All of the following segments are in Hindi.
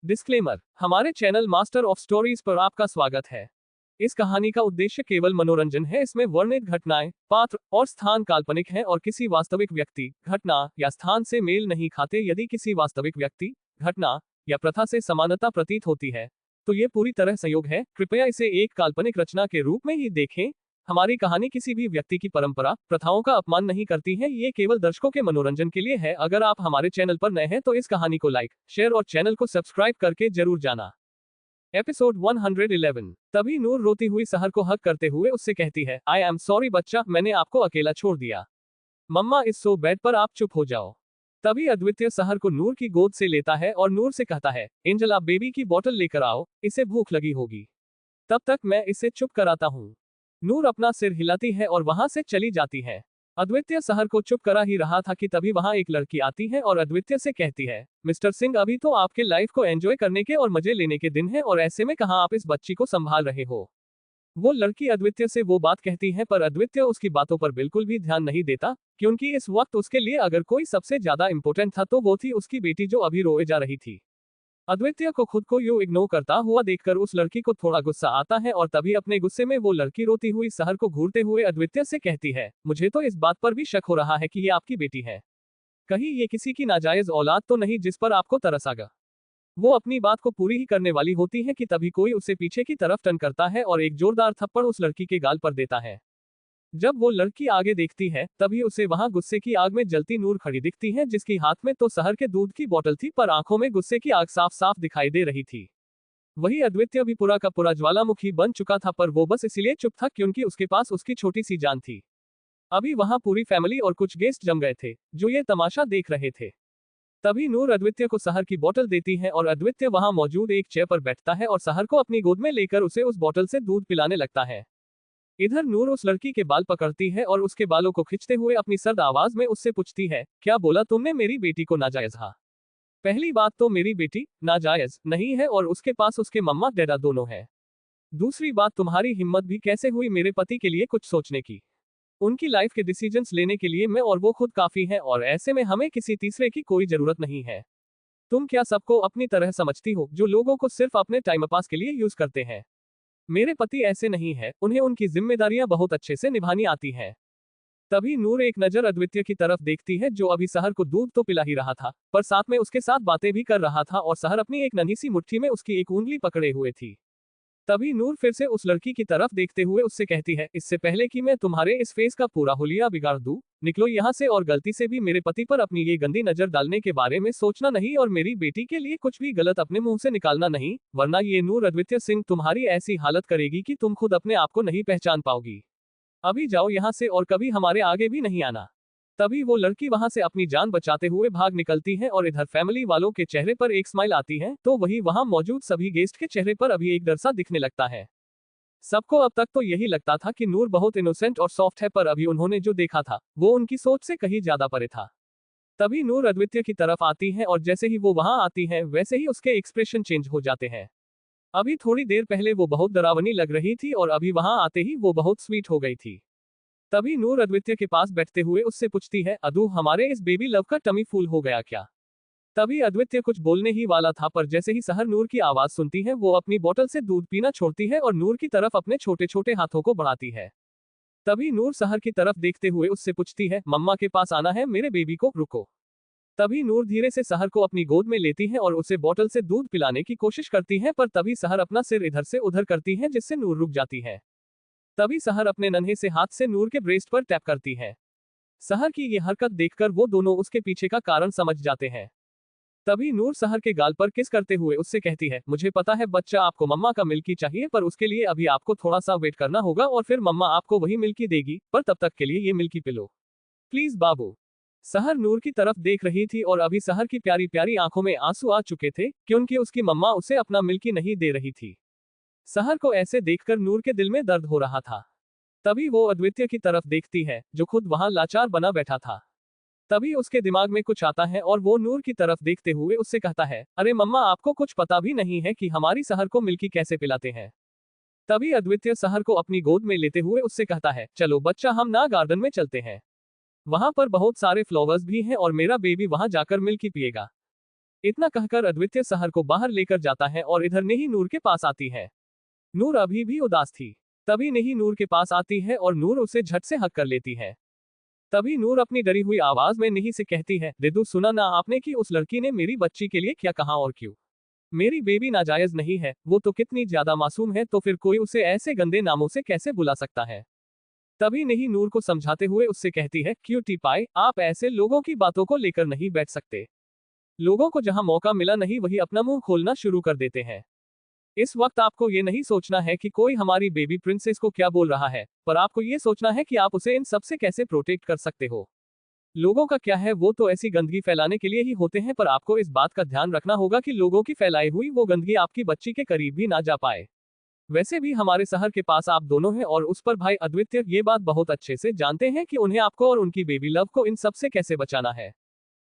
डिस्क्लेमर, हमारे चैनल मास्टर ऑफ स्टोरीज पर आपका स्वागत है। इस कहानी का उद्देश्य केवल मनोरंजन है। इसमें वर्णित घटनाएं, पात्र और स्थान काल्पनिक हैं और किसी वास्तविक व्यक्ति, घटना या स्थान से मेल नहीं खाते। यदि किसी वास्तविक व्यक्ति, घटना या प्रथा से समानता प्रतीत होती है तो ये पूरी तरह संयोग है। कृपया इसे एक काल्पनिक रचना के रूप में ही देखें। हमारी कहानी किसी भी व्यक्ति की परंपरा, प्रथाओं का अपमान नहीं करती है। ये केवल दर्शकों के मनोरंजन के लिए है। अगर आप हमारे चैनल पर नए हैं तो इस कहानी को लाइक, शेयर और चैनल को सब्सक्राइब करके जरूर जाना। एपिसोड 111। तभी नूर रोती हुई सहर को हक करते हुए उससे कहती है, आई एम सॉरी बच्चा, मैंने आपको अकेला छोड़ दिया। मम्मा इस सो बेड पर आप चुप हो जाओ। तभी अद्वितीय सहर को नूर की गोद से लेता है और नूर से कहता है, एंजल आप बेबी की बोतल लेकर आओ, इसे भूख लगी होगी। तब तक मैं इसे चुप कराता हूँ। नूर अपना सिर हिलाती है और वहां से चली जाती है। अद्वितीय सहर को चुप करा ही रहा था कि तभी वहां एक लड़की आती है और अद्वितीय से कहती है, मिस्टर सिंह अभी तो आपके लाइफ को एंजॉय करने के और मजे लेने के दिन है और ऐसे में कहाँ आप इस बच्ची को संभाल रहे हो। वो लड़की अद्वितीय से वो बात कहती है पर अद्वितीय उसकी बातों पर बिल्कुल भी ध्यान नहीं देता, क्योंकि इस वक्त उसके लिए अगर कोई सबसे ज्यादा इंपॉर्टेंट था तो वो थी उसकी बेटी जो अभी रोए जा रही थी। अद्वितीय को खुद को यूं इग्नोर करता हुआ देखकर उस लड़की को थोड़ा गुस्सा आता है और तभी अपने गुस्से में वो लड़की रोती हुई सहर को घूरते हुए अद्वितीय से कहती है, मुझे तो इस बात पर भी शक हो रहा है कि ये आपकी बेटी है। कहीं ये किसी की नाजायज औलाद तो नहीं जिस पर आपको तरस आगा। वो अपनी बात को पूरी ही करने वाली होती है कि तभी कोई उसे पीछे की तरफ टर्न करता है और एक जोरदार थप्पड़ उस लड़की के गाल पर देता है। जब वो लड़की आगे देखती है तभी उसे वहां गुस्से की आग में जलती नूर खड़ी दिखती है, जिसकी हाथ में तो सहर के दूध की बोतल थी पर आंखों में गुस्से की आग साफ साफ दिखाई दे रही थी। वही अद्वितीय भी पूरा का पूरा ज्वालामुखी बन चुका था पर वो बस इसलिए चुप था क्योंकि उसके पास उसकी छोटी सी जान थी। अभी वहां पूरी फैमिली और कुछ गेस्ट जम गए थे जो ये तमाशा देख रहे थे। तभी नूर अद्वितीय को सहर की बोतल देती है और अद्वितीय वहां मौजूद एक चेयर पर बैठता है और सहर को अपनी गोद में लेकर उसे उस बोतल से दूध पिलाने लगता है। इधर नूर उस लड़की के बाल पकड़ती है और उसके बालों को खींचते हुए अपनी सर्द आवाज में उससे पूछती है, क्या बोला तुमने मेरी बेटी को नाजायज? हाँ, पहली बात तो मेरी बेटी नाजायज नहीं है और उसके पास उसके मम्मा डैडा दोनों है। दूसरी बात, तुम्हारी हिम्मत भी कैसे हुई मेरे पति के लिए कुछ सोचने की? उनकी लाइफ के डिसीजंस लेने के लिए मैं और वो खुद काफी है और ऐसे में हमें किसी तीसरे की कोई जरूरत नहीं है। तुम क्या सबको अपनी तरह समझती हो जो लोगों को सिर्फ अपने टाइम पास के लिए यूज करते हैं? मेरे पति ऐसे नहीं है, उन्हें उनकी जिम्मेदारियां बहुत अच्छे से निभानी आती हैं। तभी नूर एक नजर अद्वितीय की तरफ देखती है जो अभी सहर को दूध तो पिला ही रहा था पर साथ में उसके साथ बातें भी कर रहा था और सहर अपनी एक नन्ही सी मुट्ठी में उसकी एक उंगली पकड़े हुए थी। तभी नूर फिर से उस लड़की की तरफ देखते हुए उससे कहती है, इससे पहले कि मैं तुम्हारे इस फेस का पूरा हुलिया बिगाड़ दूं, निकलो यहाँ से और गलती से भी मेरे पति पर अपनी ये गंदी नजर डालने के बारे में सोचना नहीं और मेरी बेटी के लिए कुछ भी गलत अपने मुंह से निकालना नहीं, वरना ये नूर अद्वितीय सिंह तुम्हारी ऐसी हालत करेगी कि तुम खुद अपने आप को नहीं पहचान पाओगी। अभी जाओ यहाँ से और कभी हमारे आगे भी नहीं आना। तभी वो लड़की वहां से अपनी जान बचाते हुए भाग निकलती है और इधर फैमिली वालों के चेहरे पर एक स्माइल आती है तो वही वहां मौजूद सभी गेस्ट के चेहरे पर अभी एक डर सा दिखने लगता है। सबको अब तक तो यही लगता था कि नूर बहुत इनोसेंट और सॉफ्ट है पर अभी उन्होंने जो देखा था वो उनकी सोच से कहीं ज्यादा परे था। तभी नूर अद्वितीय की तरफ आती है और जैसे ही वो वहां आती है वैसे ही उसके एक्सप्रेशन चेंज हो जाते हैं। अभी थोड़ी देर पहले वो बहुत डरावनी लग रही थी और अभी वहां आते ही वो बहुत स्वीट हो गई थी। तभी नूर अद्वितीय के पास बैठते हुए उससे पूछती है, अदू हमारे इस बेबी लव का टमी फूल हो गया क्या? तभी अद्वितीय कुछ बोलने ही वाला था पर जैसे ही सहर नूर की आवाज सुनती है वो अपनी बोतल से दूध पीना छोड़ती है और नूर की तरफ अपने छोटे छोटे हाथों को बढ़ाती है। तभी नूर सहर की तरफ देखते हुए उससे पूछती है, मम्मा के पास आना है मेरे बेबी को, रुको। तभी नूर धीरे से सहर को अपनी गोद में लेती है और उसे बोतल से दूध पिलाने की कोशिश करती है पर तभी सहर अपना सिर इधर से उधर करती है जिससे नूर रुक जाती है। तभी सहर अपने नन्हे से हाथ से नूर के ब्रेस्ट पर टैप करती है। सहर की ये हरकत देखकर वो दोनों उसके पीछे का कारण समझ जाते हैं। तभी नूर सहर के गाल पर किस करते हुए उससे कहती है, मुझे पता है बच्चा आपको मम्मा का मिल्की चाहिए पर उसके लिए अभी आपको थोड़ा सा वेट करना होगा और फिर मम्मा आपको वही मिल्की देगी, पर तब तक के लिए ये मिल्की पिलो प्लीज बाबू। सहर नूर की तरफ देख रही थी और अभी सहर की प्यारी प्यारी आंखों में आंसू आ चुके थे क्योंकि उसकी मम्मा उसे अपना मिल्की नहीं दे रही थी। सहर को ऐसे देखकर नूर के दिल में दर्द हो रहा था। तभी वो अद्वितीय की तरफ देखती है जो खुद वहां लाचार बना बैठा था। तभी उसके दिमाग में कुछ आता है और वो नूर की तरफ देखते हुए उससे कहता है, अरे मम्मा आपको कुछ पता भी नहीं है कि हमारी सहर को मिल्की कैसे पिलाते हैं? तभी अद्वितीय सहर को अपनी गोद में लेते हुए उससे कहता है, चलो बच्चा हम ना गार्डन में चलते हैं, वहां पर बहुत सारे फ्लावर्स भी हैं और मेरा बेबी वहां जाकर मिल्की पिएगा। इतना कहकर अद्वितीय सहर को बाहर लेकर जाता है और इधर नेही नूर के पास आती है। नूर अभी भी उदास थी। तभी नेही नूर के पास आती है और नूर उसे झट से हक कर लेती है। तभी नूर अपनी डरी हुई आवाज में नेही से कहती है, रिदु सुना ना आपने कि उस लड़की ने मेरी बच्ची के लिए क्या कहा और क्यों? मेरी बेबी नाजायज नहीं है, वो तो कितनी ज्यादा मासूम है, तो फिर कोई उसे ऐसे गंदे नामों से कैसे बुला सकता है? तभी नेही नूर को समझाते हुए उससे कहती है, क्यूटी पाई, आप ऐसे लोगों की बातों को लेकर नहीं बैठ सकते। लोगों को जहां मौका मिला नहीं वही अपना मुंह खोलना शुरू कर देते हैं। इस वक्त आपको ये नहीं सोचना है कि कोई हमारी बेबी प्रिंसेस को क्या बोल रहा है, पर आपको ये सोचना है कि आप उसे इन सब से कैसे प्रोटेक्ट कर सकते हो। लोगों का क्या है, वो तो ऐसी गंदगी फैलाने के लिए ही होते हैं, पर आपको इस बात का ध्यान रखना होगा कि लोगों की फैलाई हुई वो गंदगी आपकी बच्ची के करीब भी ना जा पाए। वैसे भी हमारे शहर के पास आप दोनों हैं और उस पर भाई अद्वितीय ये बात बहुत अच्छे से जानते हैं कि उन्हें आपको और उनकी बेबी लव को इन सब से कैसे बचाना है।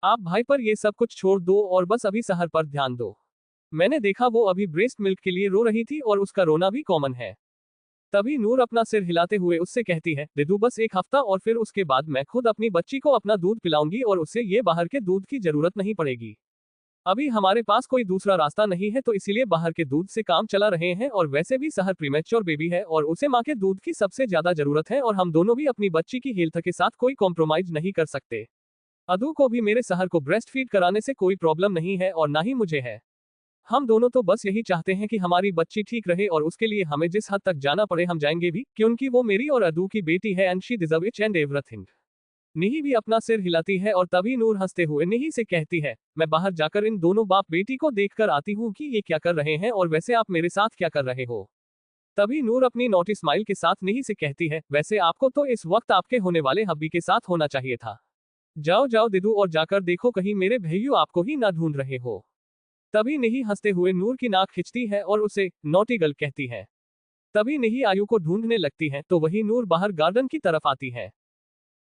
आप भाई पर ये सब कुछ छोड़ दो और बस अभी शहर पर ध्यान दो। मैंने देखा वो अभी ब्रेस्ट मिल्क के लिए रो रही थी और उसका रोना भी कॉमन है। तभी नूर अपना सिर हिलाते हुए उससे कहती है, रिदु बस एक हफ्ता और फिर उसके बाद मैं खुद अपनी बच्ची को अपना दूध पिलाऊंगी और उसे ये बाहर के दूध की जरूरत नहीं पड़ेगी। अभी हमारे पास कोई दूसरा रास्ता नहीं है, तो इसीलिए बाहर के दूध से काम चला रहे हैं, और वैसे भी सहर प्रीमेच्योर बेबी है और उसे माँ के दूध की सबसे ज्यादा जरूरत है, और हम दोनों भी अपनी बच्ची की हेल्थ के साथ कोई कॉम्प्रोमाइज नहीं कर सकते। अदू को भी मेरे सहर को ब्रेस्ट फीड कराने से कोई प्रॉब्लम नहीं है और ना ही मुझे है। हम दोनों तो बस यही चाहते हैं कि हमारी बच्ची ठीक रहे, और उसके लिए हमें जिस हद तक जाना पड़े हम जाएंगे भी, क्योंकि वो मेरी और अदू की बेटी है and she deserve each and everything. नेही भी अपना सिर हिलाती है और तभी नूर हंसते हुए नेही से कहती है, मैं बाहर जाकर इन दोनों बाप बेटी को देखकर आती हूँ कि ये क्या कर रहे हैं, और वैसे आप मेरे साथ क्या कर रहे हो। तभी नूर अपनी नोटी स्माइल के साथ नेही से कहती है, वैसे आपको तो इस वक्त आपके होने वाले हब्बी के साथ होना चाहिए था। जाओ जाओ दिदू और जाकर देखो कहीं मेरे भैयू आपको ही ना ढूंढ रहे हो। तभी नेही हंसते हुए नूर की नाक खींचती है और उसे नॉटी गर्ल कहती है। तभी नेही आयु को ढूंढने लगती है, तो वही नूर बाहर गार्डन की तरफ आती है।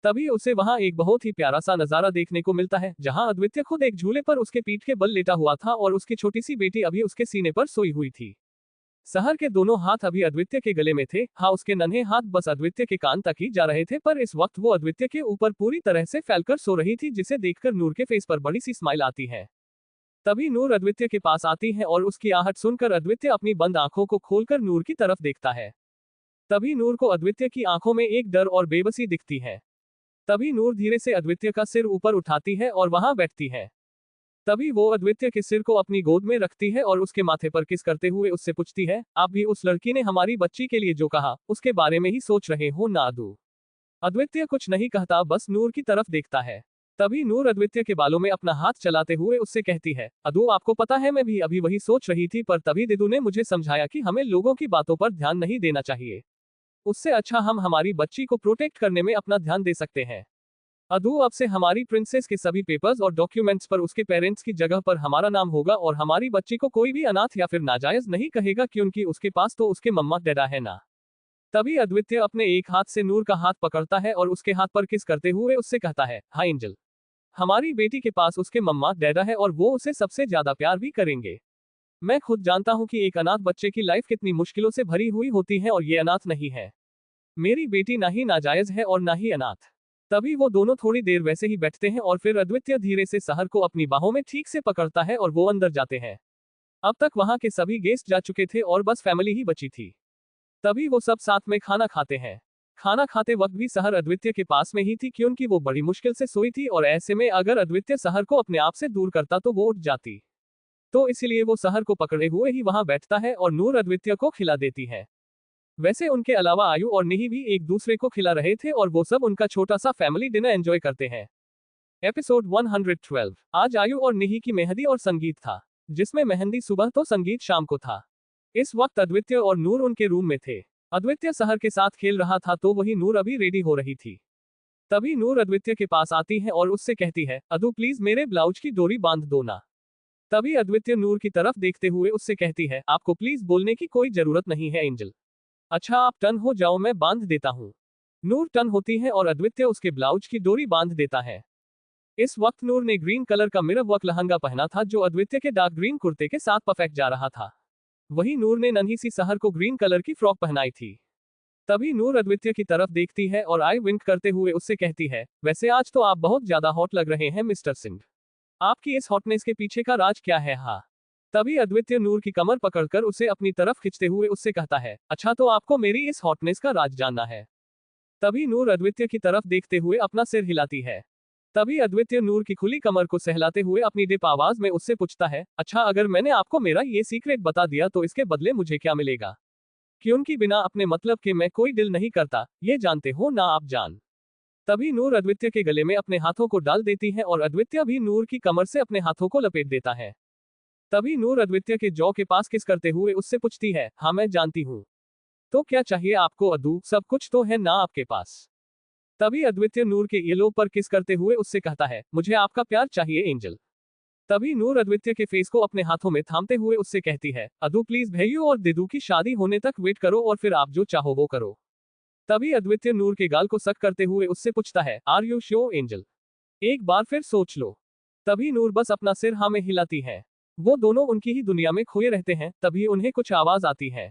तभी उसे वहां एक बहुत ही प्यारा सा नजारा देखने को मिलता है, जहां अद्वितीय खुद एक झूले पर उसके पीठ के बल लेटा हुआ था और उसकी छोटी सी बेटी अभी उसके सीने पर सोई हुई थी। सहर के दोनों हाथ अभी अद्वितीय के गले में थे। हाँ, उसके नन्हे हाथ बस अद्वितीय के कान तक ही जा रहे थे, पर इस वक्त वो अद्वितीय के ऊपर पूरी तरह से फैलकर सो रही थी, जिसे देखकर नूर के फेस पर बड़ी सी स्माइल आती है। तभी नूर अद्वितीय के पास आती है और उसकी आहट सुनकर अद्वितीय अपनी बंद आंखों को खोलकर नूर की तरफ देखता है। तभी नूर को अद्वितीय की आंखों में एक डर और बेबसी दिखती है। तभी नूर धीरे से अद्वितीय का सिर ऊपर उठाती है और वहां बैठती है। तभी वो अद्वितीय के सिर को अपनी गोद में रखती है और उसके माथे पर किस करते हुए उससे पूछती है, आप भी उस लड़की ने हमारी बच्ची के लिए जो कहा उसके बारे में ही सोच रहे हो ना अदू? अद्वितीय कुछ नहीं कहता, बस नूर की तरफ देखता है। तभी नूर अद्वितीय के बालों में अपना हाथ चलाते हुए उससे कहती है, अदू आपको पता है मैं भी अभी वही सोच रही थी, पर तभी दिदू ने मुझे समझाया कि हमें लोगों की बातों पर ध्यान नहीं देना चाहिए। उससे अच्छा हम हमारी बच्ची को प्रोटेक्ट करने में अपना ध्यान दे सकते हैं। अदू अब से हमारी प्रिंसेस के सभी पेपर्स और डॉक्यूमेंट्स पर उसके पेरेंट्स की जगह पर हमारा नाम होगा, और हमारी बच्ची को कोई भी अनाथ या फिर नाजायज नहीं कहेगा, क्योंकि उसके पास तो उसके मम्मा डैडा है ना। तभी अद्वितीय अपने एक हाथ से नूर का हाथ पकड़ता है और उसके हाथ पर किस करते हुए उससे कहता है, हाँ एंजल, हमारी बेटी के पास उसके मम्मा डैडा है और वो उसे सबसे ज्यादा प्यार भी करेंगे। मैं खुद जानता हूँ कि एक अनाथ बच्चे की लाइफ कितनी मुश्किलों से भरी हुई होती है, और ये अनाथ नहीं है। मेरी बेटी ना ही नाजायज है और ना ही अनाथ। तभी वो दोनों थोड़ी देर वैसे ही बैठते हैं और फिर अद्वितीय धीरे से सहर को अपनी बाहों में ठीक से पकड़ता है और वो अंदर जाते हैं। अब तक वहां के सभी गेस्ट जा चुके थे और बस फैमिली ही बची थी। तभी वो सब साथ में खाना खाते हैं। खाना खाते वक्त भी सहर अद्वितीय के पास में ही थी, क्योंकि वो बड़ी मुश्किल से सोई थी, और ऐसे में अगर अद्वितीय सहर को अपने आप से दूर करता तो वो उठ जाती। तो इसलिए वो सहर को पकड़े हुए ही वहां बैठता है और नूर अद्वितीय को खिला देती है। वैसे उनके अलावा आयु और नेही भी एक दूसरे को खिला रहे थे, और वो सब उनका छोटा सा फैमिली डिनर एंजॉय करते हैं। एपिसोड 112। आज आयु और नेही की मेहंदी और संगीत था, जिसमें मेहंदी सुबह तो संगीत शाम को था। इस वक्त अद्वितीय और नूर उनके रूम में थे। अद्वितीय सहर के साथ खेल रहा था, तो वही नूर अभी रेडी हो रही थी। तभी नूर अद्वितीय के पास आती है और उससे कहती है, अदू प्लीज मेरे ब्लाउज की डोरी बांध दो ना। तभी अद्वितीय नूर की तरफ देखते हुए उससे कहती है, आपको प्लीज बोलने की कोई जरूरत नहीं है एंजल। अच्छा आप टर्न हो जाओ, मैं बांध देता हूँ। नूर टर्न होती है और अद्वितीय उसके ब्लाउज की डोरी बांध देता है। इस वक्त नूर ने ग्रीन कलर का मिरर वर्क लहंगा पहना था, जो अद्वितीय के डार्क ग्रीन कुर्ते के साथ परफेक्ट जा रहा था। वही नूर ने नन्ही सी सहर को ग्रीन कलर की फ्रॉक पहनाई थी। तभी नूर अद्वितीय की तरफ देखती है और आई विंक करते हुए उससे कहती है, वैसे आज तो आप बहुत ज्यादा हॉट लग रहे हैं मिस्टर सिंह। आपकी इस हॉटनेस के पीछे का राज क्या है? हाँ। तभी अद्वितीय नूर की कमर पकड़कर उसे अपनी तरफ खींचते हुए उससे कहता है, अच्छा तो आपको मेरी इस हॉटनेस का राज जानना है। तभी नूर अद्वितीय की तरफ देखते हुए अपना सिर हिलाती है। तभी अद्वितीय नूर की खुली कमर को सहलाते हुए अपनी डिप आवाज में उससे पूछता है, अच्छा अगर मैंने आपको मेरा ये सीक्रेट बता दिया तो इसके बदले मुझे क्या मिलेगा? क्योंकि बिना अपने मतलब के मैं कोई डील नहीं करता, ये जानते हो ना आप जान। तभी नूर अद्वितीय के गले में अपने हाथों को डाल देती है और अद्वितीय भी नूर की कमर से अपने हाथों को लपेट देता है। तभी नूर अद्वितीय के जॉ के पास किस करते हुए उससे पूछती है, हाँ मैं जानती हूँ। तो क्या चाहिए आपको अद्दू, सब कुछ तो है ना आपके पास? तभी अद्वितीय नूर के येलो पर किस करते हुए उससे कहता है, मुझे आपका प्यार चाहिए एंजल। तभी नूर अद्वितीय के फेस को अपने हाथों में थामते हुए उससे कहती है, अद्दू प्लीज भैयू और दिदू की शादी होने तक वेट करो और फिर आप जो चाहो वो करो। तभी अद्वितीय नूर के गाल को सक करते हुए उससे पूछता है, आर यू श्योर एंजल? एक बार फिर सोच लो। तभी नूर बस अपना सिर हाँ में हिलाती है। वो दोनों उनकी ही दुनिया में खोए रहते हैं। तभी उन्हें कुछ आवाज आती है।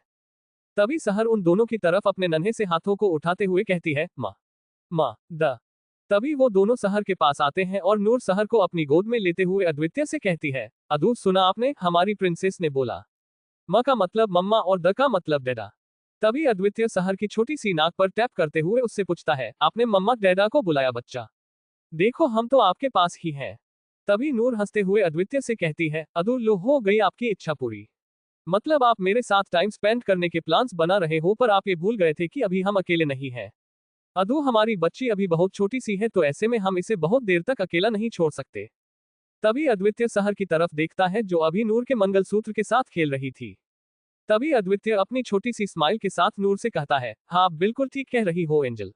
तभी सहर उन दोनों की तरफ अपने नन्हे से हाथों को उठाते हुए कहती है, माँ माँ द। तभी वो दोनों सहर के पास आते हैं और नूर सहर को अपनी गोद में लेते हुए अद्वितीय से कहती है, अदू सुना आपने, हमारी प्रिंसेस ने बोला। माँ का मतलब मम्मा और द का मतलब डैडा। तभी अद्वितीय सहर की छोटी सी नाक पर टैप करते हुए उससे पूछता है, आपने मम्मा डैडा को बुलाया बच्चा? देखो हम तो आपके पास ही हैं। तभी नूर हंसते हुए अद्वितीय से कहती है, अदू लो हो गई आपकी इच्छा पूरी। मतलब आप मेरे साथ टाइम स्पेंड करने के प्लान्स बना रहे हो पर आप ये भूल गए थे कि अभी हम अकेले नहीं हैं। अदू हमारी बच्ची अभी बहुत छोटी सी है तो ऐसे में हम इसे बहुत देर तक अकेला नहीं छोड़ सकते। तभी अद्वितीय सहर की तरफ देखता है जो अभी नूर के मंगलसूत्र के साथ खेल रही थी। तभी अद्वितीय अपनी छोटी सी स्माइल के साथ नूर से कहता है, हाँ बिल्कुल ठीक कह रही हो एंजल।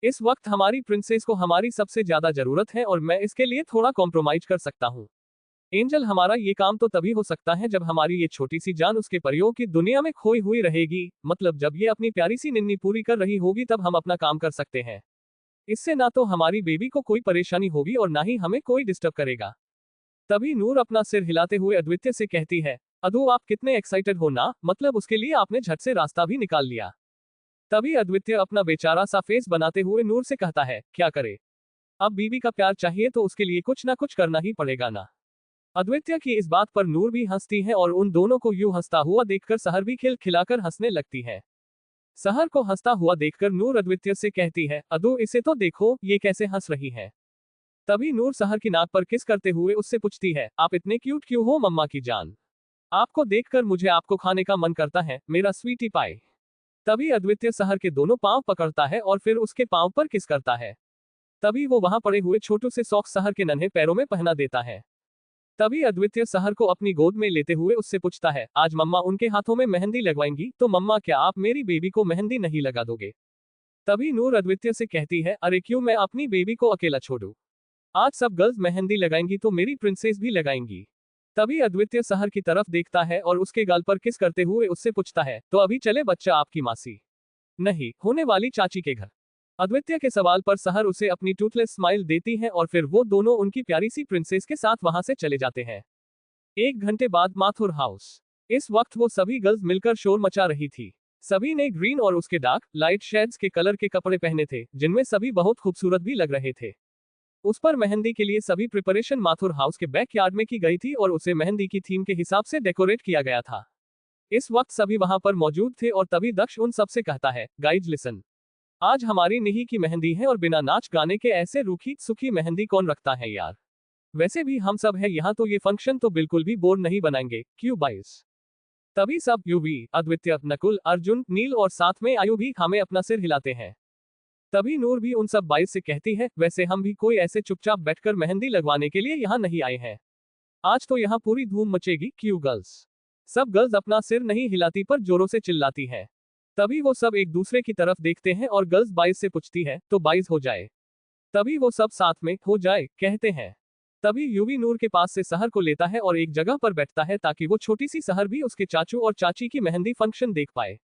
इस वक्त हमारी प्रिंसेस को हमारी सबसे ज्यादा जरूरत है और मैं इसके लिए थोड़ा कॉम्प्रोमाइज कर सकता हूँ। एंजल हमारा ये काम तो तभी हो सकता है जब हमारी ये छोटी सी जान उसके परियों की दुनिया में खोई हुई रहेगी, मतलब जब ये अपनी प्यारी सी निन्नी पूरी कर रही होगी तब हम अपना काम कर सकते हैं। इससे ना तो हमारी बेबी को कोई परेशानी होगी और ना ही हमें कोई डिस्टर्ब करेगा। तभी नूर अपना सिर हिलाते हुए अद्वितीय से कहती है, अदू आप कितने एक्साइटेड हो ना, मतलब उसके लिए आपने झट से रास्ता भी निकाल लिया। तभी अद्वितीय अपना बेचारा सा फेस बनाते हुए नूर से कहता है, क्या करे, अब बीबी का प्यार चाहिए तो उसके लिए कुछ ना कुछ करना ही पड़ेगा ना। अद्वितीय की इस बात पर नूर भी हंसती है और उन दोनों को यूं हंसता हुआ देखकर सहर भी खिलखिलाकर हंसने लगती है। सहर को हंसता हुआ देखकर नूर अद्वितीय से कहती है, अदू इसे तो देखो ये कैसे हंस रही है। तभी नूर सहर की नाक पर किस करते हुए उससे पूछती है, आप इतने क्यूट क्यों हो मम्मा की जान? आपको देखकर मुझे आपको खाने का मन करता है मेरा स्वीटी पाई। तभी अद्वितीय सहर के दोनों पांव पकड़ता है और फिर उसके पांव पर किस करता है। तभी वो वहां पड़े हुए छोटू से सॉक्स सहर के नन्हे पैरों में पहना देता है। तभी अद्वितीय सहर को अपनी गोद में लेते हुए उससे पूछता है, आज मम्मा उनके हाथों में मेहंदी लगवाएंगी तो मम्मा क्या आप मेरी बेबी को मेहंदी नहीं लगा दोगे? तभी नूर अद्वितीय से कहती है, अरे क्यों मैं अपनी बेबी को अकेला छोड़ूं? आज सब गर्ल्स मेहंदी लगाएंगी तो मेरी प्रिंसेस भी लगाएंगी। तभी अद्वितीय सहर की तरफ देखता है और उसके गाल पर किस करते हुए उससे पूछता है, तो अभी चले बच्चा आपकी मासी नहीं होने वाली चाची के घर? अद्वितीय के सवाल पर सहर उसे अपनी टूथलेस स्माइल देती है और फिर वो दोनों उनकी प्यारी सी प्रिंसेस के साथ वहां से चले जाते हैं। 1 घंटे बाद माथुर हाउस। इस वक्त वो सभी गर्ल्स मिलकर शोर मचा रही थी। सभी ने ग्रीन और उसके डार्क लाइट शेड्स के कलर के कपड़े पहने थे जिनमें सभी बहुत खूबसूरत भी लग रहे थे। उस पर मेहंदी के लिए सभी प्रिपरेशन माथुर हाउस के बैकयार्ड में की गई थी और उसे मेहंदी की थीम के हिसाब से डेकोरेट किया गया था। इस वक्त सभी वहां पर मौजूद थे और तभी दक्ष उन सबसे कहता है, गाइज लिसन, आज हमारी निही की मेहंदी है और बिना नाच गाने के ऐसे रूखी सुखी मेहंदी कौन रखता है यार। वैसे भी हम सब है यहाँ तो ये फंक्शन तो बिल्कुल भी बोर नहीं बनाएंगे क्यों बाइस? तभी सब यूवी अद्वितीय नकुल अर्जुन नील और साथ में आयु भी हमें अपना सिर हिलाते हैं। तभी नूर भी उन सब बाइस से कहती है, वैसे हम भी कोई ऐसे चुपचाप बैठकर मेहंदी लगवाने के लिए यहाँ नहीं आए हैं। आज तो यहाँ पूरी धूम मचेगी क्यों गर्ल्स? सब गर्ल्स अपना सिर नहीं हिलाती पर जोरों से चिल्लाती है। तभी वो सब एक दूसरे की तरफ देखते हैं और गर्ल्स बाइस से पूछती है, तो बाइस हो जाए? तभी वो सब साथ में हो जाए कहते हैं। तभी यूवी नूर के पास से सहर को लेता है और एक जगह पर बैठता है ताकि वो छोटी सी सहर भी उसके चाचू और चाची की मेहंदी फंक्शन देख पाए।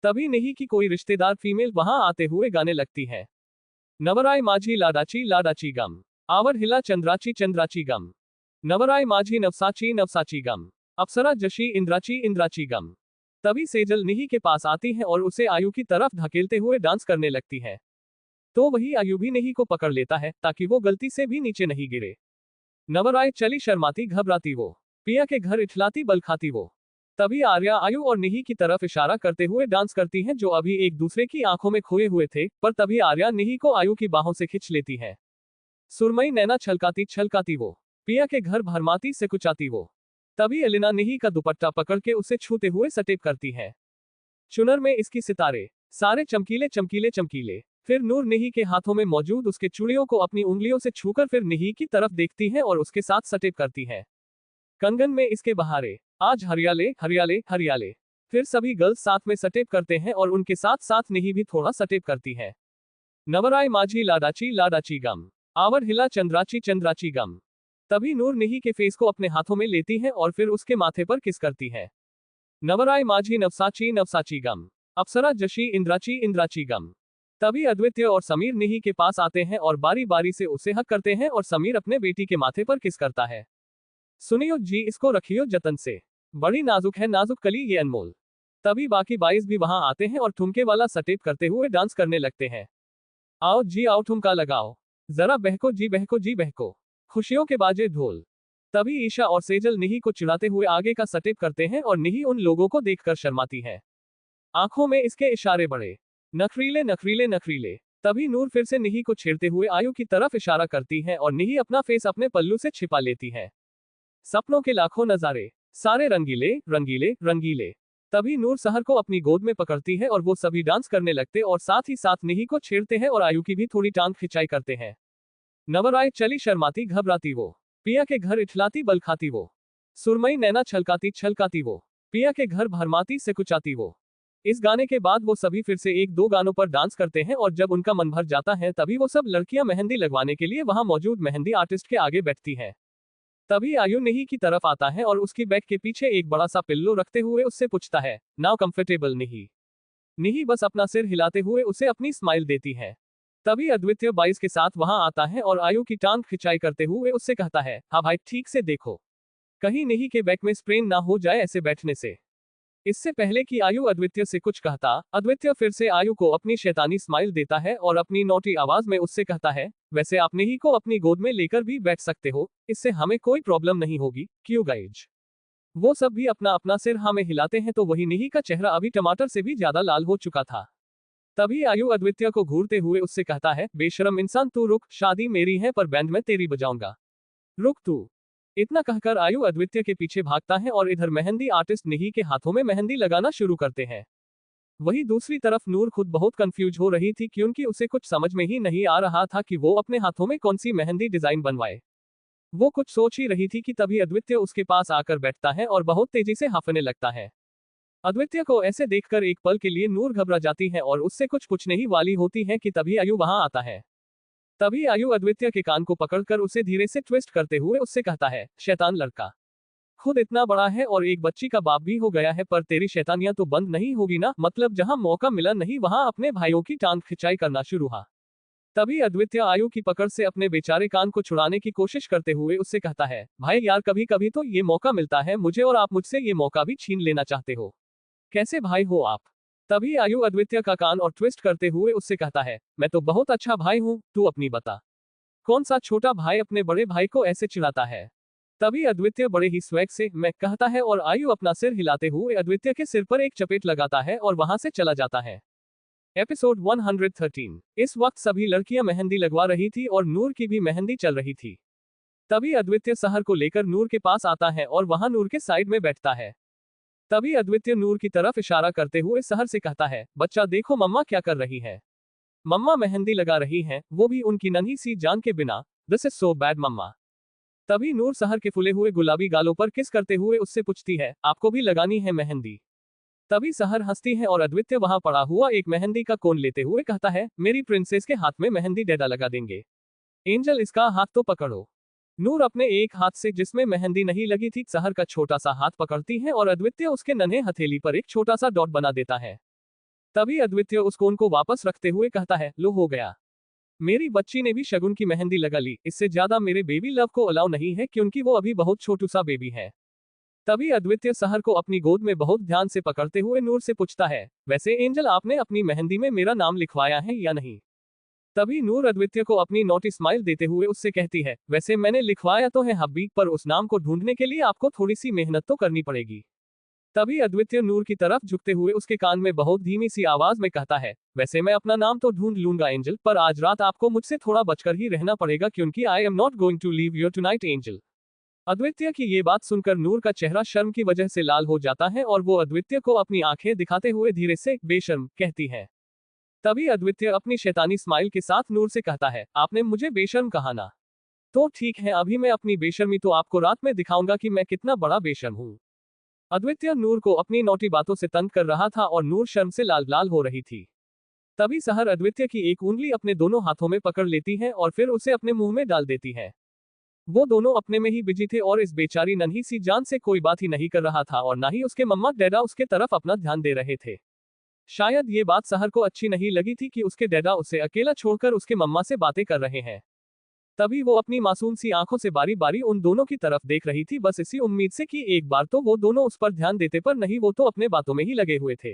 तभी नहीं कि कोई रिश्तेदार फीमेल वहां आते हुए गाने लगती है, नवराय माझी लाडाची गम, आवर हिला चंद्राची चंद्राची गम, नवराय माझी नवसाची नवसाची गम, अप्सरा जशी इंद्राची गम। तभी सेजल निही के पास आती है और उसे आयु की तरफ धकेलते हुए डांस करने लगती है। तो वही आयु भी निही को पकड़ लेता है ताकि वो गलती से भी नीचे नहीं गिरे। नवराय चली शर्माती घबराती वो, पिया के घर इठलाती बल खाती वो। तभी आर्या आयु और निही की तरफ इशारा करते हुए डांस करती हैं, जो अभी एक दूसरे की आंखों में खोए हुए थे, पर तभी आर्या निही को आयु की बाहों से खींच लेती है। सुरमई नैना छलकाती छलकाती वो, पिया के घर भरमाती से कुचाती वो। तभी एलिना निही का दुपट्टा पकड़ के उसे छूते हुए सटेप करती है। चुनर में इसकी सितारे सारे चमकीले चमकीले चमकीले। फिर नूर निही के हाथों में मौजूद उसके चूड़ियों को अपनी उंगलियों से छूकर फिर निही की तरफ देखती है और उसके साथ सटेप करती है। कंगन में इसके बहारे आज हरियाले हरियाले हरियाले। फिर सभी गर्ल्स साथ में सटेप करते हैं और उनके साथ साथ निही भी थोड़ा सटेप करती है। नवराय माझी लाडाची लाडाची गम, आवर हिला चंद्राची चंद्राची गम। तभी नूर निही के फेस को अपने हाथों में लेती है और फिर उसके माथे पर किस करती है। नवराय माझी नवसाची नवसाची गम, अप्सरा जशी इंद्राची इंद्राची गम। तभी अद्वितीय और समीर निही के पास आते हैं और बारी बारी से उसे हक करते हैं और समीर अपने बेटी के माथे पर किस करता है। सुनियो जी, इसको रखियो जतन से, बड़ी नाजुक है नाजुक कली ये अनमोल। तभी बाकी 22 भी वहां आते हैं और ठुमके वाला सटेप करते हुए डांस करने लगते हैं। आओ जी आओ ठुमका लगाओ, जरा बहको जी बहको जी बहको, खुशियों के बाजे ढोल। तभी ईशा और सेजल निही को चिढ़ाते हुए आगे का सटेप करते हैं और निही उन लोगों को देखकर शर्माती है। आंखों में इसके इशारे बड़े नखरीले नखरीले नखरीले। तभी नूर फिर से निही को छेड़ते हुए आयु की तरफ इशारा करती है और निही अपना फेस अपने पल्लू से छिपा लेती है। सपनों के लाखों नजारे सारे रंगीले रंगीले रंगीले। तभी नूर सहर को अपनी गोद में पकड़ती है और वो सभी डांस करने लगते और साथ ही साथ निही को छेड़ते हैं और आयु की भी थोड़ी टांग खिंचाई करते हैं। नवराय चली शर्माती घबराती वो, पिया के घर इठलाती बल खाती वो। सुरमई नैना छलकाती छलकाती वो, पिया के घर भरमाती से कुचाती वो। इस गाने के बाद वो सभी फिर से एक दो गानों पर डांस करते हैं और जब उनका मन भर जाता है तभी वो सब लड़कियां मेहंदी लगवाने के लिए वहां मौजूद मेहंदी आर्टिस्ट के आगे बैठती हैं। तभी आयु निही की तरफ आता है और उसकी बैग के पीछे एक बड़ा सा पिल्लो रखते हुए उससे पूछता है, नाउ कंफर्टेबल निही। निही बस अपना सिर हिलाते हुए उसे अपनी स्माइल देती है। तभी अद्वितीय 22 के साथ वहां आता है और आयु की टांग खिंचाई करते हुए उससे कहता है, हाँ भाई ठीक से देखो, कहीं निही के बैक में स्प्रेन ना हो जाए ऐसे बैठने से। इससे पहले कि आयु अद्वितीय से कुछ कहता, अद्वितीय फिर से आयु को अपनी शैतानी स्माइल देता है और अपनी नोटी आवाज में उससे कहता है, वैसे आप निही को अपनी गोद में लेकर भी बैठ सकते हो, इससे हमें कोई प्रॉब्लम नहीं होगी, क्यों गाइज। वो सब भी अपना अपना सिर हमें हिलाते हैं तो वही निही का चेहरा अभी टमाटर से भी ज्यादा लाल हो चुका था। तभी आयु अद्वितीय को घूरते हुए उससे कहता है, बेशरम इंसान तू रुक, शादी मेरी है पर बैंड में तेरी बजाऊंगा, रुक तू। इतना कहकर आयु अद्वितीय के पीछे भागता है और इधर मेहंदी आर्टिस्ट निही के हाथों में मेहंदी लगाना शुरू करते हैं। वही दूसरी तरफ नूर खुद बहुत कंफ्यूज हो रही थी क्योंकि उसे कुछ समझ में ही नहीं आ रहा था कि वो अपने हाथों में कौन सी मेहंदी डिजाइन बनवाए। वो कुछ सोच ही रही थी कि तभी अद्वितीय उसके पास आकर बैठता है और बहुत तेजी से हांफने लगता है। अद्वितीय को ऐसे देखकर एक पल के लिए नूर घबरा जाती है और उससे कुछ पूछने ही वाली होती है कि तभी आयु वहां आता है। तभी आयु अद्वितीय के कान को पकड़कर उसे धीरे से ट्विस्ट करते हुए उससे कहता है, शैतान लड़का, खुद इतना बड़ा है और एक बच्ची का बाप भी हो गया है पर तेरी शैतानियां तो बंद नहीं होगी ना, मतलब जहां मौका मिला नहीं वहां अपने भाइयों की टांग खिंचाई करना शुरू हुआ। तभी अद्वितीय आयु की पकड़ से अपने बेचारे कान को छुड़ाने की कोशिश करते हुए उससे कहता है, भाई यार कभी कभी तो ये मौका मिलता है मुझे और आप मुझसे ये मौका भी छीन लेना चाहते हो, कैसे भाई हो आप। तभी आयु अद्वितीय का कान और ट्विस्ट करते हुए उससे कहता है, मैं तो बहुत अच्छा भाई हूँ, तू अपनी बता, कौन सा छोटा भाई अपने बड़े भाई को ऐसे चिढ़ाता है। तभी अद्वितीय बड़े ही स्वैग से मैं कहता है और आयु अपना सिर हिलाते हुए अद्वितीय के सिर पर एक चपेट लगाता है और वहां से चला जाता है। एपिसोड 113। इस वक्त सभी लड़कियां मेहंदी लगवा रही थी और नूर की भी मेहंदी चल रही थी। तभी अद्वितीय सहर को लेकर नूर के पास आता है और वहां नूर के साइड में बैठता है। तभी अद्वितीय नूर की तरफ इशारा करते हुए सहर से कहता है, बच्चा देखो मम्मा क्या कर रही है, मम्मा मेहंदी लगा रही हैं, वो भी उनकी नन्ही सी जान के बिना, दिस इज सो बैड मम्मा। तभी नूर सहर के फुले हुए गुलाबी गालों पर किस करते हुए उससे पूछती है, आपको भी लगानी है मेहंदी। तभी सहर हंसती है और अद्वितीय वहां पड़ा हुआ एक मेहंदी का कोन लेते हुए कहता है, मेरी प्रिंसेस के हाथ में मेहंदी डैडा लगा देंगे, एंजल इसका हाथ तो पकड़ो। नूर अपने एक हाथ से जिसमें मेहंदी नहीं लगी थी सहर का छोटा सा हाथ पकड़ती है और अद्वितीय उसके नन्हे हथेली पर एक छोटा सा डॉट बना देता है। तभी अद्वितीय उस कोन को वापस रखते हुए कहता है, लो हो गया, मेरी बच्ची ने भी शगुन की मेहंदी लगा ली, इससे ज्यादा मेरे बेबी लव को अलाउ नहीं है क्योंकि वो अभी बहुत छोटू सा बेबी है। तभी अद्वितीय सहर को अपनी गोद में बहुत ध्यान से पकड़ते हुए नूर से पूछता है, वैसे एंजल आपने अपनी मेहंदी में मेरा नाम लिखवाया है या नहीं। तभी नूर अद्वितीय को अपनी नोटिस स्माइल देते हुए उससे कहती है, वैसे मैंने लिखवाया तो है हब्बी, पर उस नाम को ढूंढने के लिए आपको थोड़ी सी मेहनत तो करनी पड़ेगी। तभी अद्वितीय नूर की तरफ झुकते हुए उसके कान में बहुत धीमी सी आवाज में कहता है, वैसे मैं अपना नाम तो ढूंढ लूंगा एंजल, पर आज रात आपको मुझसे थोड़ा बचकर ही रहना पड़ेगा, क्योंकि I am not going to leave you tonight Angel. Advitiya की ये बात सुनकर नूर का चेहरा शर्म की वजह से लाल हो जाता है और वो अद्वितीय को अपनी आंखें दिखाते हुए धीरे से बेशर्म कहती है। तभी अद्वितीय अपनी शैतानी स्माइल के साथ नूर से कहता है, आपने मुझे बेशर्म कहा ना? तो ठीक है, अभी मैं अपनी बेशर्मी तो आपको रात में दिखाऊंगा कि मैं कितना बड़ा बेशर्म हूँ। अद्वितीय नूर को अपनी नौटी बातों से तंग कर रहा था और नूर शर्म से लाल लाल हो रही थी। तभी सहर अद्वितीय की एक उंगली अपने दोनों हाथों में पकड़ लेती है और फिर उसे अपने मुंह में डाल देती है। वो दोनों अपने में ही बिजी थे और इस बेचारी नन्ही सी जान से कोई बात ही नहीं कर रहा था और ना ही उसके मम्मा डैडा उसके तरफ अपना ध्यान दे रहे थे। शायद ये बात सहर को अच्छी नहीं लगी थी कि उसके डैडा उसे अकेला छोड़कर उसके मम्मा से बातें कर रहे हैं। तभी वो अपनी मासूम सी आंखों से बारी बारी उन दोनों की तरफ देख रही थी, बस इसी उम्मीद से कि एक बार तो वो दोनों उस पर ध्यान देते, पर नहीं, वो तो अपने बातों में ही लगे हुए थे।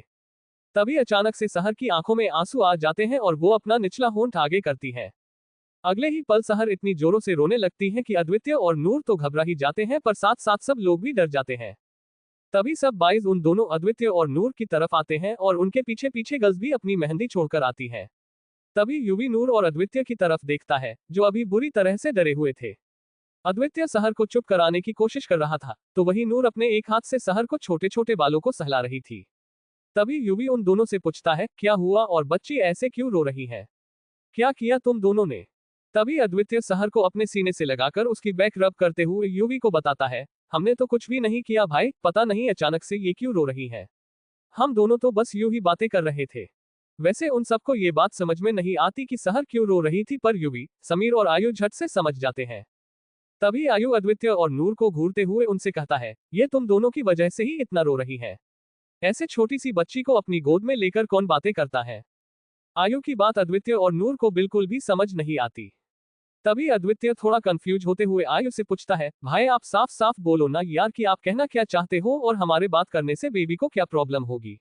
तभी अचानक से सहर की आंखों में आंसू आ जाते हैं और वो अपना निचला होंठ आगे करती है। अगले ही पल सहर इतनी जोरों से रोने लगती है कि अद्वितीय और नूर तो घबरा ही जाते हैं, पर साथ साथ सब लोग भी डर जाते हैं। तभी सब बाइज उन दोनों अद्वितीय और नूर की तरफ आते हैं और उनके पीछे पीछे गर्ल्स भी अपनी मेहंदी छोड़कर आती है। तभी यूवी नूर और अद्वितीय की तरफ देखता है, जो अभी बुरी तरह से डरे हुए थे। अद्वितीय सहर को चुप कराने की कोशिश कर रहा था, तो वही नूर अपने एक हाथ से सहर को छोटे छोटे बालों को सहला रही थी। तभी यूवी उन दोनों से पूछता है, क्या हुआ और बच्ची ऐसे क्यों रो रही है? क्या किया तुम दोनों ने? तभी अद्वितीय सहर को अपने सीने से लगाकर उसकी बैक रब करते हुए यूवी को बताता है, हमने तो कुछ भी नहीं किया भाई, पता नहीं अचानक से ये क्यों रो रही है। हम दोनों तो बस यूं ही बातें कर रहे थे। वैसे उन सबको ये बात समझ में नहीं आती कि सहर क्यों रो रही थी, पर यूवी, समीर और आयु झट से समझ जाते हैं। तभी आयु अद्वितीय और नूर को घूरते हुए उनसे कहता है, ये तुम दोनों की वजह से ही इतना रो रही है। ऐसे छोटी सी बच्ची को अपनी गोद में लेकर कौन बातें करता है? आयु की बात अद्वितीय और नूर को बिल्कुल भी समझ नहीं आती। तभी अद्वितीय थोड़ा कंफ्यूज होते हुए आयु से पूछता है, भाई आप साफ साफ बोलो ना यार कि आप कहना क्या चाहते हो और हमारे बात करने से बेबी को क्या प्रॉब्लम होगी।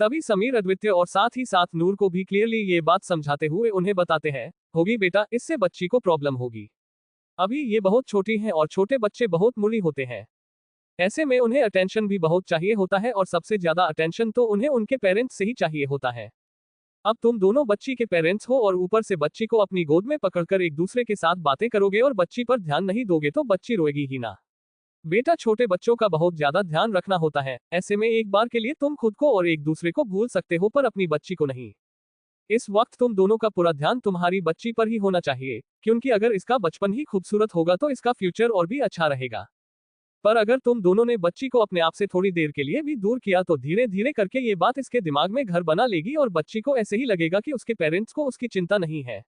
तभी समीर अद्वितीय और साथ ही साथ नूर को भी क्लियरली ये बात समझाते हुए उन्हें बताते हैं, होगी बेटा, इससे बच्ची को प्रॉब्लम होगी। अभी ये बहुत छोटी हैं और छोटे बच्चे बहुत मुड़ी होते हैं। ऐसे में उन्हें अटेंशन भी बहुत चाहिए होता है और सबसे ज्यादा अटेंशन तो उन्हें उनके पेरेंट्स से ही चाहिए होता है। अब तुम दोनों बच्ची के पेरेंट्स हो और ऊपर से बच्ची को अपनी गोद में पकड़कर एक दूसरे के साथ बातें करोगे और बच्ची पर ध्यान नहीं दोगे तो बच्ची रोएगी ही ना। बेटा, छोटे बच्चों का बहुत ज्यादा ध्यान रखना होता है, ऐसे में एक बार के लिए तुम खुद को और एक दूसरे को भूल सकते हो, पर अपनी बच्ची को नहीं। इस वक्त तुम दोनों का पूरा ध्यान तुम्हारी बच्ची पर ही होना चाहिए, क्योंकि अगर इसका बचपन ही खूबसूरत होगा तो इसका फ्यूचर और भी अच्छा रहेगा। पर अगर तुम दोनों ने बच्ची को अपने आप से थोड़ी देर के लिए भी दूर किया तो धीरे धीरे करके ये बात इसके दिमाग में घर बना लेगी और बच्ची को ऐसे ही लगेगा कि उसके पेरेंट्स को उसकी चिंता नहीं है।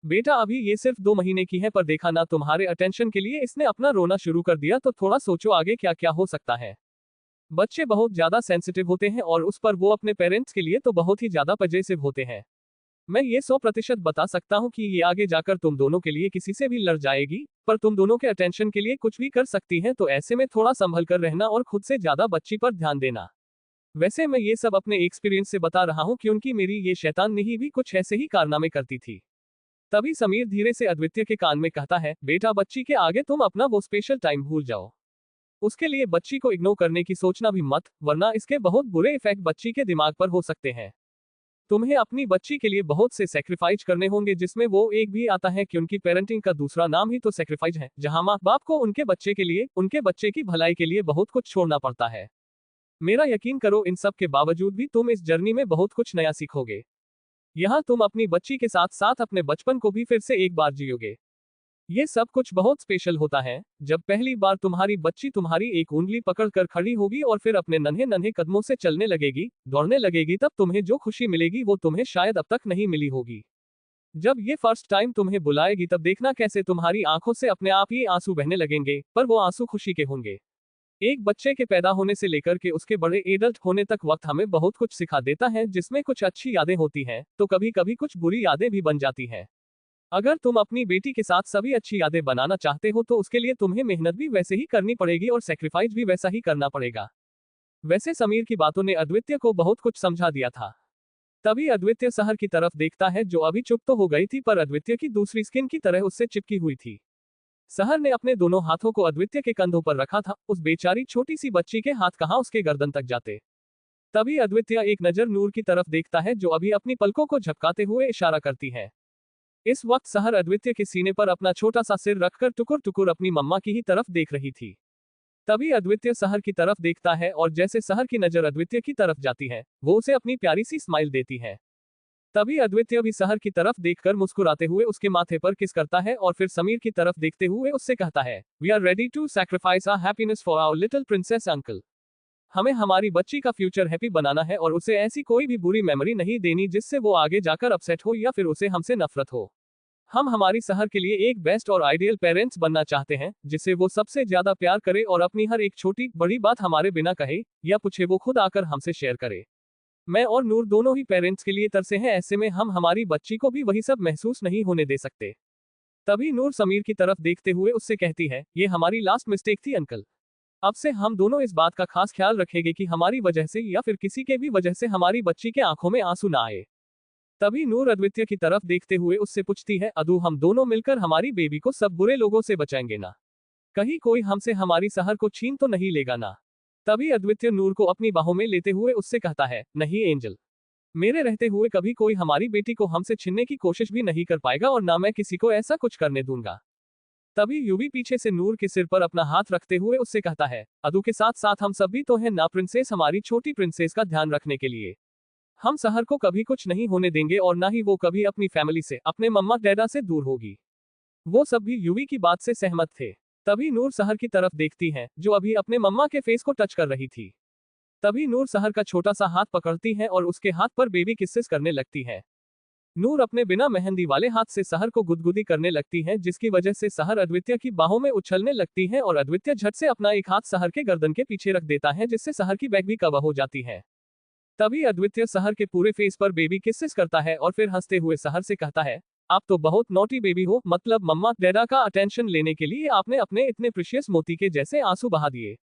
बेटा, अभी ये सिर्फ 2 महीने की है, पर देखा ना तुम्हारे अटेंशन के लिए इसने अपना रोना शुरू कर दिया, तो थोड़ा सोचो आगे क्या क्या हो सकता है। बच्चे बहुत ज्यादा सेंसिटिव होते हैं और उस पर वो अपने पेरेंट्स के लिए तो बहुत ही ज्यादा पजेसिव होते हैं। मैं ये 100% बता सकता हूँ कि ये आगे जाकर तुम दोनों के लिए किसी से भी लड़ जाएगी, पर तुम दोनों के अटेंशन के लिए कुछ भी कर सकती है, तो ऐसे में थोड़ा संभल कर रहना और खुद से ज्यादा बच्ची पर ध्यान देना। वैसे मैं ये सब अपने एक्सपीरियंस से बता रहा हूँ, क्योंकि मेरी ये शैतान नहीं भी कुछ ऐसे ही कारनामे करती थी। तभी समीर धीरे से अद्वितीय के कान में कहता है, बेटा, बच्ची के आगे तुम अपना वो स्पेशल टाइम भूल जाओ। उसके लिए बच्ची को इग्नोर करने की सोचना भी मत, वरना इसके बहुत बुरे इफेक्ट बच्ची के दिमाग पर हो सकते हैं। तुम्हें अपनी बच्ची के लिए बहुत से सेक्रीफाइस करने होंगे, जिसमें वो एक भी आता है, क्योंकि पेरेंटिंग का दूसरा नाम ही तो सेक्रीफाइस है, जहां माँ बाप को उनके बच्चे के लिए, उनके बच्चे की भलाई के लिए बहुत कुछ छोड़ना पड़ता है। मेरा यकीन करो, इन सब के बावजूद भी तुम इस जर्नी में बहुत कुछ नया सीखोगे। यहाँ तुम अपनी बच्ची के साथ साथ अपने बचपन को भी फिर से एक बार जियोगे। ये सब कुछ बहुत स्पेशल होता है, जब पहली बार तुम्हारी बच्ची तुम्हारी एक उंगली पकड़कर खड़ी होगी और फिर अपने नन्हे नन्हे कदमों से चलने लगेगी, दौड़ने लगेगी, तब तुम्हें जो खुशी मिलेगी वो तुम्हें शायद अब तक नहीं मिली होगी। जब ये फर्स्ट टाइम तुम्हें बुलाएगी तब देखना कैसे तुम्हारी आंखों से अपने आप ही आंसू बहने लगेंगे, पर वो आंसू खुशी के होंगे। एक बच्चे के पैदा होने से लेकर के उसके बड़े एडल्ट होने तक वक्त हमें बहुत कुछ सिखा देता है, जिसमें कुछ अच्छी यादें होती हैं, तो कभी कभी कुछ बुरी यादें भी बन जाती हैं। अगर तुम अपनी बेटी के साथ सभी अच्छी यादें बनाना चाहते हो तो उसके लिए तुम्हें मेहनत भी वैसे ही करनी पड़ेगी और सेक्रीफाइस भी वैसा ही करना पड़ेगा। वैसे समीर की बातों ने अद्वितीय को बहुत कुछ समझा दिया था। तभी अद्वितीय सहर की तरफ देखता है जो अभी चुप तो हो गई थी पर अद्वितीय की दूसरी स्किन की तरह उससे चिपकी हुई थी। सहर ने अपने दोनों हाथों को अद्वितीय के कंधों पर रखा था, उस बेचारी छोटी सी बच्ची के हाथ कहाँ उसके गर्दन तक जाते। तभी अद्वितीय एक नजर नूर की तरफ देखता है जो अभी अपनी पलकों को झपकाते हुए इशारा करती है। इस वक्त सहर अद्वितीय के सीने पर अपना छोटा सा सिर रखकर टुकुर टुकुर अपनी मम्मा की ही तरफ देख रही थी। तभी अद्वितीय सहर की तरफ देखता है और जैसे सहर की नजर अद्वितीय की तरफ जाती है, वो उसे अपनी प्यारी सी स्माइल देती है। तभी अद्वितीय भी सहर की तरफ देखकर मुस्कुराते हुए उसके माथे पर किस करता है और फिर समीर की तरफ देखते हुए उससे कहता है, we are ready to sacrifice our happiness for our little princess uncle. हमें हमारी बच्ची का फ्यूचर हैप्पी बनाना है और उसे ऐसी कोई भी बुरी मेमोरी नहीं देनी जिससे वो आगे जाकर अपसेट हो या फिर उसे हमसे नफरत हो। हम हमारी सहर के लिए एक बेस्ट और आइडियल पेरेंट्स बनना चाहते हैं, जिसे वो सबसे ज्यादा प्यार करे और अपनी हर एक छोटी बड़ी बात हमारे बिना कहे या पूछे वो खुद आकर हमसे शेयर करे। मैं और नूर दोनों ही पेरेंट्स के लिए तरसे हैं, ऐसे में हम हमारी बच्ची को भी वही सब महसूस नहीं होने दे सकते। तभी नूर समीर की तरफ देखते हुए उससे कहती है, ये हमारी लास्ट मिस्टेक थी अंकल। अब से हम दोनों इस बात का खास ख्याल रखेंगे कि हमारी वजह से या फिर किसी के भी वजह से हमारी बच्ची के आंखों में आंसू ना आए। तभी नूर अद्वितीय की तरफ देखते हुए उससे पूछती है, अदू हम दोनों मिलकर हमारी बेबी को सब बुरे लोगों से बचाएंगे ना? कहीं कोई हमसे हमारी सहर को छीन तो नहीं लेगा ना? तभी अद्वितीय नूर को अपनी बाहों में लेते हुए उससे कहता है, नहीं एंजल, मेरे रहते हुए कभी कोई हमारी बेटी को हमसे छीनने की कोशिश भी नहीं कर पाएगा और ना मैं किसी को ऐसा कुछ करने दूंगा। तभी यूवी पीछे से नूर के सिर पर अपना हाथ रखते हुए उससे कहता है, अदू के साथ साथ हम सब भी तो हैं ना प्रिंसेस, हमारी छोटी प्रिंसेस का ध्यान रखने के लिए। हम सहर को कभी कुछ नहीं होने देंगे और ना ही वो कभी अपनी फैमिली से, अपने मम्मा डैडा से दूर होगी। वो सब भी यूवी की बात से सहमत थे। तभी नूर सहर की तरफ देखती है जो अभी अपने मम्मा के फेस को टच कर रही थी। तभी नूर सहर का छोटा सा हाथ पकड़ती है और उसके हाथ पर बेबी किस्सेस करने लगती है। नूर अपने बिना मेहंदी वाले हाथ से सहर को गुदगुदी करने लगती है, जिसकी वजह से सहर अद्वितीय की बाहों में उछलने लगती है और अद्वितीय झट से अपना एक हाथ सहर के गर्दन के पीछे रख देता है, जिससे सहर की बैक भी कवर हो जाती है। तभी अद्वितीय सहर के पूरे फेस पर बेबी किस्सेस करता है और फिर हंसते हुए सहर से कहता है, आप तो बहुत नॉटी बेबी हो, मतलब मम्मा डैडा का अटेंशन लेने के लिए आपने अपने इतने प्रीशियस मोती के जैसे आंसू बहा दिए।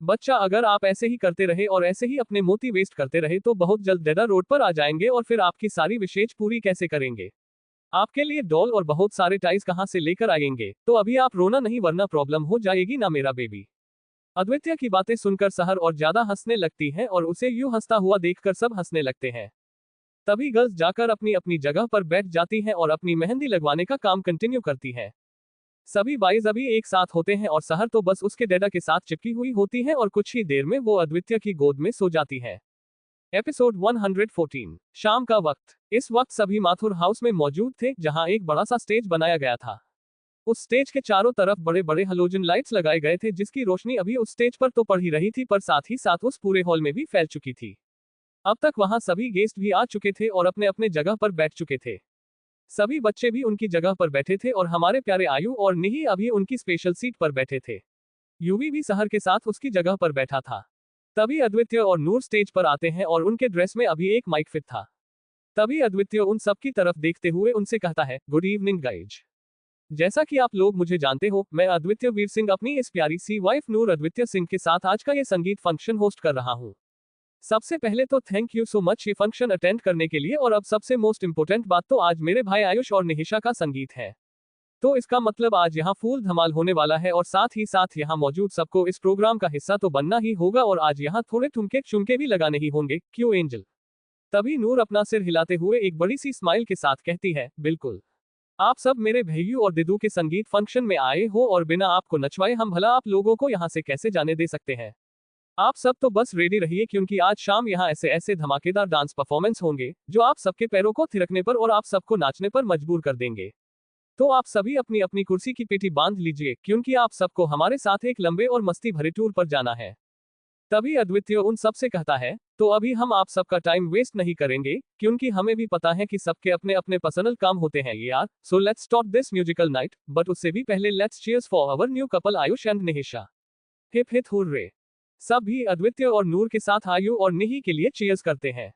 बच्चा, अगर आप ऐसे ही करते रहे और ऐसे ही अपने मोती वेस्ट करते रहे तो बहुत जल्द डैडा रोड पर आ जाएंगे और फिर आपकी सारी विशेष पूरी कैसे करेंगे? आपके लिए डॉल और बहुत सारे टाइज कहां से लेकर आएंगे? तो अभी आप रोना नहीं वरना प्रॉब्लम हो जाएगी ना मेरा बेबी। अद्वितीय की बातें सुनकर सहर और ज्यादा हंसने लगती है और उसे यूं हंसता हुआ देखकर सब हंसने लगते हैं। तभी गर्ल्स जाकर अपनी अपनी जगह पर बैठ जाती हैं और अपनी मेहंदी लगवाने का काम कंटिन्यू करती है। सभी बॉयज अभी एक साथ होते हैं और सहर तो बस उसके डैडा के साथ चिपकी हुई होती है और कुछ ही देर में वो अद्वितीय की गोद में सो जाती है। एपिसोड 114। शाम का वक्त। इस वक्त सभी माथुर हाउस में मौजूद थे, जहां एक बड़ा सा स्टेज बनाया गया था। उस स्टेज के चारों तरफ बड़े बड़े हेलोजन लाइट्स लगाए गए थे, जिसकी रोशनी अभी उस स्टेज पर तो पड़ ही रही थी पर साथ ही साथ उस पूरे हॉल में भी फैल चुकी थी। अब तक वहां सभी गेस्ट भी आ चुके थे और अपने अपने जगह पर बैठ चुके थे। सभी बच्चे भी उनकी जगह पर बैठे थे और हमारे प्यारे आयु और निही अभी उनकी स्पेशल सीट पर बैठे थे। यूवी भी सहर के साथ उसकी जगह पर बैठा था। तभी अद्वितीय और नूर स्टेज पर आते हैं और उनके ड्रेस में अभी एक माइक फिट था। तभी अद्वितीय उन सब की तरफ देखते हुए उनसे कहता है, गुड इवनिंग गाइज। जैसा कि आप लोग मुझे जानते हो, मैं अद्वितीय वीर सिंह अपनी इस प्यारी सी वाइफ नूर अद्वितीय सिंह के साथ आज का ये संगीत फंक्शन होस्ट कर रहा हूँ। सबसे पहले तो थैंक यू सो मच ये फंक्शन अटेंड करने के लिए, और अब सबसे मोस्ट इंपोर्टेंट बात तो आज मेरे भाई आयुष और निहिशा का संगीत है। तो इसका मतलब आज यहाँ फूल धमाल होने वाला है और साथ ही साथ यहाँ मौजूद सबको इस प्रोग्राम का हिस्सा तो बनना ही होगा और आज यहाँ थोड़े ठुमके चुमके भी लगाने ही होंगे, क्यों एंजल? तभी नूर अपना सिर हिलाते हुए एक बड़ी सी स्माइल के साथ कहती है, बिल्कुल। आप सब मेरे भैयू और दीदू के संगीत फंक्शन में आए हो और बिना आपको नचवाए हम भला आप लोगों को यहाँ से कैसे जाने दे सकते हैं? आप सब तो बस रेडी रहिए, क्योंकि आज शाम यहाँ ऐसे ऐसे धमाकेदार डांस परफॉर्मेंस होंगे जो आप सबके पैरों को थिरकने पर और आप सबको नाचने पर मजबूर कर देंगे। तो आप सभी अपनी अपनी कुर्सी की पेटी बांध लीजिए, क्योंकि आप सबको हमारे साथ एक लंबे और मस्ती भरे टूर पर जाना है। तभी अद्वितीय उन सब से कहता है, तो अभी हम आप सबका टाइम वेस्ट नहीं करेंगे, क्योंकि हमें भी पता है कि सबके अपने अपने पर्सनल काम होते हैं यार। So let's start this musical night, but उससे भी पहले let's cheers for our new couple Ayush and Nihisha. Hip hip hurray. सब भी अद्वितीय और नूर के साथ आयु और निही के लिए चीयर्स करते हैं।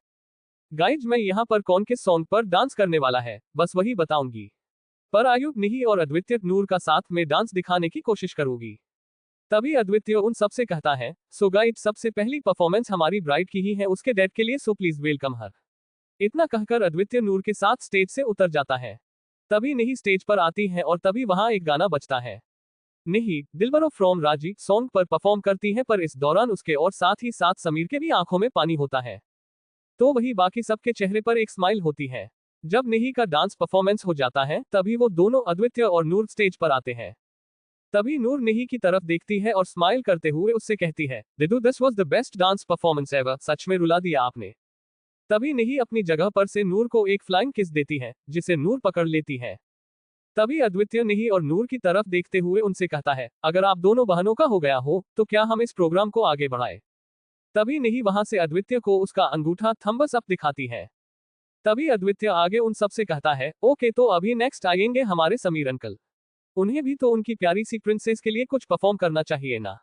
गाइज, मैं यहाँ पर कौन किस सॉन्ग पर डांस करने वाला है बस वही बताऊंगी, पर आयु, निही और अद्वितीय नूर का साथ में डांस दिखाने की कोशिश करूंगी। तभी अद्वितीय उन सबसे कहता है, सो गाइज, सबसे पहली परफॉर्मेंस हमारी ब्राइड की ही है, उसके डैड के लिए, सो प्लीज वेलकम हर। इतना कहकर अद्वितीय नूर के साथ स्टेज से उतर जाता है। तभी नहीं स्टेज पर आती है और तभी वहां एक गाना बजता है। नहीं दिलबरो फ्रॉम राजी सॉन्ग पर परफॉर्म करती है, पर इस दौरान उसके और साथ ही साथ समीर के भी आंखों में पानी होता है। तो वही बाकी सबके चेहरे पर एक स्माइल होती है। जब नेही का डांस परफॉर्मेंस हो जाता है तभी वो दोनों अद्वितीय और नूर स्टेज पर आते हैं। तभी नूर नेही की तरफ देखती है और स्माइल करते हुए उससे कहती है, दिदु this was the best dance performance ever, सच में रुला दिया आपने। तभी नेही अपनी जगह पर से नूर को एक फ्लाइंग किस देती है, जिसे नूर पकड़ लेती है। तभी अद्वितीय नेही और नूर की तरफ देखते हुए उनसे कहता है, अगर आप दोनों बहनों का हो गया हो तो क्या हम इस प्रोग्राम को आगे बढ़ाए। तभी नेही वहां से अद्वितीय को उसका अंगूठा थम्बस अप दिखाती है। तभी अद्वितीय आगे उन सबसे कहता है, ओके तो अभी नेक्स्ट आएंगे हमारे समीर अंकल। उन्हें भी तो उनकी प्यारी सी प्रिंसेस के लिए कुछ परफॉर्म करना चाहिए ना।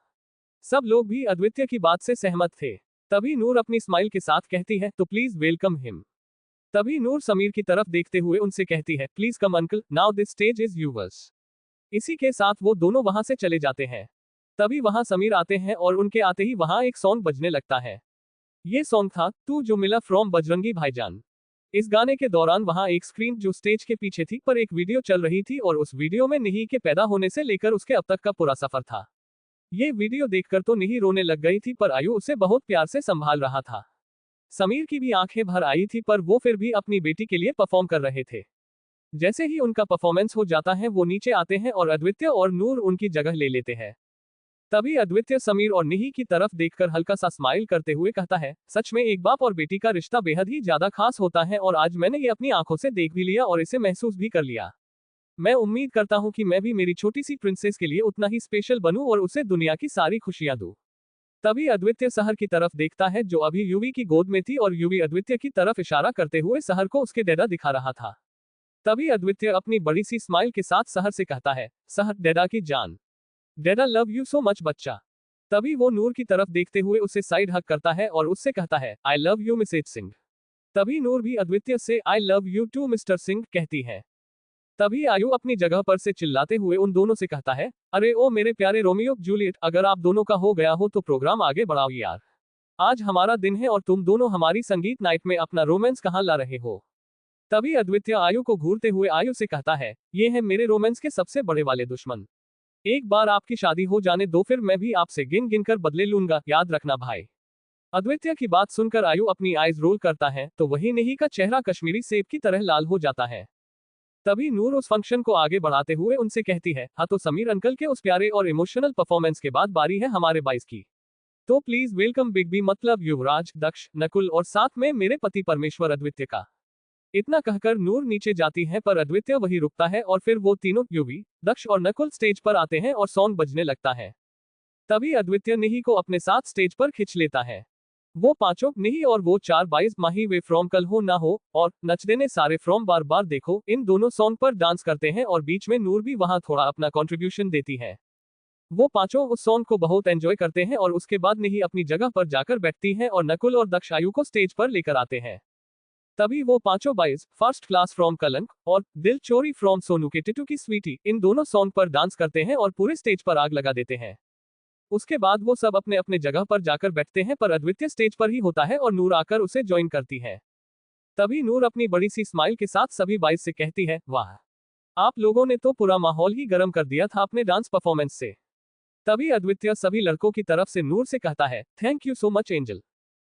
सब लोग भी अद्वितीय की बात से सहमत थे। तभी नूर अपनी स्माइल के साथ कहती है, तो प्लीज वेलकम हिम। तभी नूर समीर की तरफ देखते हुए उनसे कहती है, please come uncle, now this stage is yours. इसी के साथ वो दोनों वहां से चले जाते हैं। तभी वहां समीर आते हैं और उनके आते ही वहां एक सॉन्ग बजने लगता है। ये सॉन्ग था तू जो मिला फ्रॉम बजरंगी भाईजान। इस गाने के दौरान वहां एक स्क्रीन जो स्टेज के पीछे थी पर एक वीडियो चल रही थी और उस वीडियो में नेही के पैदा होने से लेकर उसके अब तक का पूरा सफर था। ये वीडियो देखकर तो नेही रोने लग गई थी, पर आयु उसे बहुत प्यार से संभाल रहा था। समीर की भी आंखें भर आई थी, पर वो फिर भी अपनी बेटी के लिए परफॉर्म कर रहे थे। जैसे ही उनका परफॉर्मेंस हो जाता है वो नीचे आते हैं और अद्वितीय और नूर उनकी जगह ले लेते हैं। तभी अद्वितीय समीर और नेही की तरफ देखकर हल्का सा स्माइल करते हुए कहता है, सच में एक बाप और बेटी का रिश्ता बेहद ही ज्यादा खास होता है और आज मैंने ये अपनी आंखों से देख भी लिया और इसे महसूस भी कर लिया। मैं उम्मीद करता हूँ कि मैं भी मेरी छोटी सी प्रिंसेस के लिए उतना ही स्पेशल बनूं और उसे दुनिया की सारी खुशियां दूं। तभी अद्वितीय सहर की तरफ देखता है जो अभी यूवी की गोद में थी और यूवी अद्वितीय की तरफ इशारा करते हुए सहर को उसके डैडा दिखा रहा था। तभी अद्वितीय अपनी बड़ी सी स्माइल के साथ सहर से कहता है, सहर डैडा की जान, डैडा लव यू सो मच बच्चा। तभी वो नूर की तरफ देखते हुए उसे साइड हक करता है और उससे कहता है, I love you Mrs Singh. तभी नूर भी अद्वितीय से I love you too Mr Singh कहती है। तभी आयु अपनी जगह पर से चिल्लाते हुए उन दोनों से कहता है, अरे ओ मेरे प्यारे रोमियो जूलियट, अगर आप दोनों का हो गया हो तो प्रोग्राम आगे बढ़ाओ यार। आज हमारा दिन है और तुम दोनों हमारी संगीत नाइट में अपना रोमांस कहाँ ला रहे हो। तभी अद्वितीय आयु को घूरते हुए आयु से कहता है, ये है मेरे रोमांस के सबसे बड़े वाले दुश्मन। एक बार आपकी शादी हो जाने दो, फिर मैं भी आपसे गिन गिन कर बदले लूंगा, याद रखना भाई। अद्वितीय की बात सुनकर आयु अपनी आईज रोल करता है तो वही नेही का चेहरा कश्मीरी सेब की तरह लाल हो जाता है। तभी नूर उस फंक्शन को आगे बढ़ाते हुए उनसे कहती है, हाँ तो समीर अंकल के उस प्यारे और इमोशनल परफॉर्मेंस के बाद बारी है हमारे बाइस की। तो प्लीज वेलकम बिग बी मतलब युवराज, दक्ष, नकुल और साथ में मेरे पति परमेश्वर अद्वितीय का। इतना कहकर नूर नीचे जाती है पर अद्वितीय वही रुकता है और फिर वो तीनों यूवी, दक्ष और नकुल स्टेज पर आते हैं और सॉन्ग बजने लगता है। तभी अद्वितीय नेही को अपने साथ स्टेज पर खिंच लेता है। वो पांचों, नेही और वो चार, 22 माही वे फ्रॉम कल हो ना हो और नच देने सारे फ्रॉम बार बार देखो, इन दोनों सॉन्ग पर डांस करते हैं और बीच में नूर भी वहां थोड़ा अपना कंट्रीब्यूशन देती है। वो पांचों उस सॉन्ग को बहुत एंजॉय करते हैं और उसके बाद नेही अपनी जगह पर जाकर बैठती है और नकुल और दक्ष आयु को स्टेज पर लेकर आते हैं। तभी वो पांचों बॉयज, फर्स्ट क्लास फ्रॉम कलंक और दिल चोरी फ्रॉम सोनू के टिटू की स्वीटी, इन दोनों सॉन्ग पर डांस करते हैं और पूरे स्टेज पर आग लगा देते हैं। उसके बाद वो सब अपने अपने जगह पर जाकर बैठते हैं पर अद्वितीय स्टेज पर ही होता है और नूर आकर उसे ज्वाइन करती है। तभी नूर अपनी बड़ी सी स्माइल के साथ सभी बॉयज से कहती है, वाह, आप लोगों ने तो पूरा माहौल ही गर्म कर दिया था अपने डांस परफॉर्मेंस से। तभी अद्वितीय सभी लड़कों की तरफ से नूर से कहता है, thank you so much angel.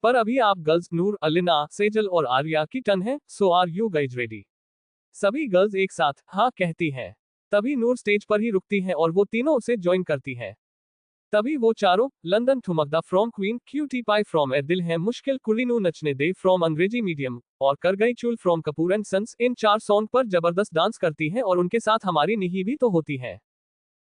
पर अभी आप गर्ल्स नूर, अलिना, सेजल और आर्या की टर्न है, सो आर यू गाइज रेडी। सभी गर्ल्स एक साथ हाँ कहती हैं। तभी नूर स्टेज पर ही रुकती है और वो तीनों उसे ज्वाइन करती है। तभी वो चारों, लंदन ठुमकदा from Queen, cutie pie from Ae Dil Hai मुश्किल, कुलीनू नचने दे फ्रॉम अंग्रेजी मीडियम और कर गई चूल फ्रॉम कपूर एंड सन्स, इन चार सॉन्ग पर जबरदस्त डांस करती हैं और उनके साथ हमारी नेही भी तो होती है।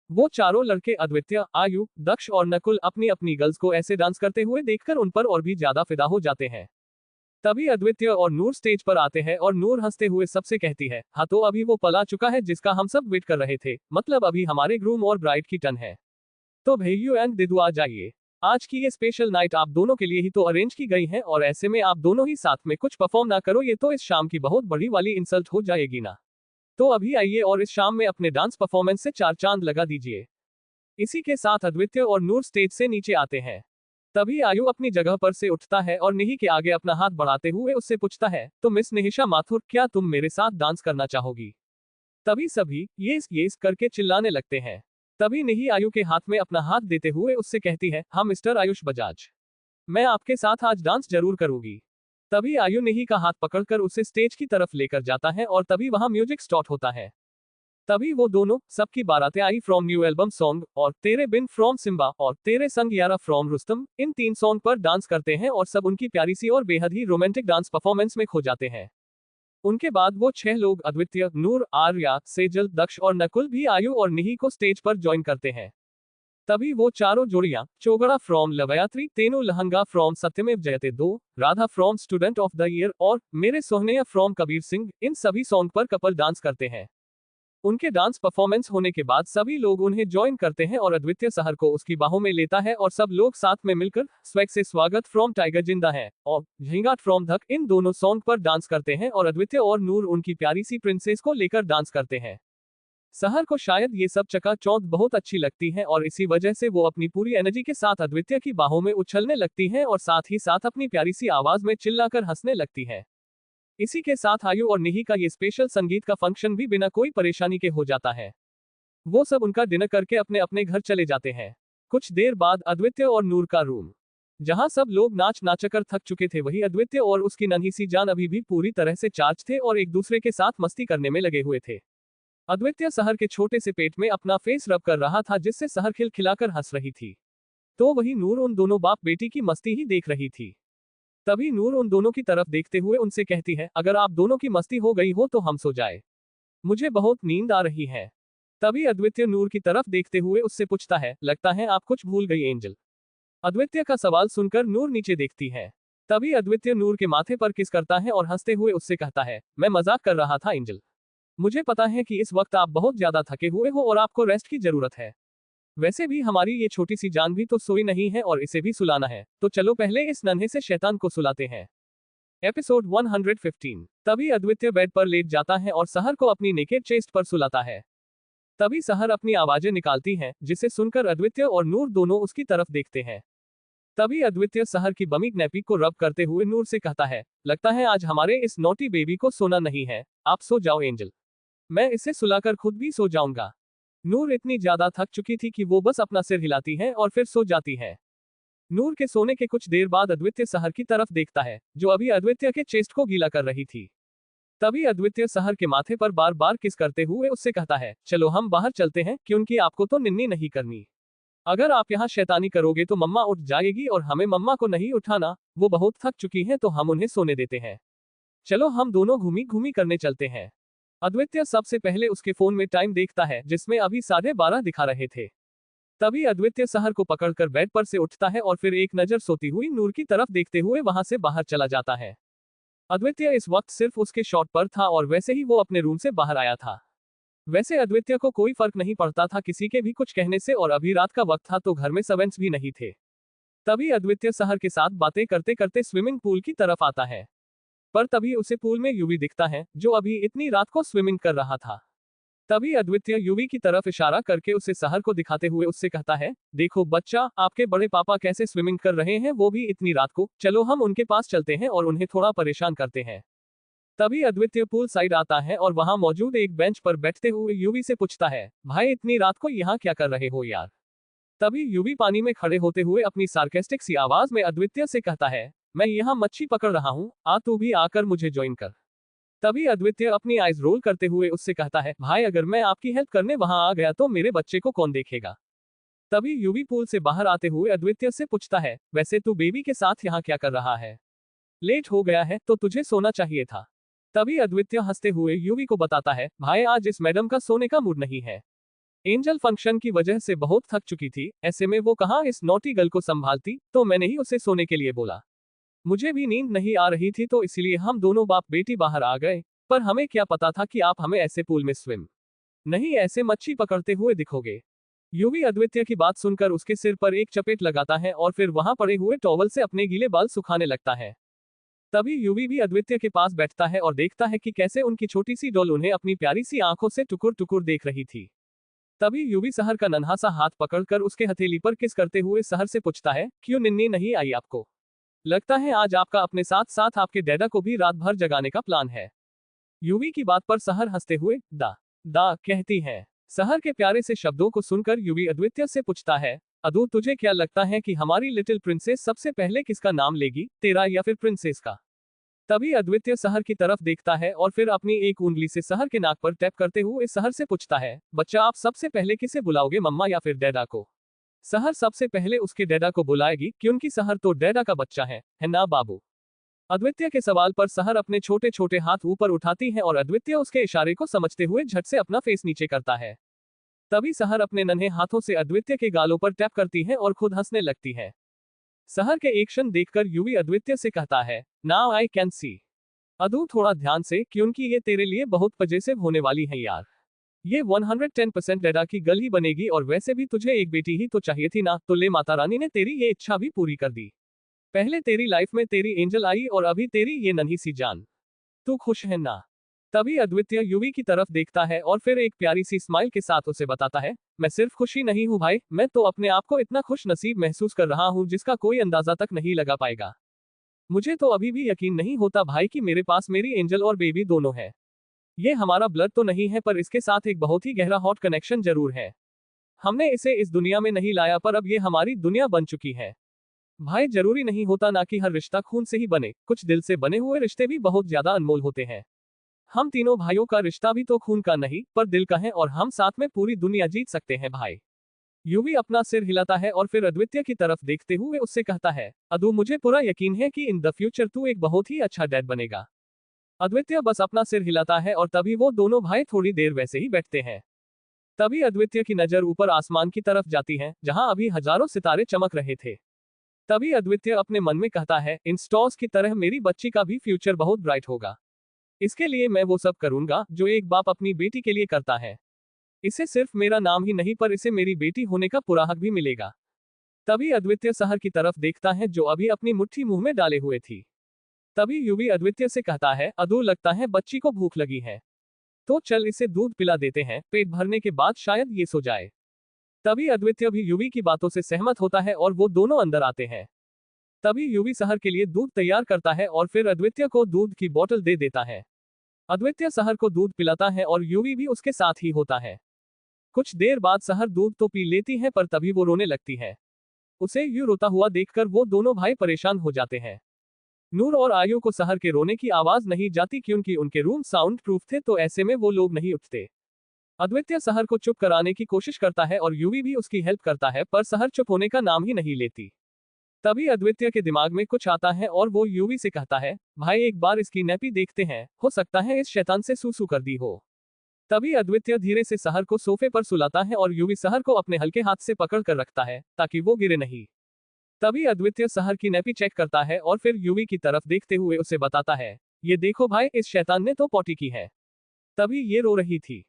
वो चारों लड़के अद्वितीय, आयु, दक्ष और नकुल अपनी अपनी गर्ल्स को ऐसे डांस करते हुए देखकर उन पर और भी ज्यादा फिदा हो जाते हैं। तभी अद्वितीय और नूर स्टेज पर आते हैं और नूर हंसते हुए सबसे कहती है, हाँ तो अभी वो पल आ चुका है जिसका हम सब वेट कर रहे थे, मतलब अभी हमारे ग्रूम और ब्राइड की टर्न है। तो भैयू एंड दिदू आ जाइए। आज की ये स्पेशल नाइट आप दोनों के लिए ही तो अरेंज की गई है और ऐसे में आप दोनों ही साथ में कुछ परफॉर्म ना करो ये तो इस शाम की बहुत बड़ी वाली इंसल्ट हो जाएगी ना। तो अभी आइए और इस शाम में अपने डांस परफॉर्मेंस से चार चांद लगा दीजिए। इसी के साथ अद्वितीय और नूर स्टेज से नीचे आते हैं। तभी आयु अपनी जगह पर से उठता है और निही के आगे अपना हाथ बढ़ाते हुए उससे पूछता है, तो मिस निहिशा माथुर, क्या तुम मेरे साथ डांस करना चाहोगी? तभी सभी येस करके चिल्लाने लगते हैं। तभी निही आयु के हाथ में अपना हाथ देते हुए उससे कहती है, हाँ मिस्टर आयुष बजाज, मैं आपके साथ आज डांस जरूर करूंगी। तभी आयु निही का हाथ पकड़कर उसे स्टेज की तरफ लेकर जाता है और तभी वहां म्यूजिक स्टार्ट होता है। तभी वो दोनों सबकी बारातें आई फ्रॉम न्यू एल्बम सॉन्ग और तेरे बिन फ्रॉम सिम्बा और तेरे संग यारा फ्रॉम रुस्तम, इन 3 सॉन्ग पर डांस करते हैं और सब उनकी प्यारी सी और बेहद ही रोमांटिक डांस परफॉर्मेंस में खो जाते हैं। उनके बाद वो 6 लोग अद्वितीय, नूर, आर्या, सेजल, दक्ष और नकुल भी आयु और निही को स्टेज पर ज्वाइन करते हैं। तभी वो चारों जोड़ियां, चोगड़ा फ्रॉम लवयात्री, तेनु लहंगा फ्रॉम सत्यमेव जयते 2, Radha from student of the year और मेरे सोहनैया फ्रॉम कबीर सिंह, इन सभी सॉन्ग पर कपल डांस करते हैं। उनके डांस परफॉर्मेंस होने के बाद सभी लोग उन्हें ज्वाइन करते हैं और अद्वितीय सहर को उसकी बाहों में लेता है और सब लोग साथ में मिलकर स्वैग से स्वागत फ्रॉम टाइगर जिंदा है और झिंगाट फ्रॉम धक, इन दोनों सॉन्ग पर डांस करते हैं और अद्वितीय और नूर उनकी प्यारी सी प्रिंसेस को लेकर डांस करते हैं। सहर को शायद ये सब चकाचौंध बहुत अच्छी लगती है और इसी वजह से वो अपनी पूरी एनर्जी के साथ अद्वितीय की बाहों में उछलने लगती है और साथ ही साथ अपनी प्यारी सी आवाज में चिल्लाकर हंसने लगती है। इसी के साथ आयु और निही का ये स्पेशल संगीत का फंक्शन भी बिना कोई परेशानी के हो जाता है। वो सब उनका डिनर करके अपने अपने घर चले जाते हैं। कुछ देर बाद अद्वितीय और नूर का रूम, जहां सब लोग नाच नाचकर थक चुके थे, वही अद्वितीय और उसकी नन्ही सी जान अभी भी पूरी तरह से चार्ज थे और एक दूसरे के साथ मस्ती करने में लगे हुए थे। अद्वितीय सहर के छोटे से पेट में अपना फेस रब कर रहा था जिससे सहर खिलखिलाकर हंस रही थी, तो वही नूर उन दोनों बाप बेटी की मस्ती ही देख रही थी। तभी नूर उन दोनों की तरफ देखते हुए उनसे कहती है, अगर आप दोनों की मस्ती हो गई हो तो हम सो जाए, मुझे बहुत नींद आ रही है। तभी अद्वितीय नूर की तरफ देखते हुए उससे पूछता है, लगता है आप कुछ भूल गई एंजल। अद्वितीय का सवाल सुनकर नूर नीचे देखती है। तभी अद्वितीय नूर के माथे पर किस करता है और हंसते हुए उससे कहता है, मैं मजाक कर रहा था एंजल, मुझे पता है कि इस वक्त आप बहुत ज्यादा थके हुए हो और आपको रेस्ट की जरूरत है। वैसे भी हमारी ये छोटी सी जान भी तो सोई नहीं है और इसे भी सुलाना है, तो चलो पहले इस नन्हे से शैतान को सुलाते हैं। एपिसोड 115। तभी अद्वितीय बेड पर लेट जाता है और सहर को अपनी नेकेड चेस्ट पर सुलाता है। तभी सहर अपनी आवाजें निकालती है जिसे सुनकर अद्वितीय और नूर दोनों उसकी तरफ देखते हैं। तभी अद्वितीय सहर की बमी नैपी को रब करते हुए नूर से कहता है, लगता है आज हमारे इस नोटी बेबी को सोना नहीं है, आप सो जाओ एंजल, मैं इसे सुलाकर खुद भी सो जाऊंगा। नूर इतनी ज्यादा थक चुकी थी कि वो बस अपना सिर हिलाती है और फिर सो जाती है। नूर के सोने के कुछ देर बाद अद्वितीय सहर की तरफ देखता है, जो अभी अद्वितीय के चेस्ट को गीला कर रही थी। तभी अद्वितीय सहर के माथे पर बार बार किस करते हुए उससे कहता है, चलो हम बाहर चलते हैं क्योंकि आपको तो निन्नी नहीं करनी। अगर आप यहाँ शैतानी करोगे तो मम्मा उठ जाएगी और हमें मम्मा को नहीं उठाना, वो बहुत थक चुकी हैं तो हम उन्हें सोने देते हैं। चलो हम दोनों घूमी घूमी करने चलते हैं। अद्वितीय सबसे पहले उसके फोन में टाइम देखता है जिसमें अभी 12:30 दिखा रहे थे। तभी अद्वितीय सहर को पकड़कर बेड पर से उठता है और फिर एक नजर सोती हुई नूर की तरफ देखते हुए वहां से बाहर चला जाता है। अद्वितीय इस वक्त सिर्फ उसके शॉट पर था और वैसे ही वो अपने रूम से बाहर आया था। वैसे अद्वितीय को कोई फर्क नहीं पड़ता था किसी के भी कुछ कहने से और अभी रात का वक्त था तो घर में सर्वेंट्स भी नहीं थे। तभी अद्वितीय सहर के साथ बातें करते करते स्विमिंग पूल की तरफ आता है, पर तभी उसे पूल में यूवी दिखता है जो अभी इतनी रात को स्विमिंग कर रहा था। तभी अद्वितीय यूवी की तरफ इशारा करके उसे सहर को दिखाते हुए उससे कहता है, देखो बच्चा, आपके बड़े पापा कैसे स्विमिंग कर रहे हैं, वो भी इतनी रात को, चलो हम उनके पास चलते हैं और उन्हें थोड़ा परेशान करते हैं। तभी अद्वितीय पूल साइड आता है और वहां मौजूद एक बेंच पर बैठते हुए यूवी से पूछता है, भाई इतनी रात को यहाँ क्या कर रहे हो यार। तभी यूवी पानी में खड़े होते हुए अपनी सार्केस्टिक सी आवाज में अद्वितीय से कहता है, मैं यहाँ मच्छी पकड़ रहा हूँ, आ तू भी आकर मुझे ज्वाइन कर। तभी अद्वितीय अपनी आइज रोल करते हुए उससे कहता है, भाई अगर मैं आपकी हेल्प करने वहां आ गया तो मेरे बच्चे को कौन देखेगा। तभी यूवी पूल से बाहर आते हुए अद्वितीय से पूछता है, वैसे तू बेबी के साथ यहाँ क्या कर रहा है, लेट हो गया है तो तुझे सोना चाहिए था। तभी अद्वितीय हंसते हुए यूवी को बताता है, भाई आज इस मैडम का सोने का मूड नहीं है, एंजल फंक्शन की वजह से बहुत थक चुकी थी, ऐसे में वो कहाँ इस नोटी गर्ल को संभालती, तो मैंने ही उसे सोने के लिए बोला। मुझे भी नींद नहीं आ रही थी तो इसलिए हम दोनों बाप बेटी बाहर आ गए, पर हमें क्या पता था कि आप हमें ऐसे पूल में स्विम नहीं ऐसे मच्छी पकड़ते हुए दिखोगे। यूवी अद्वितीय की बात सुनकर उसके सिर पर एक चपेट लगाता है और फिर वहां पड़े हुए टॉवल से अपने गीले बाल सुखाने लगता है। तभी यूवी भी अद्वितीय के पास बैठता है और देखता है कि कैसे उनकी छोटी सी डॉल उन्हें अपनी प्यारी सी आंखों से टुकुर टुकुर देख रही थी। तभी यूवी सहर का नन्हा सा हाथ पकड़कर उसके हथेली पर किस करते हुए सहर से पूछता है, क्यों निन्नी नहीं आई आपको? लगता है आज आपका अपने साथ साथ आपके डैडा को भी रात भर जगाने का प्लान है। यूवी की बात पर सहर हंसते हुए दा कहती है। सहर के प्यारे से शब्दों को सुनकर यूवी अद्वितीय से पूछता है, अदू तुझे क्या लगता है कि हमारी लिटिल प्रिंसेस सबसे पहले किसका नाम लेगी, तेरा या फिर प्रिंसेस का? तभी अद्वितीय सहर की तरफ देखता है और फिर अपनी एक उंगली से सहर के नाक पर टैप करते हुए सहर से पूछता है, बच्चा आप सबसे पहले किसे बुलाओगे, मम्मा या फिर डैडा को? सहर सबसे पहले उसके डैडा को बुलाएगी, क्योंकि सहर तो डैडा का बच्चा है ना बाबू? अद्वितीय के सवाल पर सहर अपने छोटे छोटे हाथ ऊपर उठाती है और अद्वितीय उसके इशारे को समझते हुए झट से अपना फेस नीचे करता है। तभी सहर अपने नन्हे हाथों से अद्वितीय के गालों पर टैप करती है और खुद हंसने लगती है। सहर के एक्शन देखकर यूवी अद्वितीय से कहता है, नाउ आई कैन सी। अदू थोड़ा ध्यान से, क्योंकि ये तेरे लिए बहुत पजेसिव होने वाली है यार। ये 110% डैडा की गर्ल ही बनेगी और वैसे भी तुझे एक बेटी ही तो चाहिए थी ना, तो ले माता रानी ने तेरी ये इच्छा भी पूरी कर दी। पहले तेरी लाइफ में तेरी एंजल आई और अभी तेरी ये नन्ही सी जान। तू खुश है ना? तभी अद्वितीय यूवी की तरफ देखता है और फिर एक प्यारी सी स्माइल के साथ उसे बताता है, मैं सिर्फ खुशी नहीं हूँ भाई, मैं तो अपने आप को इतना खुश नसीब महसूस कर रहा हूँ जिसका कोई अंदाजा तक नहीं लगा पाएगा। मुझे तो अभी भी यकीन नहीं होता भाई कि मेरे पास मेरी एंजल और बेबी दोनों है। ये हमारा ब्लड तो नहीं है, पर इसके साथ एक बहुत ही गहरा हॉट कनेक्शन जरूर है। हमने इसे इस दुनिया में नहीं लाया, पर अब ये हमारी दुनिया बन चुकी है। भाई जरूरी नहीं होता ना कि हर रिश्ता खून से ही बने, कुछ दिल से बने हुए रिश्ते भी बहुत ज्यादा अनमोल होते हैं। हम तीनों भाइयों का रिश्ता भी तो खून का नहीं पर दिल का है और हम साथ में पूरी दुनिया जीत सकते हैं भाई। यूवी अपना सिर हिलाता है और फिर अद्वितीय की तरफ देखते हुए उससे कहता है, अदू मुझे पूरा यकीन है कि इन द फ्यूचर तू एक बहुत ही अच्छा डैड बनेगा। अद्वितीय बस अपना सिर हिलाता है और तभी वो दोनों भाई थोड़ी देर वैसे ही बैठते हैं। तभी अद्वितीय की नजर ऊपर आसमान की तरफ जाती है, जहां अभी हजारों सितारे चमक रहे थे। तभी अद्वितीय अपने मन में कहता है, इन स्टार्स की तरह मेरी बच्ची का भी फ्यूचर बहुत ब्राइट होगा। इसके लिए मैं वो सब करूंगा जो एक बाप अपनी बेटी के लिए करता है। इसे सिर्फ मेरा नाम ही नहीं, पर इसे मेरी बेटी होने का पूरा हक भी मिलेगा। तभी अद्वितीय सहर की तरफ देखता है जो अभी अपनी मुट्ठी मुंह में डाले हुए थी। तभी यूवी अद्वितीय से कहता है, अदू लगता है बच्ची को भूख लगी है, तो चल इसे दूध पिला देते हैं, पेट भरने के बाद शायद ये सो जाए। तभी अद्वितीय भी यूवी की बातों से सहमत होता है और वो दोनों अंदर आते हैं। तभी यूवी सहर के लिए दूध तैयार करता है और फिर अद्वितीय को दूध की बोतल दे देता है। अद्वितीय सहर को दूध पिलाता है और यूवी भी उसके साथ ही होता है। कुछ देर बाद सहर दूध तो पी लेती है, पर तभी वो रोने लगती है। उसे यूं रोता हुआ देखकर वो दोनों भाई परेशान हो जाते हैं। नूर और आयु को सहर के रोने की आवाज नहीं जाती, क्योंकि उनके रूम साउंड प्रूफ थे, तो ऐसे में वो लोग नहीं उठते। अद्वितीय सहर को चुप कराने की कोशिश करता है और यूवी भी उसकी हेल्प करता है, पर सहर चुप होने का नाम ही नहीं लेती। तभी अद्वितीय के दिमाग में कुछ आता है और वो यूवी से कहता है, भाई एक बार इसकी नैपी देखते हैं, हो सकता है इस शैतान से सूसू कर दी हो। तभी अद्वितीय धीरे से सहर को सोफे पर सुलाता है और यूवी सहर को अपने हल्के हाथ से पकड़ कर रखता है ताकि वो गिरे नहीं। तभी अद्वितीय सहर की नैपी चेक करता है और फिर यूवी की तरफ देखते हुए उसे बताता है, ये देखो भाई, इस शैतान ने तो पॉटी की है। तभी ये रो रही थी।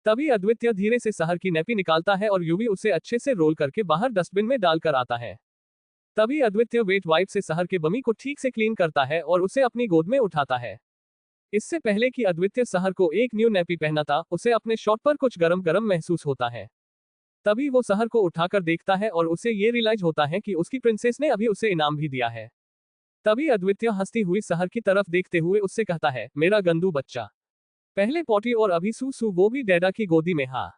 तभी अद्वितीय धीरे से सहर की नैपी निकालता है और यूवी उसे अच्छे से रोल करके बाहर डस्टबिन में डालकर आता है। तभी अद्वितीय वेट वाइप से सहर के बमी को ठीक से क्लीन करता है और उसे अपनी गोद में उठाता है। इससे पहले कि अद्वितीय सहर को एक न्यू नैपी पहना था, उसे अपने शॉट पर कुछ गरम गरम महसूस होता है। तभी वो सहर को उठाकर देखता है और उसे ये रियलाइज होता है कि उसकी प्रिंसेस ने अभी उसे इनाम भी दिया है। तभी अद्वितीय हंसती हुई सहर की तरफ देखते हुए उससे कहता है, मेरा गंदू बच्चा, पहले पॉटी और अभी सूसू, वो भी डैडा की गोदी में। हाँ।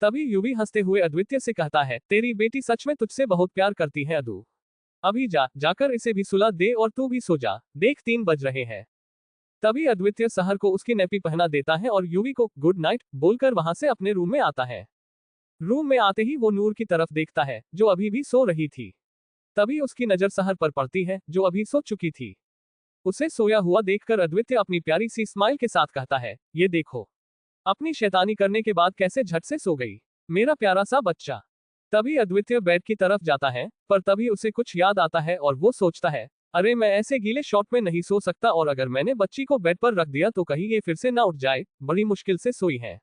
तभी यूवी हंसते हुए अद्वितीय से कहता है, तेरी बेटी सच में तुझसे बहुत प्यार करती है अदू। अभी जाकर इसे भी सुला दे और तू भी सो जा, देख 3 बज रहे हैं। तभी अद्वितीय सहर को उसकी नैपी पहना देता है और यूवी को गुड नाइट बोलकर वहां से अपने रूम में आता है। रूम में आते ही वो नूर की तरफ देखता है जो अभी भी सो रही थी। तभी उसकी नजर सहर पर पड़ती है जो अभी सो चुकी थी। उसे सोया हुआ देखकर अद्वितीय अपनी प्यारी सी स्माइल के साथ कहता है, ये देखो, अपनी शैतानी करने के बाद कैसे झट से सो गई, मेरा प्यारा सा बच्चा। तभी अद्वितीय बेड की तरफ जाता है, पर तभी उसे कुछ याद आता है और वो सोचता है, अरे मैं ऐसे गीले शॉट में नहीं सो सकता, और अगर मैंने बच्ची को बेड पर रख दिया तो कहीं ये फिर से ना उठ जाए, बड़ी मुश्किल से सोई है।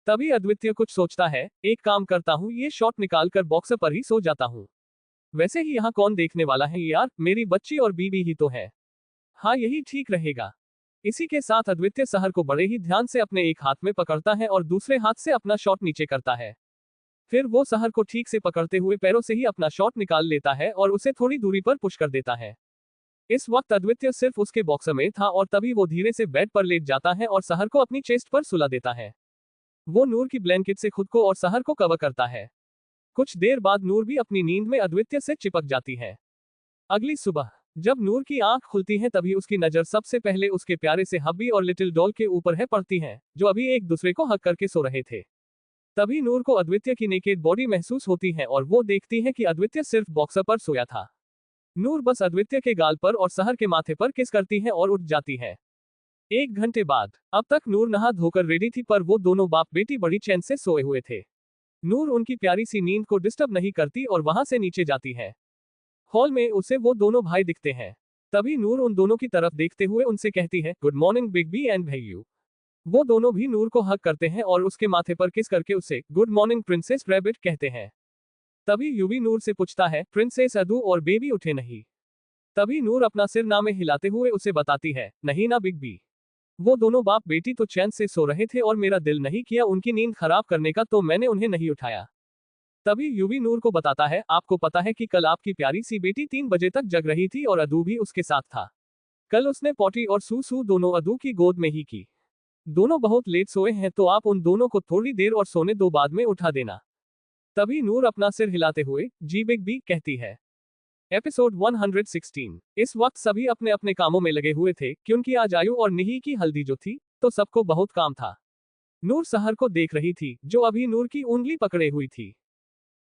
तभी अद्वितीय कुछ सोचता है, एक काम करता हूँ, ये शॉट निकाल कर बॉक्सर पर ही सो जाता हूँ। वैसे ही यहाँ कौन देखने वाला है यार, मेरी बच्ची और बीबी ही तो है। हाँ यही ठीक रहेगा। इसी के साथ अद्वितीय सहर को बड़े ही ध्यान से अपने एक हाथ में पकड़ता है और दूसरे हाथ से अपना शॉट नीचे करता है। फिर वो सहर को ठीक से पकड़ते हुए पैरों से ही अपना शॉट निकाल लेता है और उसे थोड़ी दूरी पर पुश कर देता है। इस वक्त अद्वित्य सिर्फ उसके बॉक्सर में था और तभी वो धीरे से बेड पर लेट जाता है और सहर को अपनी चेस्ट पर सुला देता है। वो नूर की ब्लैंकेट से खुद को और सहर को कवर करता है। कुछ देर बाद नूर भी अपनी नींद में अद्वित्य से चिपक जाती है। अगली सुबह जब नूर की आंख खुलती है तभी उसकी नजर सबसे पहले उसके प्यारे से हब्बी और लिटिल डॉल के ऊपर है पड़ती है, जो अभी एक दूसरे को हक करके सो रहे थे। तभी नूर को अद्वित्य की नेकेड बॉडी महसूस होती है और वो देखती है कि अद्वित्य सिर्फ बॉक्सर पर सोया था। नूर बस अद्वित्य के गाल पर और सहर के माथे पर किस करती है और उठ जाती है। 1 घंटे बाद अब तक नूर नहा धोकर रेडी थी, पर वो दोनों बाप बेटी बड़ी चैन से सोए हुए थे। नूर उनकी प्यारी सी नींद को डिस्टर्ब नहीं करती और वहां से नीचे जाती है। हॉल में उसे वो दोनों भाई दिखते हैं। तभी नूर उन दोनों की तरफ देखते हुए उनसे कहती है, good morning Big B and भैयू। वो दोनों भी नूर को हक करते हैं और उसके माथे पर किस करके उसे गुड मॉर्निंग प्रिंसेस रैबिट कहते हैं। तभी यूवी नूर से पूछता है, प्रिंसेस अदू और बेबी उठे नहीं? तभी नूर अपना सिर नामे हिलाते हुए उसे बताती है, नहीं ना बिग बी, वो दोनों बाप बेटी तो चैन से सो रहे थे और मेरा दिल नहीं किया उनकी नींद खराब करने का, तो मैंने उन्हें नहीं उठाया। तभी यूवी नूर को बताता है, आपको पता है कि कल आपकी प्यारी सी बेटी 3 बजे तक जग रही थी और अदू भी उसके साथ था। कल उसने पॉटी और सूसू दोनों अदू की गोद में ही की। दोनों बहुत लेट सोए हैं, तो आप उन दोनों को थोड़ी देर और सोने दो, बाद में उठा देना। तभी नूर अपना सिर हिलाते हुए जी बिग बी कहती है। एपिसोड 116। इस वक्त सभी अपने अपने कामों में लगे हुए थे, क्योंकि आज आयु और निही की हल्दी जो थी, तो सबको बहुत काम था। नूर सहर को देख रही थी, जो अभी नूर की उंगली पकड़े हुई थी।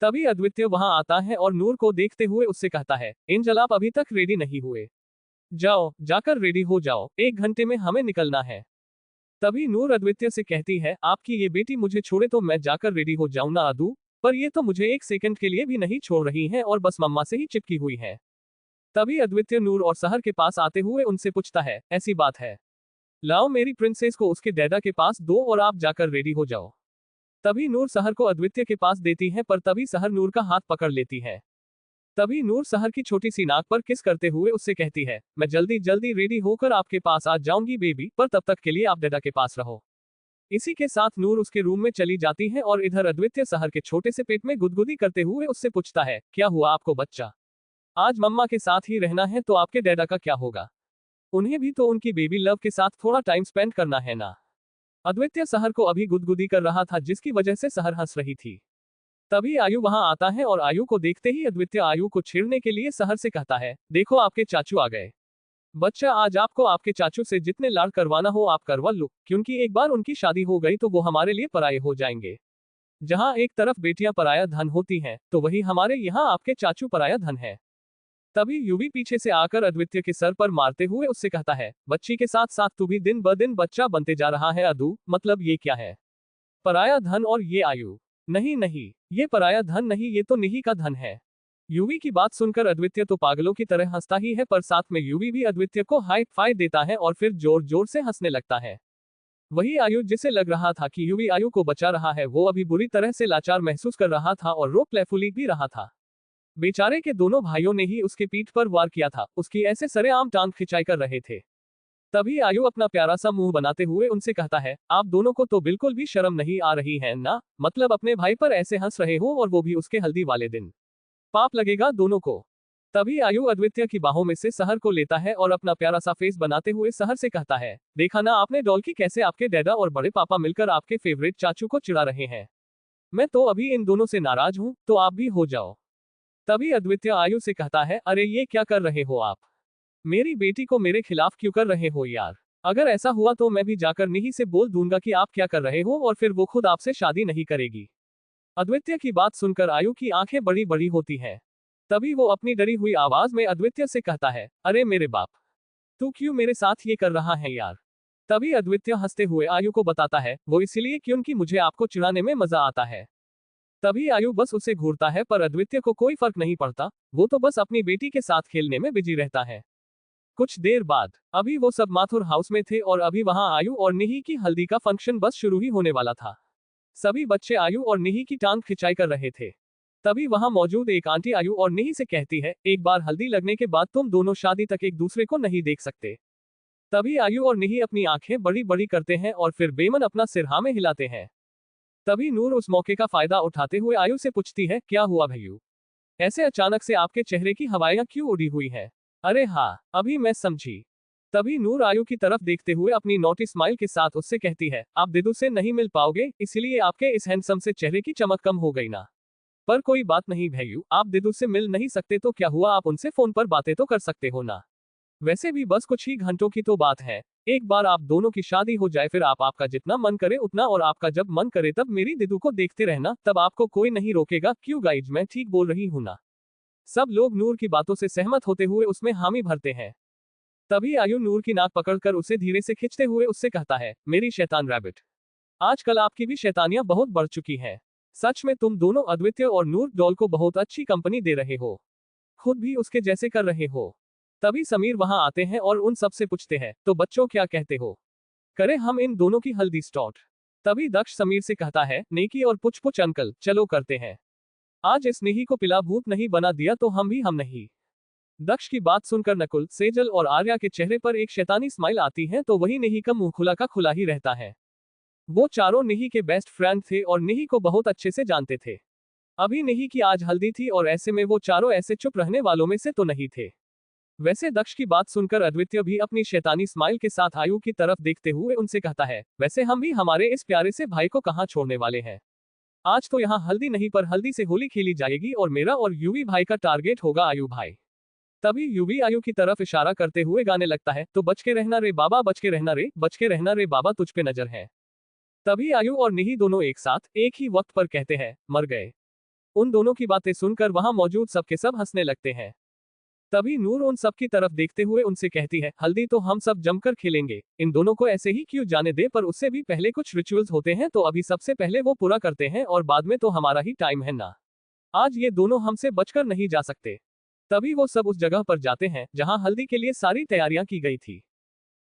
तभी अद्वित्य वहां आता है और नूर को देखते हुए उससे कहता है, एंजल आप अभी तक रेडी नहीं हुए, जाओ जाकर रेडी हो जाओ, 1 घंटे में हमें निकलना है। तभी नूर अद्वित्य से कहती है, आपकी ये बेटी मुझे छोड़े तो मैं जाकर रेडी हो जाऊं ना अदू, पर ये तो मुझे 1 सेकंड के लिए भी नहीं छोड़ रही हैं और बस मम्मा से ही चिपकी हुई है। तभी अद्वित्य नूर और सहर के पास आते हुए उनसे पूछता है, ऐसी बात है, लाओ मेरी प्रिंसेस को उसके डैडा के पास दो और आप जाकर रेडी हो जाओ। तभी नूर सहर को अद्वित्य के पास देती है, पर तभी सहर नूर का हाथ पकड़ लेती है। तभी नूर सहर की छोटी सी नाक पर किस करते हुए उससे कहती है, मैं जल्दी जल्दी रेडी होकर आपके पास आ जाऊंगी बेबी, पर तब तक के लिए आप डैडा के पास रहो। इसी के साथ नूर उसके रूम में चली जाती है और इधर अद्वित्य सहर के छोटे से पेट में गुदगुदी करते हुए उससे पूछता है, क्या हुआ आपको बच्चा? आज मम्मा के साथ ही रहना है तो आपके डैडा का क्या होगा? उन्हें भी तो उनकी बेबी लव के साथ थोड़ा टाइम स्पेंड करना है ना। अद्वित्य सहर को अभी गुदगुदी कर रहा था, जिसकी वजह से सहर हंस रही थी। तभी आयु वहां आता है और आयु को देखते ही अद्वित्य आयु को छेड़ने के लिए सहर से कहता है, देखो आपके चाचू आ गए। बच्चा आज आपको आपके चाचू से जितने लाड करवाना हो आप करवा लो, क्योंकि एक बार उनकी शादी हो गई तो वो हमारे लिए पराये हो जाएंगे। जहां एक तरफ बेटियां पराया धन होती हैं, तो वही हमारे यहाँ आपके चाचू पराया धन है। तभी यूवी पीछे से आकर अद्वित्य के सर पर मारते हुए उससे कहता है, बच्ची के साथ साथ तू भी दिन ब दिन बच्चा बनते जा रहा है अदू, मतलब ये क्या है? पराया धन और ये आयु? नहीं नहीं, ये पराया धन नहीं, ये तो निही का धन है। यूवी की बात सुनकर अद्वित्य तो पागलों की तरह हंसता ही है, पर साथ में यूवी भी अद्वित्य को हाई फाई देता है और फिर जोर जोर से हंसने लगता है। वही आयु, जिसे लग रहा था कि यूवी आयु को बचा रहा है, वो अभी बुरी तरह से लाचार महसूस कर रहा था और रो प्लेफुली भी रहा था। बेचारे के दोनों भाइयों ने ही उसके पीठ पर वार किया था, उसकी ऐसे सरेआम टांग खिंचाई कर रहे थे। तभी आयु अपना प्यारा सा मुंह बनाते हुए उनसे कहता है, आप दोनों को तो बिल्कुल भी शर्म नहीं आ रही है ना, मतलब अपने भाई पर ऐसे हंस रहे हो और वो भी उसके हल्दी वाले दिन। पाप लगेगा दोनों को। तभी आयु अद्वित्य की बाहों में से सहर को लेता है और अपना प्यारा सा फेस बनाते हुए सहर से कहता है, देखा ना आपने डॉल की कैसे आपके डैडा और बड़े पापा मिलकर आपके फेवरेट चाचू को चिढ़ा रहे हैं। मैं तो अभी इन दोनों से नाराज हूं, तो आप भी हो जाओ। तभी अद्वित्य आयु से कहता है, अरे ये क्या कर रहे हो आप? मेरी बेटी को मेरे खिलाफ क्यों कर रहे हो यार? अगर ऐसा हुआ तो मैं भी जाकर निही से बोल दूंगा कि आप क्या कर रहे हो और फिर वो खुद आपसे शादी नहीं करेगी। अद्वित्य की बात सुनकर आयु की आंखें बड़ी बड़ी होती हैं। तभी वो अपनी डरी हुई आवाज में अद्वित्य से कहता है, अरे मेरे बाप, तू क्यों मेरे साथ ये कर रहा है यार? तभी अद्वित्य हंसते हुए आयु को बताता है, वो इसलिए क्योंकि मुझे आपको चिढ़ाने में मजा आता है। तभी आयु बस उसे घूरता है, पर अद्वित्य को कोई फर्क नहीं पड़ता, वो तो बस अपनी बेटी के साथ खेलने में बिजी रहता है। कुछ देर बाद अभी वो सब माथुर हाउस में थे और अभी वहां आयु और निही की हल्दी का फंक्शन बस शुरू ही होने वाला था। सभी बच्चे आयु और निही की टांग खिंचाई कर रहे थे। तभी वहां मौजूद एक आंटी आयु और निही से कहती है, एक बार हल्दी लगने के बाद तुम दोनों शादी तक एक दूसरे को नहीं देख सकते। तभी आयु और निही अपनी आंखें बड़ी बड़ी करते हैं और फिर बेमन अपना सिर हाँ में हिलाते हैं। तभी नूर उस मौके का फायदा उठाते हुए आयु से पूछती है, क्या हुआ भैयू? ऐसे अचानक से आपके चेहरे की हवाएं क्यों उड़ी हुई है? अरे हाँ, अभी मैं समझी। तभी नूर आयु की तरफ देखते हुए अपनी नोटी स्माइल के साथ उससे कहती है, आप दिदू से नहीं मिल पाओगे, इसलिए आपके इस हैंडसम से चेहरे की चमक कम हो गई ना। पर कोई बात नहीं भैयू, आप दिदू से मिल नहीं सकते तो क्या हुआ, आप उनसे फोन पर बातें तो कर सकते हो ना। वैसे भी बस कुछ ही घंटों की तो बात है। एक बार आप दोनों की शादी हो जाए, फिर आप आपका जितना मन करे उतना, और आपका जब मन करे तब मेरी दिदू को देखते रहना, तब आपको कोई नहीं रोकेगा। क्यों गाइज, मैं ठीक बोल रही हूं ना? सब लोग नूर की बातों से सहमत होते हुए उसमें हामी भरते हैं। तभी आयु नूर की नाक पकड़कर उसे धीरे से खींचते हुए उससे कहता है, मेरी शैतान रैबिट, आजकल आपकी भी शैतानियां बहुत बढ़ चुकी हैं। सच में तुम दोनों अद्वितीय और नूर डॉल को बहुत अच्छी कंपनी दे रहे हो, खुद भी उसके जैसे कर रहे हो। तभी समीर वहां आते हैं और उन सब से पूछते हैं, तो बच्चों क्या कहते हो, करें हम इन दोनों की हल्दी स्टार्ट? तभी दक्ष समीर से कहता है, नेकी और पुछ पुछ अंकल, चलो करते हैं। आज इस नेही को पिला भूत नहीं बना दिया तो हम भी हम नहीं। दक्ष की बात सुनकर नकुल, सेजल और आर्या के चेहरे पर एक शैतानी स्माइल आती है, तो वही नेही का मुंह खुला का खुला ही रहता है। वो चारों नेही के बेस्ट फ्रेंड थे और नेही को बहुत अच्छे से जानते थे। अभी नेही की आज हल्दी थी और ऐसे में वो चारों ऐसे चुप रहने वालों में से तो नहीं थे। वैसे दक्ष की बात सुनकर अद्वितीय भी अपनी शैतानी स्माइल के साथ आयु की तरफ देखते हुए उनसे कहता है, वैसे हम भी हमारे इस प्यारे से भाई को कहाँ छोड़ने वाले हैं। आज तो यहाँ हल्दी नहीं पर हल्दी से होली खेली जाएगी और मेरा और यूवी भाई का टारगेट होगा आयु भाई। तभी यूवी आयु की तरफ इशारा करते हुए गाने लगता है, तो बच के रहना रे बाबा, बच के रहना रे, बच के रहना रे बाबा, तुझ पे नजर है। तभी आयु और निही दोनों एक साथ एक ही वक्त पर कहते हैं, मर गए। उन दोनों की बातें सुनकर वहां मौजूद सबके सब हंसने लगते हैं। तभी नूर उन सब की तरफ देखते हुए उनसे कहती है, हल्दी तो हम सब जमकर खेलेंगे, इन दोनों को ऐसे ही क्यों जाने दे, पर उससे भी पहले कुछ रिचुअल्स होते हैं, तो अभी सबसे पहले वो पूरा करते हैं और बाद में तो हमारा ही टाइम है ना। आज ये दोनों हमसे बचकर नहीं जा सकते। तभी वो सब उस जगह पर जाते हैं जहां हल्दी के लिए सारी तैयारियां की गई थी।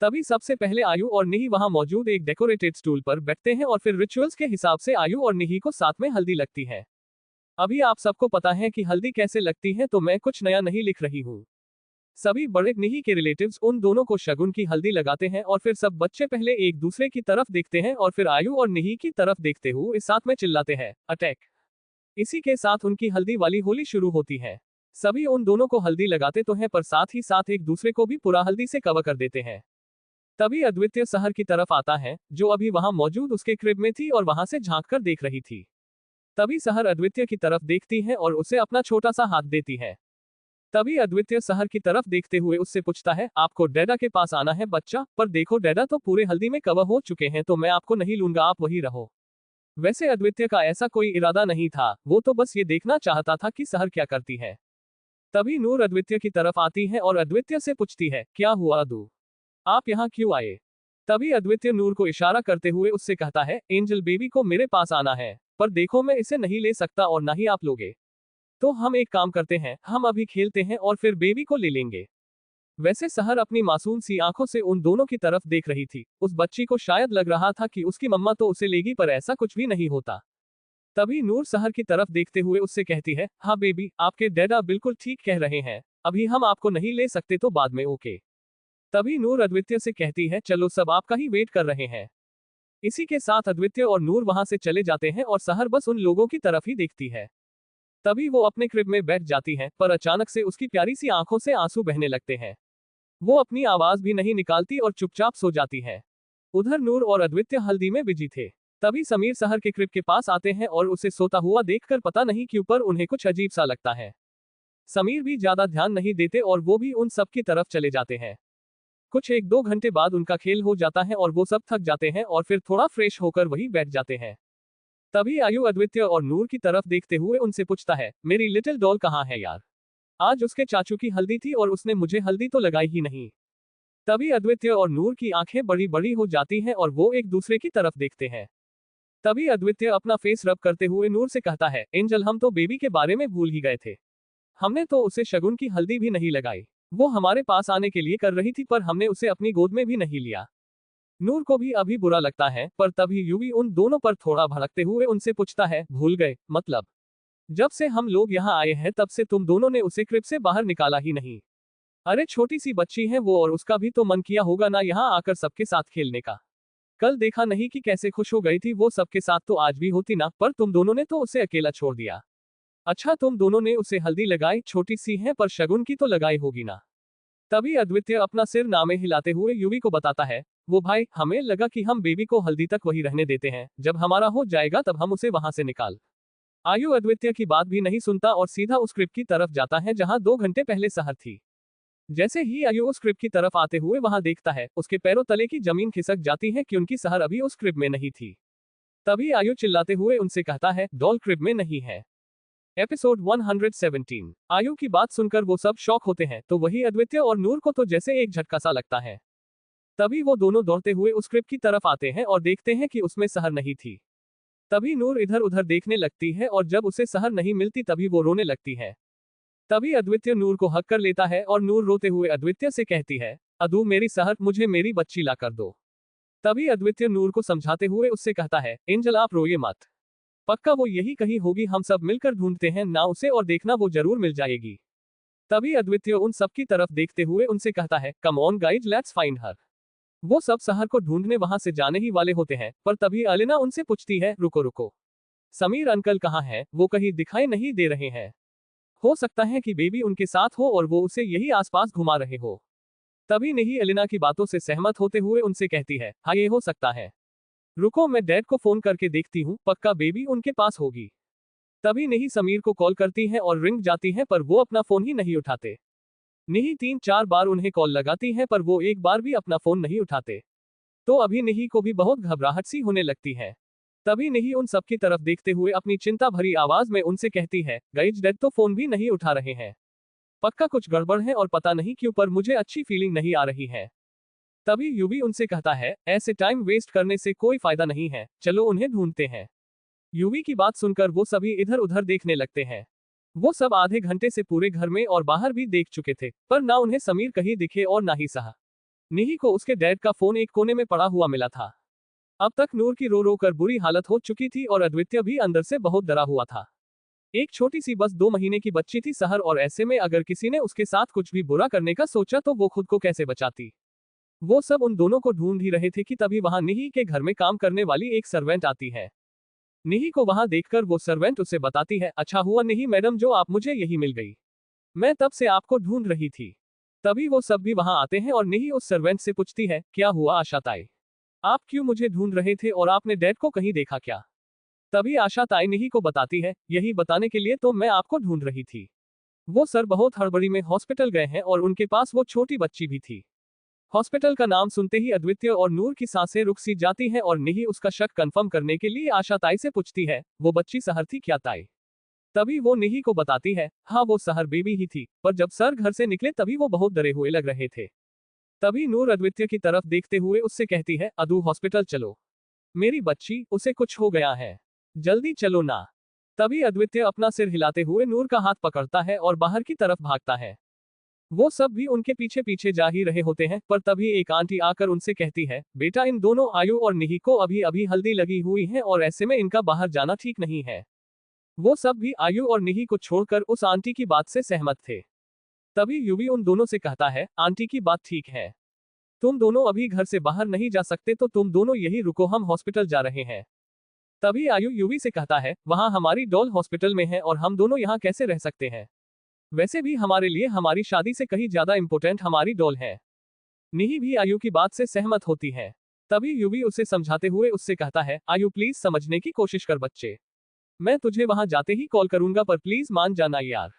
तभी सबसे पहले आयु और निही वहां मौजूद एक डेकोरेटेड स्टूल पर बैठते हैं और फिर रिचुअल्स के हिसाब से आयु और निही को साथ में हल्दी लगती है। अभी आप सबको पता है कि हल्दी कैसे लगती है, तो मैं कुछ नया नहीं लिख रही हूँ। सभी बड़े निही के रिलेटिव्स उन दोनों को शगुन की हल्दी लगाते हैं और फिर सब बच्चे पहले एक दूसरे की तरफ देखते हैं और फिर आयु और निही की तरफ देखते हुए साथ में चिल्लाते हैं, अटैक। इसी के साथ उनकी हल्दी वाली होली शुरू होती है। सभी उन दोनों को हल्दी लगाते तो हैं, पर साथ ही साथ एक दूसरे को भी पूरा हल्दी से कवर कर देते हैं। तभी अद्वितीय शहर की तरफ आता है, जो अभी वहां मौजूद उसके क्रिब में थी और वहां से झांक कर देख रही थी। तभी शहर अद्वितीय की तरफ देखती है और उसे अपना छोटा सा हाथ देती है। तभी अद्वितीय शहर की तरफ देखते हुए उससे पूछता है, आपको डैडा के पास आना है बच्चा, पर देखो डैडा तो पूरे हल्दी में कवर हो चुके हैं, तो मैं आपको नहीं लूंगा, आप वही रहो। वैसे अद्वितीय का ऐसा कोई इरादा नहीं था, वो तो बस ये देखना चाहता था कि शहर क्या करती है। तभी नूर अद्वितीय की तरफ आती है और अद्वितीय से पूछती है, क्या हुआ अदू, आप यहाँ क्यों आए? तभी अद्वितीय नूर को इशारा करते हुए उससे कहता है, एंजल बेबी को मेरे पास आना है, पर देखो मैं इसे नहीं ले सकता और ना ही आप लोगे। तो हम एक काम करते हैं, हम अभी खेलते हैं और फिर बेबी को ले लेंगे। वैसे सहर अपनी मासूम सी आंखों से उन दोनों की तरफ देख रही थी। उस बच्ची को शायद लग रहा था कि उसकी मम्मा तो उसे लेगी, पर ऐसा कुछ भी नहीं होता। तभी नूर सहर की तरफ देखते हुए उससे कहती है, हाँ बेबी, आपके डैडा बिल्कुल ठीक कह रहे हैं, अभी हम आपको नहीं ले सकते तो बाद में, ओके। तभी नूर अद्वितीय से कहती है, चलो सब आपका ही वेट कर रहे हैं। इसी के साथ अद्वितीय और नूर वहां से चले जाते हैं और सहर बस उन लोगों की तरफ ही देखती है। तभी वो अपने क्रिब में बैठ जाती है, पर अचानक से उसकी प्यारी सी आंखों से आंसू बहने लगते हैं। वो अपनी आवाज भी नहीं निकालती और चुपचाप सो जाती है। उधर नूर और अद्वितीय हल्दी में बिजी थे। तभी समीर सहर के क्रिब के पास आते हैं और उसे सोता हुआ देखकर पता नहीं क्यों पर उन्हें कुछ अजीब सा लगता है। समीर भी ज्यादा ध्यान नहीं देते और वो भी उन सब की तरफ चले जाते हैं। कुछ 1-2 घंटे बाद उनका खेल हो जाता है और वो सब थक जाते हैं और फिर थोड़ा फ्रेश होकर वही बैठ जाते हैं। तभी आयु अद्वितीय और नूर की तरफ देखते हुए उनसे पूछता है, मेरी लिटिल डॉल कहाँ है यार? आज उसके चाचू की हल्दी थी और उसने मुझे हल्दी तो लगाई ही नहीं। तभी अद्वितीय और नूर की आंखें बड़ी बड़ी हो जाती हैं और वो एक दूसरे की तरफ देखते हैं। तभी अद्वितीय अपना फेस रब करते हुए नूर से कहता है, एंजल हम तो बेबी के बारे में भूल ही गए थे। हमने तो उसे शगुन की हल्दी भी नहीं लगाई। वो हमारे पास आने के लिए कर रही थी, पर हमने उसे अपनी गोद में भी नहीं लिया। नूर को भी अभी बुरा लगता है, पर तभी यूवी उन दोनों पर थोड़ा भड़कते हुए उनसे पूछता है, भूल गए मतलब? जब से हम लोग यहाँ आए हैं तब से तुम दोनों ने उसे क्रिब से बाहर निकाला ही नहीं। अरे छोटी सी बच्ची है वो, और उसका भी तो मन किया होगा ना यहाँ आकर सबके साथ खेलने का। कल देखा नहीं कि कैसे खुश हो गई थी, वो सबके साथ तो आज भी होती ना, पर तुम दोनों ने तो उसे अकेला छोड़ दिया। अच्छा, तुम दोनों ने उसे हल्दी लगाई, छोटी सी है पर शगुन की तो लगाई होगी ना। तभी अद्वितीय अपना सिर नामे हिलाते हुए युवी को बताता है, वो भाई, हमें लगा कि हम बेबी को हल्दी तक वही रहने देते हैं, जब हमारा हो जाएगा तब हम उसे वहां से निकाल। आयु अद्वितीय की बात भी नहीं सुनता और सीधा उस क्रिब की तरफ जाता है जहां 2 घंटे पहले सहर थी। जैसे ही आयु उस क्रिब की तरफ आते हुए वहां देखता है, उसके पैरों तले की जमीन खिसक जाती है क्योंकि सहर अभी उस क्रिब में नहीं थी। तभी आयु चिल्लाते हुए उनसे कहता है, डॉल क्रिब में नहीं है। एपिसोड 117। आयु की बात सुनकर वो सब शॉक होते हैं, तो वही अद्वितीय और नूर को तो जैसे एक झटका सा लगता है। तभी वो दोनों दौड़ते हुए उस क्रिब की तरफ आते हैं और देखते हैं कि उसमें सहर नहीं थी। तभी नूर इधर उधर देखने लगती है और जब उसे सहर नहीं मिलती तभी वो रोने लगती है। तभी अद्वितीय नूर को हक कर लेता है और नूर रोते हुए अद्वितीय से कहती है, अदू मेरी सहर, मुझे मेरी बच्ची ला कर दो। तभी अद्वितीय नूर को समझाते हुए उससे कहता है, एंजल आप रोइए मत, पक्का वो यही कहीं होगी, हम सब मिलकर ढूंढते हैं ना उसे और देखना वो जरूर मिल जाएगी। तभी अद्वितीय उन सब की तरफ देखते हुए उनसे कहता है, come on guys, let's find her. वो सब सहर को ढूंढने वहां से जाने ही वाले होते हैं, पर तभी अलिना उनसे पूछती है, रुको रुको, समीर अंकल कहाँ हैं, वो कहीं दिखाई नहीं दे रहे हैं। हो सकता है कि बेबी उनके साथ हो और वो उसे यही आसपास घुमा रहे हो। तभी नहीं अलिना की बातों से सहमत होते हुए उनसे कहती है, हाँ ये हो सकता है, रुको मैं डैड को फोन करके देखती हूँ, पक्का बेबी उनके पास होगी। तभी नहीं समीर को कॉल करती है और रिंग जाती है पर वो अपना फोन ही नहीं उठाते। नहीं 3-4 बार उन्हें कॉल लगाती है पर वो एक बार भी अपना फोन नहीं उठाते। तो अभी नहीं को भी बहुत घबराहट सी होने लगती है। तभी नहीं उन सबकी तरफ देखते हुए अपनी चिंता भरी आवाज में उनसे कहती है, गाइज डैड तो फोन भी नहीं उठा रहे हैं, पक्का कुछ गड़बड़ है और पता नहीं क्यों पर मुझे अच्छी फीलिंग नहीं आ रही है। तभी युवी उनसे कहता है, ऐसे टाइम वेस्ट करने से कोई फायदा नहीं है, चलो उन्हें ढूंढते हैं। युवी की बात सुनकर वो सभी इधर उधर देखने लगते हैं। वो सब आधे घंटे से पूरे घर में और बाहर भी देख चुके थे, पर ना उन्हें समीर कहीं दिखे और ना ही सहा। निही को उसके डैड का फोन एक कोने में पड़ा हुआ मिला था। अब तक नूर की रो रो कर बुरी हालत हो चुकी थी और अद्वितीय भी अंदर से बहुत डरा हुआ था। एक छोटी सी बस 2 महीने की बच्ची थी सहर, और ऐसे में अगर किसी ने उसके साथ कुछ भी बुरा करने का सोचा तो वो खुद को कैसे बचाती। वो सब उन दोनों को ढूंढ ही रहे थे कि तभी वहां निही के घर में काम करने वाली एक सर्वेंट आती है। निही को वहां देखकर वो सर्वेंट उसे बताती है, अच्छा हुआ निही मैडम जो आप मुझे यही मिल गई, मैं तब से आपको ढूंढ रही थी। तभी वो सब भी वहां आते हैं और निही उस सर्वेंट से पूछती है, क्या हुआ आशा ताई, आप क्यों मुझे ढूंढ रहे थे और आपने डैड को कहीं देखा क्या। तभी आशा ताई निही को बताती है, यही बताने के लिए तो मैं आपको ढूंढ रही थी। वो सर बहुत हड़बड़ी में हॉस्पिटल गए हैं और उनके पास वो छोटी बच्ची भी थी। हॉस्पिटल का नाम सुनते ही अद्वितीय और नूर की सांसें रुक सी जाती हैं और निही उसका शक कंफर्म करने के लिए आशा ताई से पूछती है, वो बच्ची सहर थी क्या ताई। तभी वो निही को बताती है, हाँ वो सहर बेबी ही थी, पर जब सर घर से निकले तभी वो बहुत डरे हुए लग रहे थे। तभी नूर अद्वितीय की तरफ देखते हुए उससे कहती है, अदू हॉस्पिटल चलो, मेरी बच्ची, उसे कुछ हो गया है, जल्दी चलो ना। तभी अद्वितीय अपना सिर हिलाते हुए नूर का हाथ पकड़ता है और बाहर की तरफ भागता है। वो सब भी उनके पीछे पीछे जा ही रहे होते हैं, पर तभी एक आंटी आकर उनसे कहती है, बेटा इन दोनों आयु और निही को अभी अभी हल्दी लगी हुई है और ऐसे में इनका बाहर जाना ठीक नहीं है। वो सब भी आयु और निही को छोड़कर उस आंटी की बात से सहमत थे। तभी युवी उन दोनों से कहता है, आंटी की बात ठीक है, तुम दोनों अभी घर से बाहर नहीं जा सकते तो तुम दोनों यही रुको, हम हॉस्पिटल जा रहे हैं। तभी आयु युवी से कहता है, वहां हमारी डॉल हॉस्पिटल में है और हम दोनों यहाँ कैसे रह सकते हैं, वैसे भी हमारे लिए हमारी शादी से कहीं ज्यादा इंपॉर्टेंट हमारी डॉल है। निही भी आयु की बात से सहमत होती है। तभी युवी उसे समझाते हुए उससे कहता है, आयु प्लीज समझने की कोशिश कर बच्चे, मैं तुझे वहां जाते ही कॉल करूंगा पर प्लीज मान जाना यार।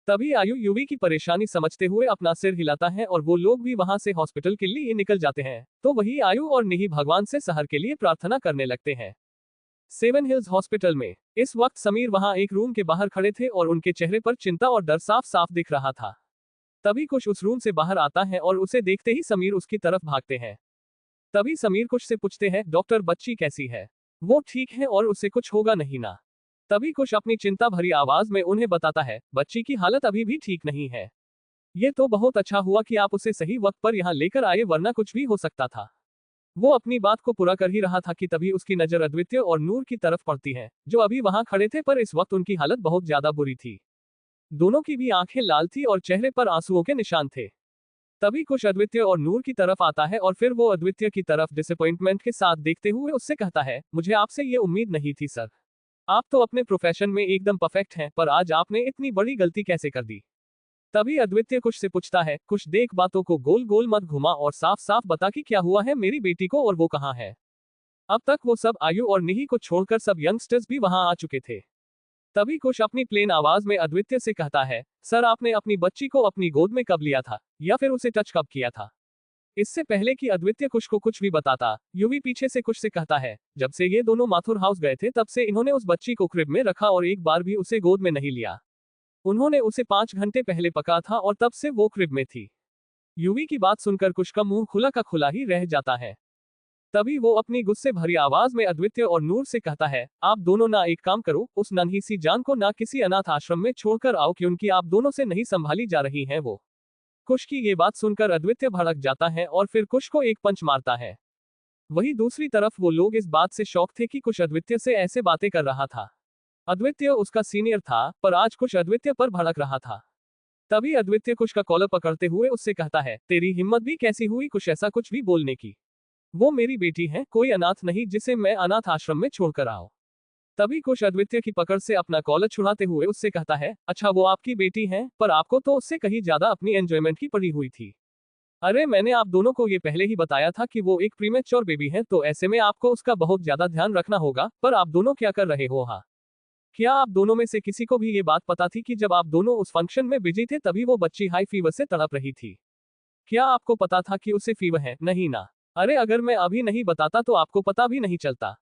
तभी आयु युवी की परेशानी समझते हुए अपना सिर हिलाता है और वो लोग भी वहां से हॉस्पिटल के लिए निकल जाते हैं। तो वही आयु और निही भगवान से सहर के लिए प्रार्थना करने लगते हैं। 7 हिल्स हॉस्पिटल में इस वक्त समीर वहां एक रूम के बाहर खड़े थे और उनके चेहरे पर चिंता और डर साफ साफ दिख रहा था। तभी कुछ उस रूम से बाहर आता है और उसे देखते ही समीर उसकी तरफ भागते हैं। तभी समीर कुछ से पूछते हैं, डॉक्टर बच्ची कैसी है, वो ठीक है और उसे कुछ होगा नहीं ना। तभी कुछ अपनी चिंता भरी आवाज में उन्हें बताता है, बच्ची की हालत अभी भी ठीक नहीं है। ये तो बहुत अच्छा हुआ कि आप उसे सही वक्त पर यहाँ लेकर आए, वरना कुछ भी हो सकता था। वो अपनी बात को पूरा कर ही रहा था कि तभी उसकी नजर अद्वितीय और नूर की तरफ पड़ती है, जो अभी वहां खड़े थे पर इस वक्त उनकी हालत बहुत ज्यादा बुरी थी। दोनों की भी आंखें लाल थी और चेहरे पर आंसुओं के निशान थे। तभी कुश अद्वितीय और नूर की तरफ आता है और फिर वो अद्वितीय की तरफ डिसअपॉइंटमेंट के साथ देखते हुए उससे कहता है, मुझे आपसे ये उम्मीद नहीं थी सर। आप तो अपने प्रोफेशन में एकदम परफेक्ट हैं, पर आज आपने इतनी बड़ी गलती कैसे कर दी। तभी अद्वितीय कुश से पूछता है, कुश देख बातों को गोल गोल मत घुमा और साफ साफ बता कि क्या हुआ है मेरी बेटी को और वो कहाँ है। अब तक वो सब आयु और निही को छोड़कर सब यंगस्टर्स भी वहां आ चुके थे। तभी कुश अपनी प्लेन आवाज में अद्वितीय से कहता है, सर आपने अपनी बच्ची को अपनी गोद में कब लिया था, या फिर उसे टच कब किया था। इससे पहले कि अद्वितीय कुश को कुछ भी बताता, यूवी पीछे से कुश से कहता है, जब से ये दोनों माथुर हाउस गए थे तब से इन्होंने उस बच्ची को क्रिब में रखा और एक बार भी उसे गोद में नहीं लिया। उन्होंने उसे 5 घंटे पहले पका था और तब से वो क्रिब में थी। यूवी की बात सुनकर कुश का मुंह खुला का खुला ही रह जाता है। तभी वो अपनी गुस्से भरी आवाज में अद्वितीय और नूर से कहता है, आप दोनों ना एक काम करो, उस नन्ही सी जान को ना किसी अनाथ आश्रम में छोड़कर आओ क्योंकि आप दोनों से नहीं संभाली जा रही हैं वो। कुश की ये बात सुनकर अद्वितीय भड़क जाता है और फिर कुश को एक पंच मारता है। वहीं दूसरी तरफ वो लोग इस बात से शौक थे कि कुश अद्वितीय से ऐसे बातें कर रहा था। अद्वितीय उसका सीनियर था, पर आज कुश अद्वितीय पर भड़क रहा था। तभी अद्वितीय कुश का कॉलर पकड़ते हुए उससे कहता है, तेरी हिम्मत भी कैसी हुई कुश ऐसा कुछ भी बोलने की। वो मेरी बेटी है, कोई अनाथ नहीं जिसे मैं अनाथ आश्रम में छोड़कर आऊं। तभी कुश अद्वितीय की पकड़ से अपना कॉलर छुड़ाते हुए उससे कहता है, अच्छा वो आपकी बेटी है, पर आपको तो उससे कहीं ज्यादा अपनी एंजॉयमेंट की पड़ी हुई थी। अरे मैंने आप दोनों को ये पहले ही बताया था कि वो एक प्रीमेच्योर बेबी है, तो ऐसे में आपको उसका बहुत ज्यादा ध्यान रखना होगा, पर आप दोनों क्या कर रहे हो। हाँ, क्या आप दोनों में से किसी को भी ये बात पता थी कि जब आप दोनों उस फंक्शन में बिजी थे तभी वो बच्ची हाई फीवर से तड़प रही थी। क्या आपको पता था कि उसे फीवर है। नहीं ना। अरे अगर मैं अभी नहीं बताता तो आपको पता भी नहीं चलता।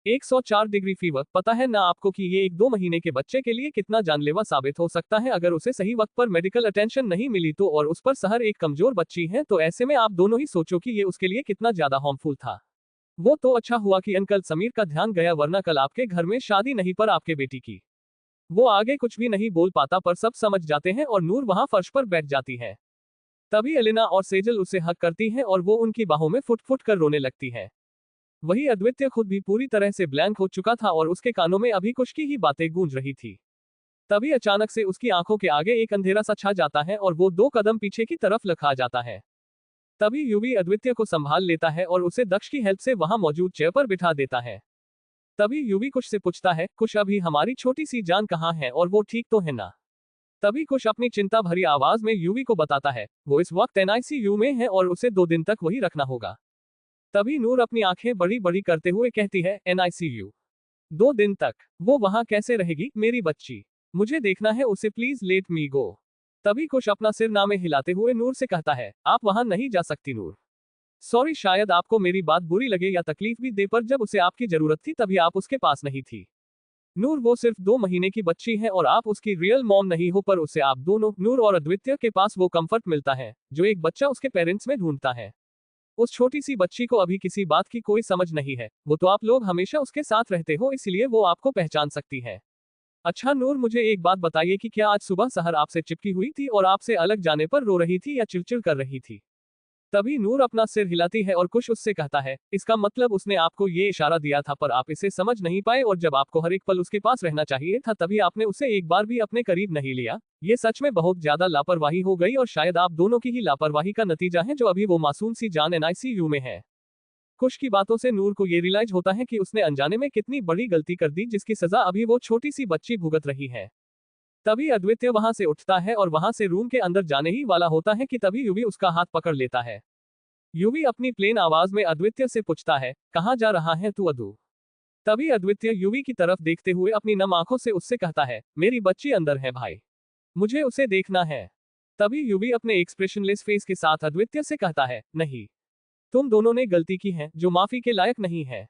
104 डिग्री फीवर, पता है ना आपको कि ये 1-2 महीने के बच्चे के लिए कितना जानलेवा साबित हो सकता है अगर उसे सही वक्त पर मेडिकल अटेंशन नहीं मिली तो, और उस पर सहर एक कमजोर बच्ची है, तो ऐसे में आप दोनों ही सोचो कि ये उसके लिए कितना ज्यादा हार्मफुल था। वो तो अच्छा हुआ कि अंकल समीर का ध्यान गया, वरना कल आपके घर में शादी नहीं पर आपके बेटी की। वो आगे कुछ भी नहीं बोल पाता, पर सब समझ जाते हैं और नूर वहां फर्श पर बैठ जाती है। तभी एलिना और सेजल उसे हक करती हैं और वो उनकी बाहों में फुट फुट कर रोने लगती है। वही अद्वितीय खुद भी पूरी तरह से ब्लैंक हो चुका था और उसके कानों में अभी कुछ की ही बातें गूंज रही थी। तभी अचानक से उसकी आंखों के आगे एक अंधेरा सा छा जाता है और वो 2 कदम पीछे की तरफ लखा जाता है। तभी यूवी अद्वितीय को संभाल लेता है और उसे दक्ष की हेल्प से वहां मौजूद चेयर पर बिठा देता है। तभी यूवी कुश से पूछता है, कुश अभी हमारी छोटी सी जान कहाँ है और वो ठीक तो है ना। तभी कुश अपनी चिंता भरी आवाज में यूवी को बताता है, वो इस वक्त एनआईसीयू में है और उसे 2 दिन तक वही रखना होगा। तभी नूर अपनी आंखें बड़ी बड़ी करते हुए कहती है, एनआईसीयू 2 दिन तक? वो वहां कैसे रहेगी मेरी बच्ची। मुझे देखना है उसे, प्लीज लेट मी गो। तभी कुश अपना सिर नामे हिलाते हुए नूर से कहता है, आप वहां नहीं जा सकती नूर। सॉरी, शायद आपको मेरी बात बुरी लगे या तकलीफ भी दे, पर जब उसे आपकी जरूरत थी तभी आप उसके पास नहीं थी। नूर वो सिर्फ 2 महीने की बच्ची है और आप उसकी रियल मॉम नहीं हो, पर उसे आप दोनों नूर और अद्वितीय के पास वो कंफर्ट मिलता है जो एक बच्चा उसके पेरेंट्स में ढूंढता है। उस छोटी सी बच्ची को अभी किसी बात की कोई समझ नहीं है, वो तो आप लोग हमेशा उसके साथ रहते हो इसलिए वो आपको पहचान सकती है। अच्छा नूर, मुझे एक बात बताइए कि क्या आज सुबह सहर आपसे चिपकी हुई थी और आपसे अलग जाने पर रो रही थी या चिड़चिड़ कर रही थी। तभी नूर अपना सिर हिलाती है और कुश उससे कहता है, इसका मतलब उसने आपको ये इशारा दिया था पर आप इसे समझ नहीं पाए, और जब आपको हर एक पल उसके पास रहना चाहिए था तभी आपने उसे एक बार भी अपने करीब नहीं लिया। ये सच में बहुत ज्यादा लापरवाही हो गई और शायद आप दोनों की ही लापरवाही का नतीजा है जो अभी वो मासूम सी जान एनआईसीयू में है। कुश की बातों से नूर को ये रियलाइज होता है कि उसने अनजाने में कितनी बड़ी गलती कर दी जिसकी सजा अभी वो छोटी सी बच्ची भुगत रही है। तभी अद्वितीय वहां से उठता है और वहां से रूम के अंदर जाने ही वाला होता है कि तभी यूवी उसका हाथ पकड़ लेता है। यूवी अपनी प्लेन आवाज में अद्वितीय से पूछता है, कहाँ जा रहा है तू अदू। तभी अद्वितीय यूवी की तरफ देखते हुए अपनी नम आंखों से उससे कहता है, मेरी बच्ची अंदर है भाई, मुझे उसे देखना है। तभी यूवी अपने एक्सप्रेशनलेस फेस के साथ अद्वितीय से कहता है, नहीं, तुम दोनों ने गलती की है जो माफी के लायक नहीं है।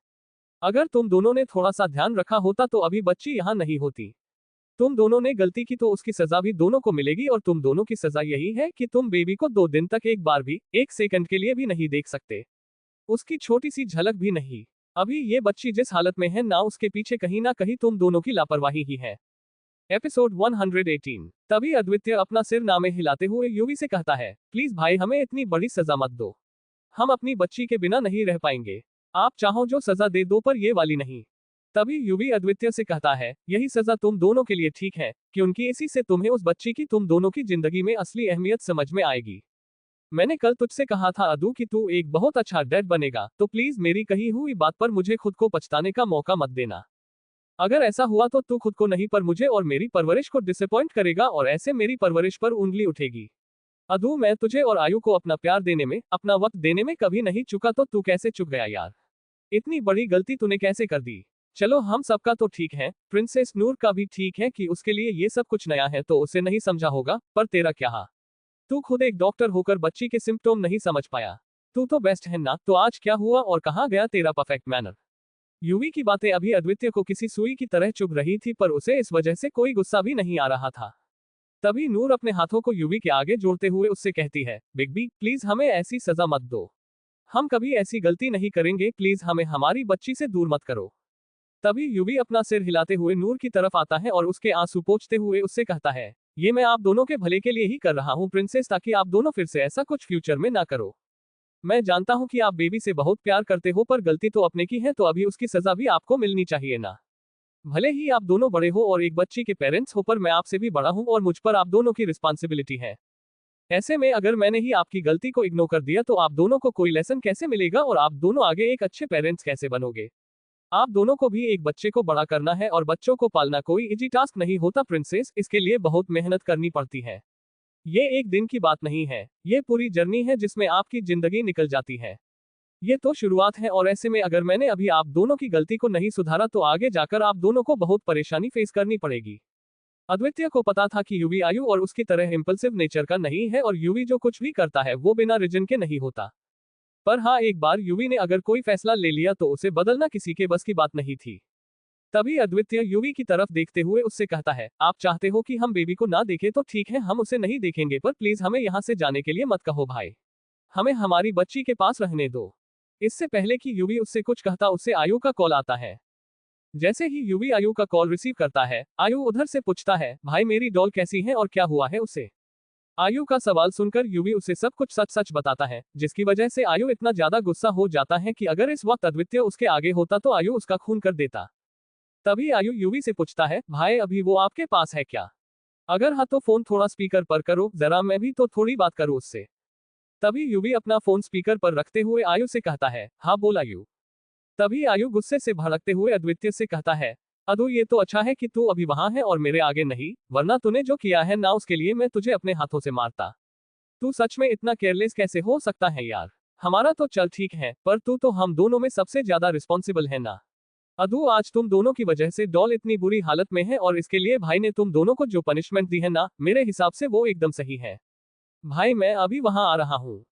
अगर तुम दोनों ने थोड़ा सा ध्यान रखा होता तो अभी बच्ची यहाँ नहीं होती। तुम दोनों ने गलती की तो उसकी सजा भी दोनों को मिलेगी, और तुम दोनों की सजा यही है कि तुम बेबी को 2 दिन तक एक बार भी, 1 सेकंड के लिए भी नहीं देख सकते, उसकी छोटी सी झलक भी नहीं। अभी ये बच्ची जिस हालत में है ना, उसके पीछे कहीं ना कहीं तुम दोनों की लापरवाही ही है। एपिसोड 118। तभी अद्वितीय अपना सिर नामे हिलाते हुए यूवी से कहता है, प्लीज भाई हमें इतनी बड़ी सजा मत दो, हम अपनी बच्ची के बिना नहीं रह पाएंगे। आप चाहो जो सजा दे दो पर ये वाली नहीं। तभी यूवी अद्वितीय से कहता है, यही सजा तुम दोनों के लिए ठीक है, क्योंकि इसी से तुम्हें उस बच्ची की तुम दोनों की जिंदगी में असली अहमियत समझ में आएगी। मैंने कल तुझसे कहा था अदू कि तू एक बहुत अच्छा डैड बनेगा, तो प्लीज मेरी कही हुई बात पर मुझे खुद को पछताने का मौका मत देना। अगर ऐसा हुआ तो तू खुद को नहीं पर मुझे और मेरी परवरिश को डिसअपॉइंट करेगा और ऐसे मेरी परवरिश पर उंगली उठेगी। अदू मैं तुझे और आयु को अपना प्यार देने में, अपना वक्त देने में कभी नहीं चुका, तो तू कैसे चुक गया यार? इतनी बड़ी गलती तूने कैसे कर दी? चलो हम सबका तो ठीक है, प्रिंसेस नूर का भी ठीक है कि उसके लिए ये सब कुछ नया है तो उसे नहीं समझा होगा, पर तेरा क्या? तू खुद एक डॉक्टर होकर बच्ची के सिम्टोम नहीं समझ पाया। तू तो बेस्ट है ना, तो आज क्या हुआ और कहाँ गया तेरा परफेक्ट मैनर? यूवी की बातें अभी अद्वितीय को किसी सुई की तरह चुभ रही थी, पर उसे इस वजह से कोई गुस्सा भी नहीं आ रहा था। तभी नूर अपने हाथों को यूवी के आगे जोड़ते हुए उससे कहती है, बिग बी प्लीज हमें ऐसी सजा मत दो। हम कभी ऐसी गलती नहीं करेंगे, प्लीज हमें हमारी बच्ची से दूर मत करो। तभी यूवी अपना सिर हिलाते हुए नूर की तरफ आता है और उसके आंसू पोंछते हुए उससे कहता है, ये मैं आप दोनों के भले के लिए ही कर रहा हूँ प्रिंसेस, ताकि आप दोनों फिर से ऐसा कुछ फ्यूचर में ना करो। मैं जानता हूँ कि आप बेबी से बहुत प्यार करते हो, पर गलती तो अपने की है, तो अभी उसकी सजा भी आपको मिलनी चाहिए ना। भले ही आप दोनों बड़े हो और एक बच्ची के पेरेंट्स हो, पर मैं आपसे भी बड़ा हूँ और मुझ पर आप दोनों की रिस्पॉन्सिबिलिटी है। ऐसे में अगर मैंने ही आपकी गलती को इग्नोर कर दिया तो आप दोनों को कोई लेसन कैसे मिलेगा और आप दोनों आगे एक अच्छे पेरेंट्स कैसे बनोगे? आप दोनों को भी एक बच्चे को बड़ा करना है और बच्चों को पालना कोई इजी टास्क नहीं होता प्रिंसेस, इसके लिए बहुत मेहनत करनी पड़ती है। ये एक दिन की बात नहीं है, ये पूरी जर्नी है जिसमें आपकी जिंदगी निकल जाती है। ये तो शुरुआत है और ऐसे में अगर मैंने अभी आप दोनों की गलती को नहीं सुधारा तो आगे जाकर आप दोनों को बहुत परेशानी फेस करनी पड़ेगी। अद्वितीय को पता था कि यूवी आयु और उसकी तरह इम्पल्सिव नेचर का नहीं है और यूवी जो कुछ भी करता है वो बिना रीजन के नहीं होता। पर हाँ, एक बार यूवी ने अगर कोई फैसला ले लिया तो उसे बदलना किसी के बस की बात नहीं थी। तभी अद्वितीय यूवी की तरफ देखते हुए उससे कहता है, आप चाहते हो कि हम बेबी को ना देखें तो ठीक है, हम उसे नहीं देखेंगे, पर प्लीज हमें यहाँ से जाने के लिए मत कहो भाई। हमें हमारी बच्ची के पास रहने दो। इससे पहले कि यूवी उससे कुछ कहता उससे आयु का कॉल आता है। जैसे ही यूवी आयु का कॉल रिसीव करता है, आयु उधर से पूछता है, भाई मेरी डॉल कैसी है और क्या हुआ है उसे? आयु का सवाल सुनकर यूवी उसे सब कुछ सच सच बताता है, जिसकी वजह से आयु इतना ज्यादा गुस्सा हो जाता है कि अगर इस वक्त अद्वितीय उसके आगे होता तो आयु उसका खून कर देता। तभी आयु यूवी से पूछता है, भाई अभी वो आपके पास है क्या? अगर हाँ तो फोन थोड़ा स्पीकर पर करो, जरा मैं भी तो थोड़ी बात करूँ उससे। तभी यूवी अपना फोन स्पीकर पर रखते हुए आयु से कहता है, हाँ बोल आयु। तभी आयु गुस्से से भड़कते हुए अद्वितीय से कहता है, अदु ये तो अच्छा है कि तू अभी वहां है और मेरे आगे नहीं, वरना तूने जो किया है ना उसके लिए मैं तुझे अपने हाथों से मारता। तू सच में इतना केयरलेस कैसे हो सकता है यार? हमारा तो चल ठीक है, पर तू तो हम दोनों में सबसे ज्यादा रिस्पॉन्सिबल है ना। अदु आज तुम दोनों की वजह से डॉल इतनी बुरी हालत में है और इसके लिए भाई ने तुम दोनों को जो पनिशमेंट दी है ना, मेरे हिसाब से वो एकदम सही है। भाई मैं अभी वहां आ रहा हूँ।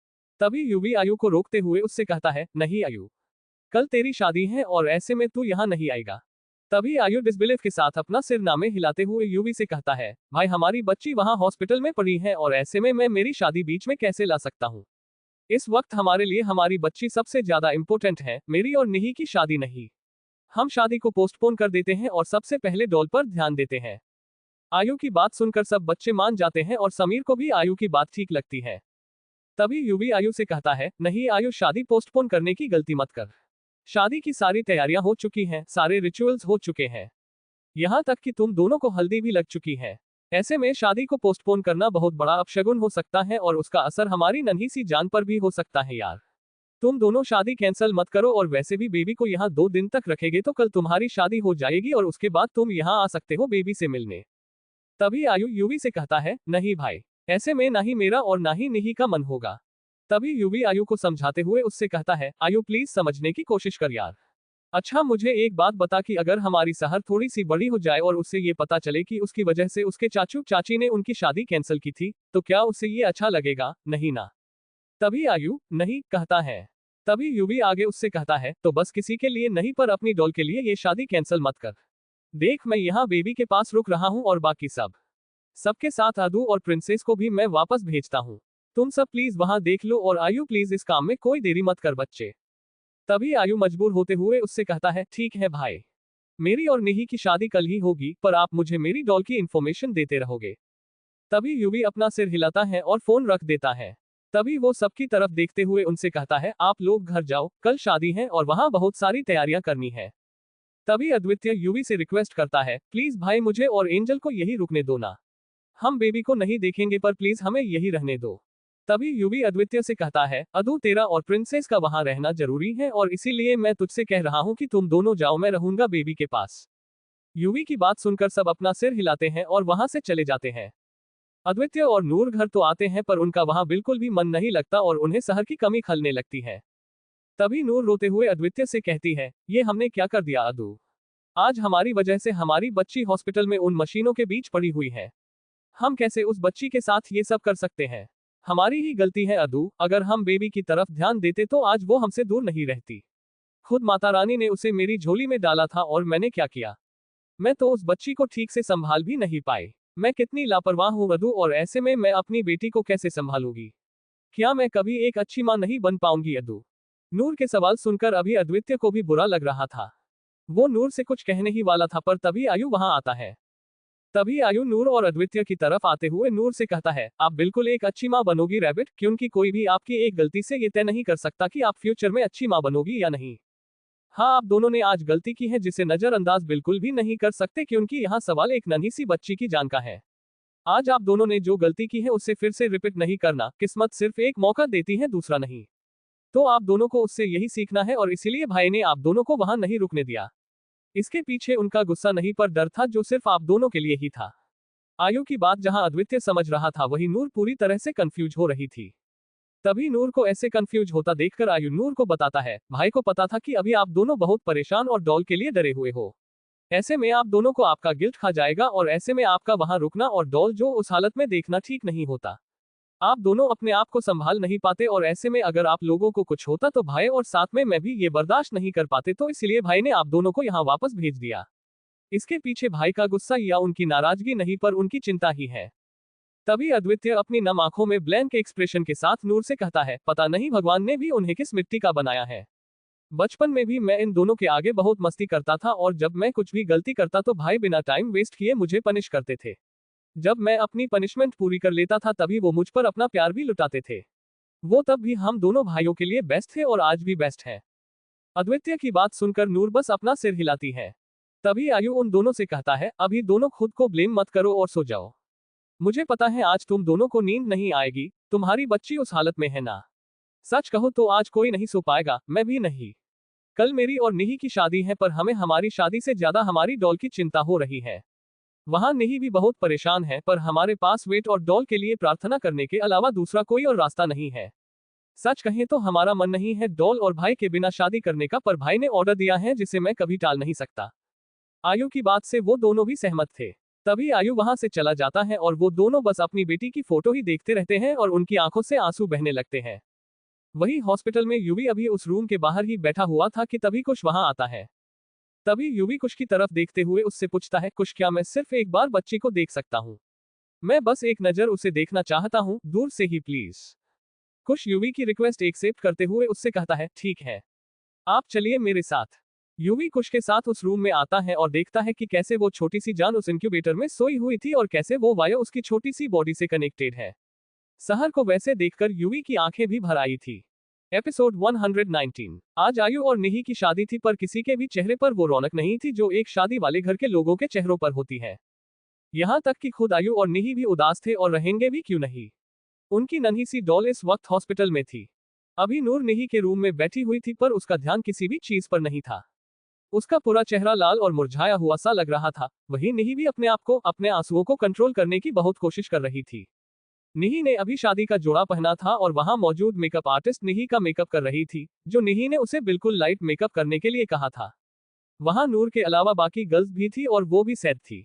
तभी यूवी आयु को रोकते हुए उससे कहता है, नहीं आयु, कल तेरी शादी है और ऐसे में तू यहाँ नहीं आएगा। तभी आयु डिसबिलीफ के साथ अपना सिर नामे हिलाते हुए यूवी से कहता है, भाई हमारी बच्ची वहां हॉस्पिटल में पड़ी है और ऐसे में मैं मेरी शादी बीच में कैसे ला सकता हूँ? इस वक्त हमारे लिए हमारी बच्ची सबसे ज्यादा इंपॉर्टेंट है, मेरी और निही की शादी नहीं। हम शादी को पोस्टपोन कर देते हैं और सबसे पहले डॉल पर ध्यान देते हैं। आयु की बात सुनकर सब बच्चे मान जाते हैं और समीर को भी आयु की बात ठीक लगती है। तभी यूवी आयु से कहता है, नहीं आयु, शादी पोस्टपोन करने की गलती मत कर। शादी की सारी तैयारियां हो चुकी हैं, सारे रिचुअल्स हो चुके हैं, यहाँ तक कि तुम दोनों को हल्दी भी लग चुकी है। ऐसे में शादी को पोस्टपोन करना बहुत बड़ा अपशगुन हो सकता है और उसका असर हमारी नन्ही सी जान पर भी हो सकता है यार। तुम दोनों शादी कैंसिल मत करो और वैसे भी बेबी को यहाँ 2 दिन तक रखेगे तो कल तुम्हारी शादी हो जाएगी और उसके बाद तुम यहाँ आ सकते हो बेबी से मिलने। तभी आयु यूवी से कहता है, नहीं भाई, ऐसे में ना ही मेरा और ना ही निही का मन होगा। तभी यूवी आयु को समझाते हुए उससे कहता है, आयु प्लीज समझने की कोशिश कर यार। अच्छा मुझे एक बात बता कि अगर हमारी सहर थोड़ी सी बड़ी हो जाए और उससे ये पता चले कि उसकी वजह से उसके चाचू चाची ने उनकी शादी कैंसिल की थी, तो क्या उससे ये अच्छा लगेगा? नहीं ना। तभी आयु नहीं कहता है। तभी यूवी आगे उससे कहता है, तो बस किसी के लिए नहीं पर अपनी डॉल के लिए ये शादी कैंसिल मत कर। देख मैं यहाँ बेबी के पास रुक रहा हूँ और बाकी सबके साथ अदू और प्रिंसेस को भी मैं वापस भेजता हूँ। तुम सब प्लीज वहां देख लो और आयु प्लीज इस काम में कोई देरी मत कर बच्चे। तभी आयु मजबूर होते हुए उससे कहता है, ठीक है भाई, मेरी और निही की शादी कल ही होगी, पर आप मुझे मेरी डॉल की इंफॉर्मेशन देते रहोगे। तभी यूवी अपना सिर हिलाता है और फोन रख देता है। तभी वो सबकी तरफ देखते हुए उनसे कहता है, आप लोग घर जाओ, कल शादी है और वहां बहुत सारी तैयारियां करनी है। तभी अद्वितीय यूवी से रिक्वेस्ट करता है, प्लीज भाई मुझे और एंजल को यही रुकने दो ना। हम बेबी को नहीं देखेंगे पर प्लीज हमें यही रहने दो। तभी यूवी अद्वितीय से कहता है, अदु तेरा और प्रिंसेस का वहां रहना जरूरी है और इसीलिए मैं तुझसे कह रहा हूं कि तुम दोनों जाओ, मैं रहूंगा बेबी के पास। यूवी की बात सुनकर सब अपना सिर हिलाते हैं और वहां से चले जाते हैं। अद्वितीय और नूर घर तो आते हैं पर उनका वहां बिल्कुल भी मन नहीं लगता और उन्हें शहर की कमी खलने लगती है। तभी नूर रोते हुए अद्वितीय से कहती है, ये हमने क्या कर दिया अदु? आज हमारी वजह से हमारी बच्ची हॉस्पिटल में उन मशीनों के बीच पड़ी हुई है। हम कैसे उस बच्ची के साथ ये सब कर सकते हैं? हमारी ही गलती है अदु, अगर हम बेबी की तरफ ध्यान देते तो आज वो हमसे दूर नहीं रहती। खुद माता रानी ने उसे मेरी झोली में डाला था और मैंने क्या किया? मैं तो उस बच्ची को ठीक से संभाल भी नहीं पाई। मैं कितनी लापरवाह हूँ अदु, और ऐसे में मैं अपनी बेटी को कैसे संभालूंगी? क्या मैं कभी एक अच्छी माँ नहीं बन पाऊंगी अदु? नूर के सवाल सुनकर अभी अद्वितीय को भी बुरा लग रहा था। वो नूर से कुछ कहने ही वाला था पर तभी आयु वहां आता है। तभी आयु नूर और अद्वितीय की तरफ आते हुए नूर से कहता है, आप बिल्कुल एक अच्छी माँ बनोगी रैबिट, क्योंकि कोई भी आपकी एक गलती से ये तय नहीं कर सकता कि आप फ्यूचर में अच्छी माँ बनोगी या नहीं। हाँ, आप दोनों ने आज गलती की है जिसे नजरअंदाज बिल्कुल भी नहीं कर सकते, क्योंकि यहाँ सवाल एक नन्ही सी बच्ची की जान का है। आज आप दोनों ने जो गलती की है उससे फिर से रिपीट नहीं करना, किस्मत सिर्फ एक मौका देती है, दूसरा नहीं। तो आप दोनों को उससे यही सीखना है और इसीलिए भाई ने आप दोनों को वहां नहीं रुकने दिया। इसके पीछे उनका गुस्सा नहीं पर डर था जो सिर्फ आप दोनों के लिए ही था। आयु की बात जहां अद्वितीय समझ रहा था वहीं नूर पूरी तरह से कंफ्यूज हो रही थी। तभी नूर को ऐसे कंफ्यूज होता देखकर आयु नूर को बताता है, भाई को पता था कि अभी आप दोनों बहुत परेशान और डॉल के लिए डरे हुए हो। ऐसे में आप दोनों को आपका गिल्ट खा जाएगा और ऐसे में आपका वहां रुकना और डॉल जो उस हालत में देखना ठीक नहीं होता। आप दोनों अपने आप को संभाल नहीं पाते और ऐसे में अगर आप लोगों को कुछ होता तो भाई और साथ में मैं भी ये बर्दाश्त नहीं कर पाते, तो इसलिए भाई ने आप दोनों को यहाँ वापस भेज दिया। इसके पीछे भाई का गुस्सा या उनकी नाराजगी नहीं पर उनकी चिंता ही है। तभी अद्वितीय अपनी नम आंखों में ब्लैंक एक्सप्रेशन के साथ नूर से कहता है, पता नहीं भगवान ने भी उन्हें किस मिट्टी का बनाया है। बचपन में भी मैं इन दोनों के आगे बहुत मस्ती करता था और जब मैं कुछ भी गलती करता तो भाई बिना टाइम वेस्ट किए मुझे पनिश करते थे। जब मैं अपनी पनिशमेंट पूरी कर लेता था तभी वो मुझ पर अपना प्यार भी लुटाते थे। वो तब भी हम दोनों भाइयों के लिए बेस्ट थे और आज भी बेस्ट है। अद्वितीय की बात सुनकर नूर बस अपना सिर हिलाती है। तभी आयु उन दोनों से कहता है, अभी दोनों खुद को ब्लेम मत करो और सो जाओ। मुझे पता है आज तुम दोनों को नींद नहीं आएगी, तुम्हारी बच्ची उस हालत में है ना। सच कहो तो आज कोई नहीं सो पाएगा, मैं भी नहीं। कल मेरी और निही की शादी है पर हमें हमारी शादी से ज्यादा हमारी डॉल की चिंता हो रही है। वहां निही भी बहुत परेशान है पर हमारे पास वेट और डॉल के लिए प्रार्थना करने के अलावा दूसरा कोई और रास्ता नहीं है। सच कहें तो हमारा मन नहीं है डॉल और भाई के बिना शादी करने का, पर भाई ने ऑर्डर दिया है जिसे मैं कभी टाल नहीं सकता। आयु की बात से वो दोनों भी सहमत थे। तभी आयु वहां से चला जाता है और वो दोनों बस अपनी बेटी की फोटो ही देखते रहते हैं और उनकी आंखों से आंसू बहने लगते हैं। वही हॉस्पिटल में यूवी अभी उस रूम के बाहर ही बैठा हुआ था कि तभी कुश वहां आता है। तभी यूवी कुश की तरफ देखते हुए उससे पूछता है, कुश क्या मैं सिर्फ एक बार बच्ची को देख सकता हूँ? मैं बस एक नजर उसे देखना चाहता हूँ, दूर से ही प्लीज। कुश यूवी की रिक्वेस्ट एक्सेप्ट करते हुए उससे कहता है, ठीक है, आप चलिए मेरे साथ। यूवी कुश के साथ उस रूम में आता है और देखता है कि कैसे वो छोटी सी जान उस इंक्यूबेटर में सोई हुई थी और कैसे वो वायु उसकी छोटी सी बॉडी से कनेक्टेड है। सहर को वैसे देखकर यूवी की आंखें भी भर आई थी। एपिसोड 119। आज आयु और निही की शादी थी पर किसी के भी चेहरे पर वो रौनक नहीं थी जो एक शादी वाले घर के लोगों के चेहरों पर होती है। यहाँ तक कि खुद आयु और निही भी उदास थे और रहेंगे भी क्यों नहीं। उनकी नन्ही सी डॉल इस वक्त हॉस्पिटल में थी। अभी नूर निही के रूम में बैठी हुई थी पर उसका ध्यान किसी भी चीज पर नहीं था। उसका पूरा चेहरा लाल और मुरझाया हुआ सा लग रहा था। वहीं निही भी अपने आप को, अपने आंसुओं को कंट्रोल करने की बहुत कोशिश कर रही थी। निही ने अभी शादी का जोड़ा पहना था और वहां मौजूद मेकअप आर्टिस्ट निही का मेकअप कर रही थी, जो निही ने उसे बिल्कुल लाइट मेकअप करने के लिए कहा था। वहां नूर के अलावा बाकी गर्ल्स भी थी और वो भी सैड थी।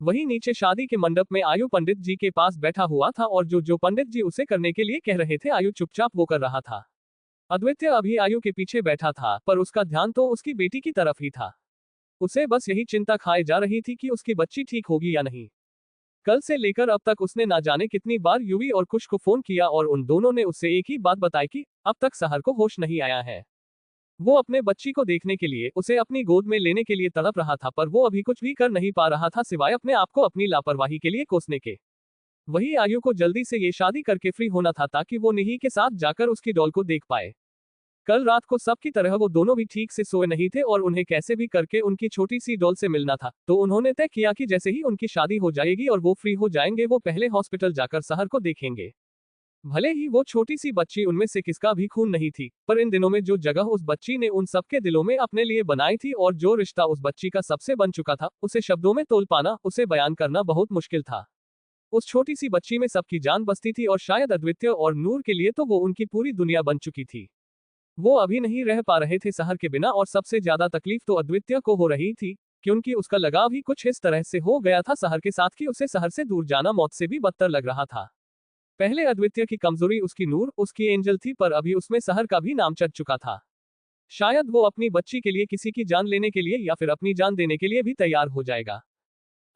वहीं नीचे शादी के मंडप में आयु पंडित जी के पास बैठा हुआ था और जो पंडित जी उसे करने के लिए कह रहे थे आयु चुपचाप वो कर रहा था। अद्वितीय अभी आयु के पीछे बैठा था पर उसका ध्यान तो उसकी बेटी की तरफ ही था। उसे बस यही चिंता खाए जा रही थी कि उसकी बच्ची ठीक होगी या नहीं। कल से लेकर अब तक उसने ना जाने कितनी बार यूवी और कुश को फोन किया और उन दोनों ने उससे एक ही बात बताई कि अब तक सहर को होश नहीं आया है। वो अपने बच्ची को देखने के लिए, उसे अपनी गोद में लेने के लिए तड़प रहा था पर वो अभी कुछ भी कर नहीं पा रहा था सिवाय अपने आप को अपनी लापरवाही के लिए कोसने के। वही आयु को जल्दी से ये शादी करके फ्री होना था ताकि वो निही के साथ जाकर उसकी डॉल को देख पाए। कल रात को सबकी तरह वो दोनों भी ठीक से सोए नहीं थे और उन्हें कैसे भी करके उनकी छोटी सी डॉल से मिलना था, तो उन्होंने तय किया कि जैसे ही उनकी शादी हो जाएगी और वो फ्री हो जाएंगे वो पहले हॉस्पिटल जाकर सहर को देखेंगे। भले ही वो छोटी सी बच्ची उनमें से किसका भी खून नहीं थी, पर इन दिनों में जो जगह उस बच्ची ने उन सबके दिलों में अपने लिए बनाई थी और जो रिश्ता उस बच्ची का सबसे बन चुका था, उसे शब्दों में तोल पाना, उसे बयान करना बहुत मुश्किल था। उस छोटी सी बच्ची में सबकी जान बसती थी और शायद अद्वितीय और नूर के लिए तो वो उनकी पूरी दुनिया बन चुकी थी। वो अभी नहीं रह पा रहे थे शहर के बिना, और सबसे ज्यादा तकलीफ तो अद्वितीय को हो रही थी, क्योंकि उसका लगाव ही कुछ इस तरह से हो गया था शहर के साथ कि उसे शहर से दूर जाना मौत से भी बदतर लग रहा था। पहले अद्वितीय की कमजोरी उसकी नूर, उसकी एंजल थी, पर अभी उसमें शहर का भी नाम चढ़ चुका था। शायद वो अपनी बच्ची के लिए किसी की जान लेने के लिए या फिर अपनी जान देने के लिए भी तैयार हो जाएगा।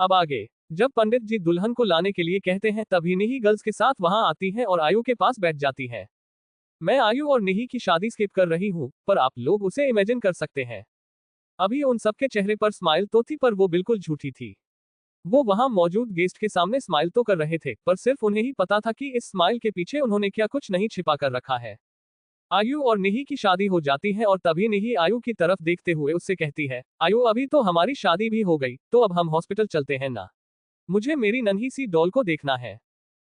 अब आगे, जब पंडित जी दुल्हन को लाने के लिए कहते हैं तभी निही गर्ल्स के साथ वहां आती है और आयु के पास बैठ जाती है। मैं आयु और निही की शादी स्किप कर रही हूँ, पर आप लोग उसे इमेजिन कर सकते हैं। अभी उन सबके चेहरे पर स्माइल तो थी, पर वो बिल्कुल झूठी थी। वो वहां मौजूद गेस्ट के सामने स्माइल तो कर रहे थे, पर सिर्फ उन्हें ही पता था कि इस स्माइल के पीछे उन्होंने क्या कुछ नहीं छिपा कर रखा है। आयु और निही की शादी हो जाती है और तभी निही आयु की तरफ देखते हुए उससे कहती है, आयु अभी तो हमारी शादी भी हो गई, तो अब हम हॉस्पिटल चलते हैं ना। मुझे मेरी नन्ही सी डॉल को देखना है।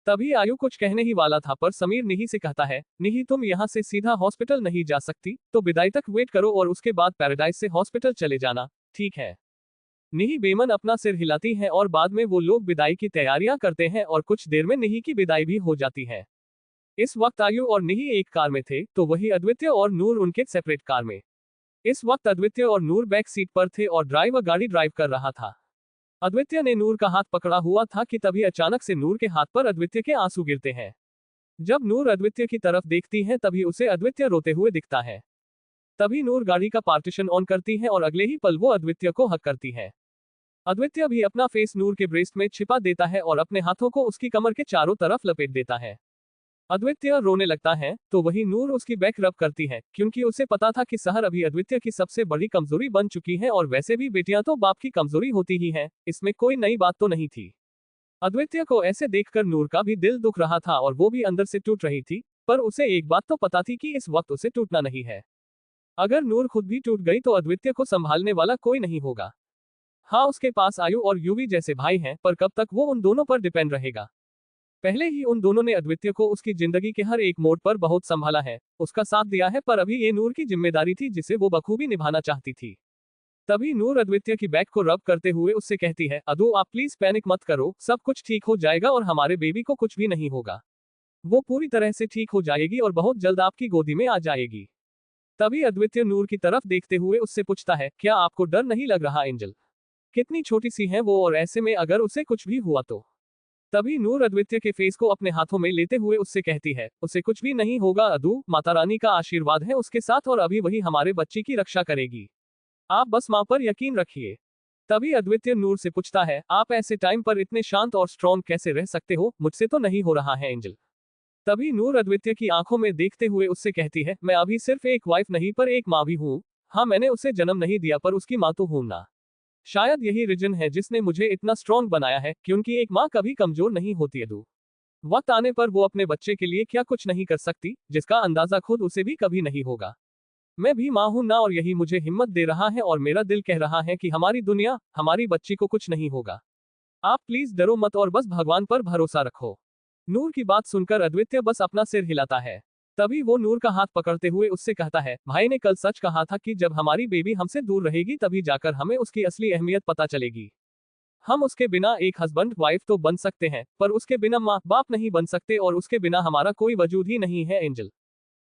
तभी आयु कुछ कहने ही वाला था, पर समीर निही से कहता है, निही तुम यहाँ से सीधा हॉस्पिटल नहीं जा सकती, तो विदाई तक वेट करो और उसके बाद पैराडाइज से हॉस्पिटल चले जाना, ठीक है। निही बेमन अपना सिर हिलाती है और बाद में वो लोग विदाई की तैयारियां करते हैं और कुछ देर में निही की विदाई भी हो जाती है। इस वक्त आयु और निही एक कार में थे, तो वही अद्वितीय और नूर उनके सेपरेट कार में। इस वक्त अद्वितीय और नूर बैक सीट पर थे और ड्राइवर गाड़ी ड्राइव कर रहा था। अद्वितीय ने नूर का हाथ पकड़ा हुआ था कि तभी अचानक से नूर के हाथ पर अद्वितीय के आंसू गिरते हैं। जब नूर अद्वितीय की तरफ देखती है तभी उसे अद्वितीय रोते हुए दिखता है। तभी नूर गाड़ी का पार्टीशन ऑन करती है और अगले ही पल वो अद्वितीय को हक करती है। अद्वितीय भी अपना फेस नूर के ब्रेस्ट में छिपा देता है और अपने हाथों को उसकी कमर के चारों तरफ लपेट देता है। अद्वितीय रोने लगता है, तो वही नूर उसकी बैक रब करती है, क्योंकि उसे पता था कि शहर अभी अद्वितीय की सबसे बड़ी कमजोरी बन चुकी है, और वैसे भी बेटियां तो बाप की कमजोरी होती ही है, इसमें कोई नई बात तो नहीं थी। अद्वितीय को ऐसे देखकर नूर का भी दिल दुख रहा था और वो भी अंदर से टूट रही थी, पर उसे एक बात तो पता थी कि इस वक्त उसे टूटना नहीं है। अगर नूर खुद भी टूट गई तो अद्वितीय को संभालने वाला कोई नहीं होगा। हाँ, उसके पास आयु और यूवी जैसे भाई हैं, पर कब तक वो उन दोनों पर डिपेंड रहेगा। पहले ही उन दोनों ने अद्वितीय को उसकी जिंदगी के हर एक मोड़ पर बहुत संभाला है, उसका साथ दिया है, पर अभी ये नूर की जिम्मेदारी थी जिसे वो बखूबी निभाना चाहती थी। तभी नूर अद्वितीय की बैक को रब करते हुए उससे कहती है, अदु आप प्लीज पैनिक मत करो, सब कुछ ठीक हो जाएगा और हमारे बेबी को कुछ भी नहीं होगा। वो पूरी तरह से ठीक हो जाएगी और बहुत जल्द आपकी गोदी में आ जाएगी। तभी अद्वितीय नूर की तरफ देखते हुए उससे पूछता है, क्या आपको डर नहीं लग रहा एंजल? कितनी छोटी सी है वो, और ऐसे में अगर उसे कुछ भी हुआ तो? तभी नूर अद्वितीय के फेस को अपने हाथों में लेते हुए उससे कहती है, उसे कुछ भी नहीं होगा अदु, माता रानी का आशीर्वाद है उसके साथ और अभी वही हमारे बच्चे की रक्षा करेगी। आप बस मां पर यकीन रखिए। तभी अद्वितीय नूर से पूछता है, आप ऐसे टाइम पर इतने शांत और स्ट्रॉन्ग कैसे रह सकते हो? मुझसे तो नहीं हो रहा है एंजल। तभी नूर अद्वितीय की आंखों में देखते हुए उससे कहती है, मैं अभी सिर्फ एक वाइफ नहीं पर एक माँ भी हूँ। हाँ, मैंने उसे जन्म नहीं दिया पर उसकी माँ तो हूं ना। शायद यही रीजन है जिसने मुझे इतना स्ट्रॉन्ग बनाया है, क्योंकि एक माँ कभी कमजोर नहीं होती अदु। वक्त आने पर वो अपने बच्चे के लिए क्या कुछ नहीं कर सकती, जिसका अंदाजा खुद उसे भी कभी नहीं होगा। मैं भी माँ हूं ना, और यही मुझे हिम्मत दे रहा है और मेरा दिल कह रहा है कि हमारी दुनिया, हमारी बच्ची को कुछ नहीं होगा। आप प्लीज डरो मत और बस भगवान पर भरोसा रखो। नूर की बात सुनकर अद्वितीय बस अपना सिर हिलाता है। तभी वो नूर का हाथ पकड़ते हुए उससे कहता है, भाई ने कल सच कहा था कि जब हमारी बेबी हमसे दूर रहेगी तभी जाकर हमें उसकी असली अहमियत पता चलेगी। हम उसके बिना एक हस्बैंड वाइफ तो बन सकते हैं, पर उसके बिना माँ बाप नहीं बन सकते, और उसके बिना हमारा कोई वजूद ही नहीं है एंजल।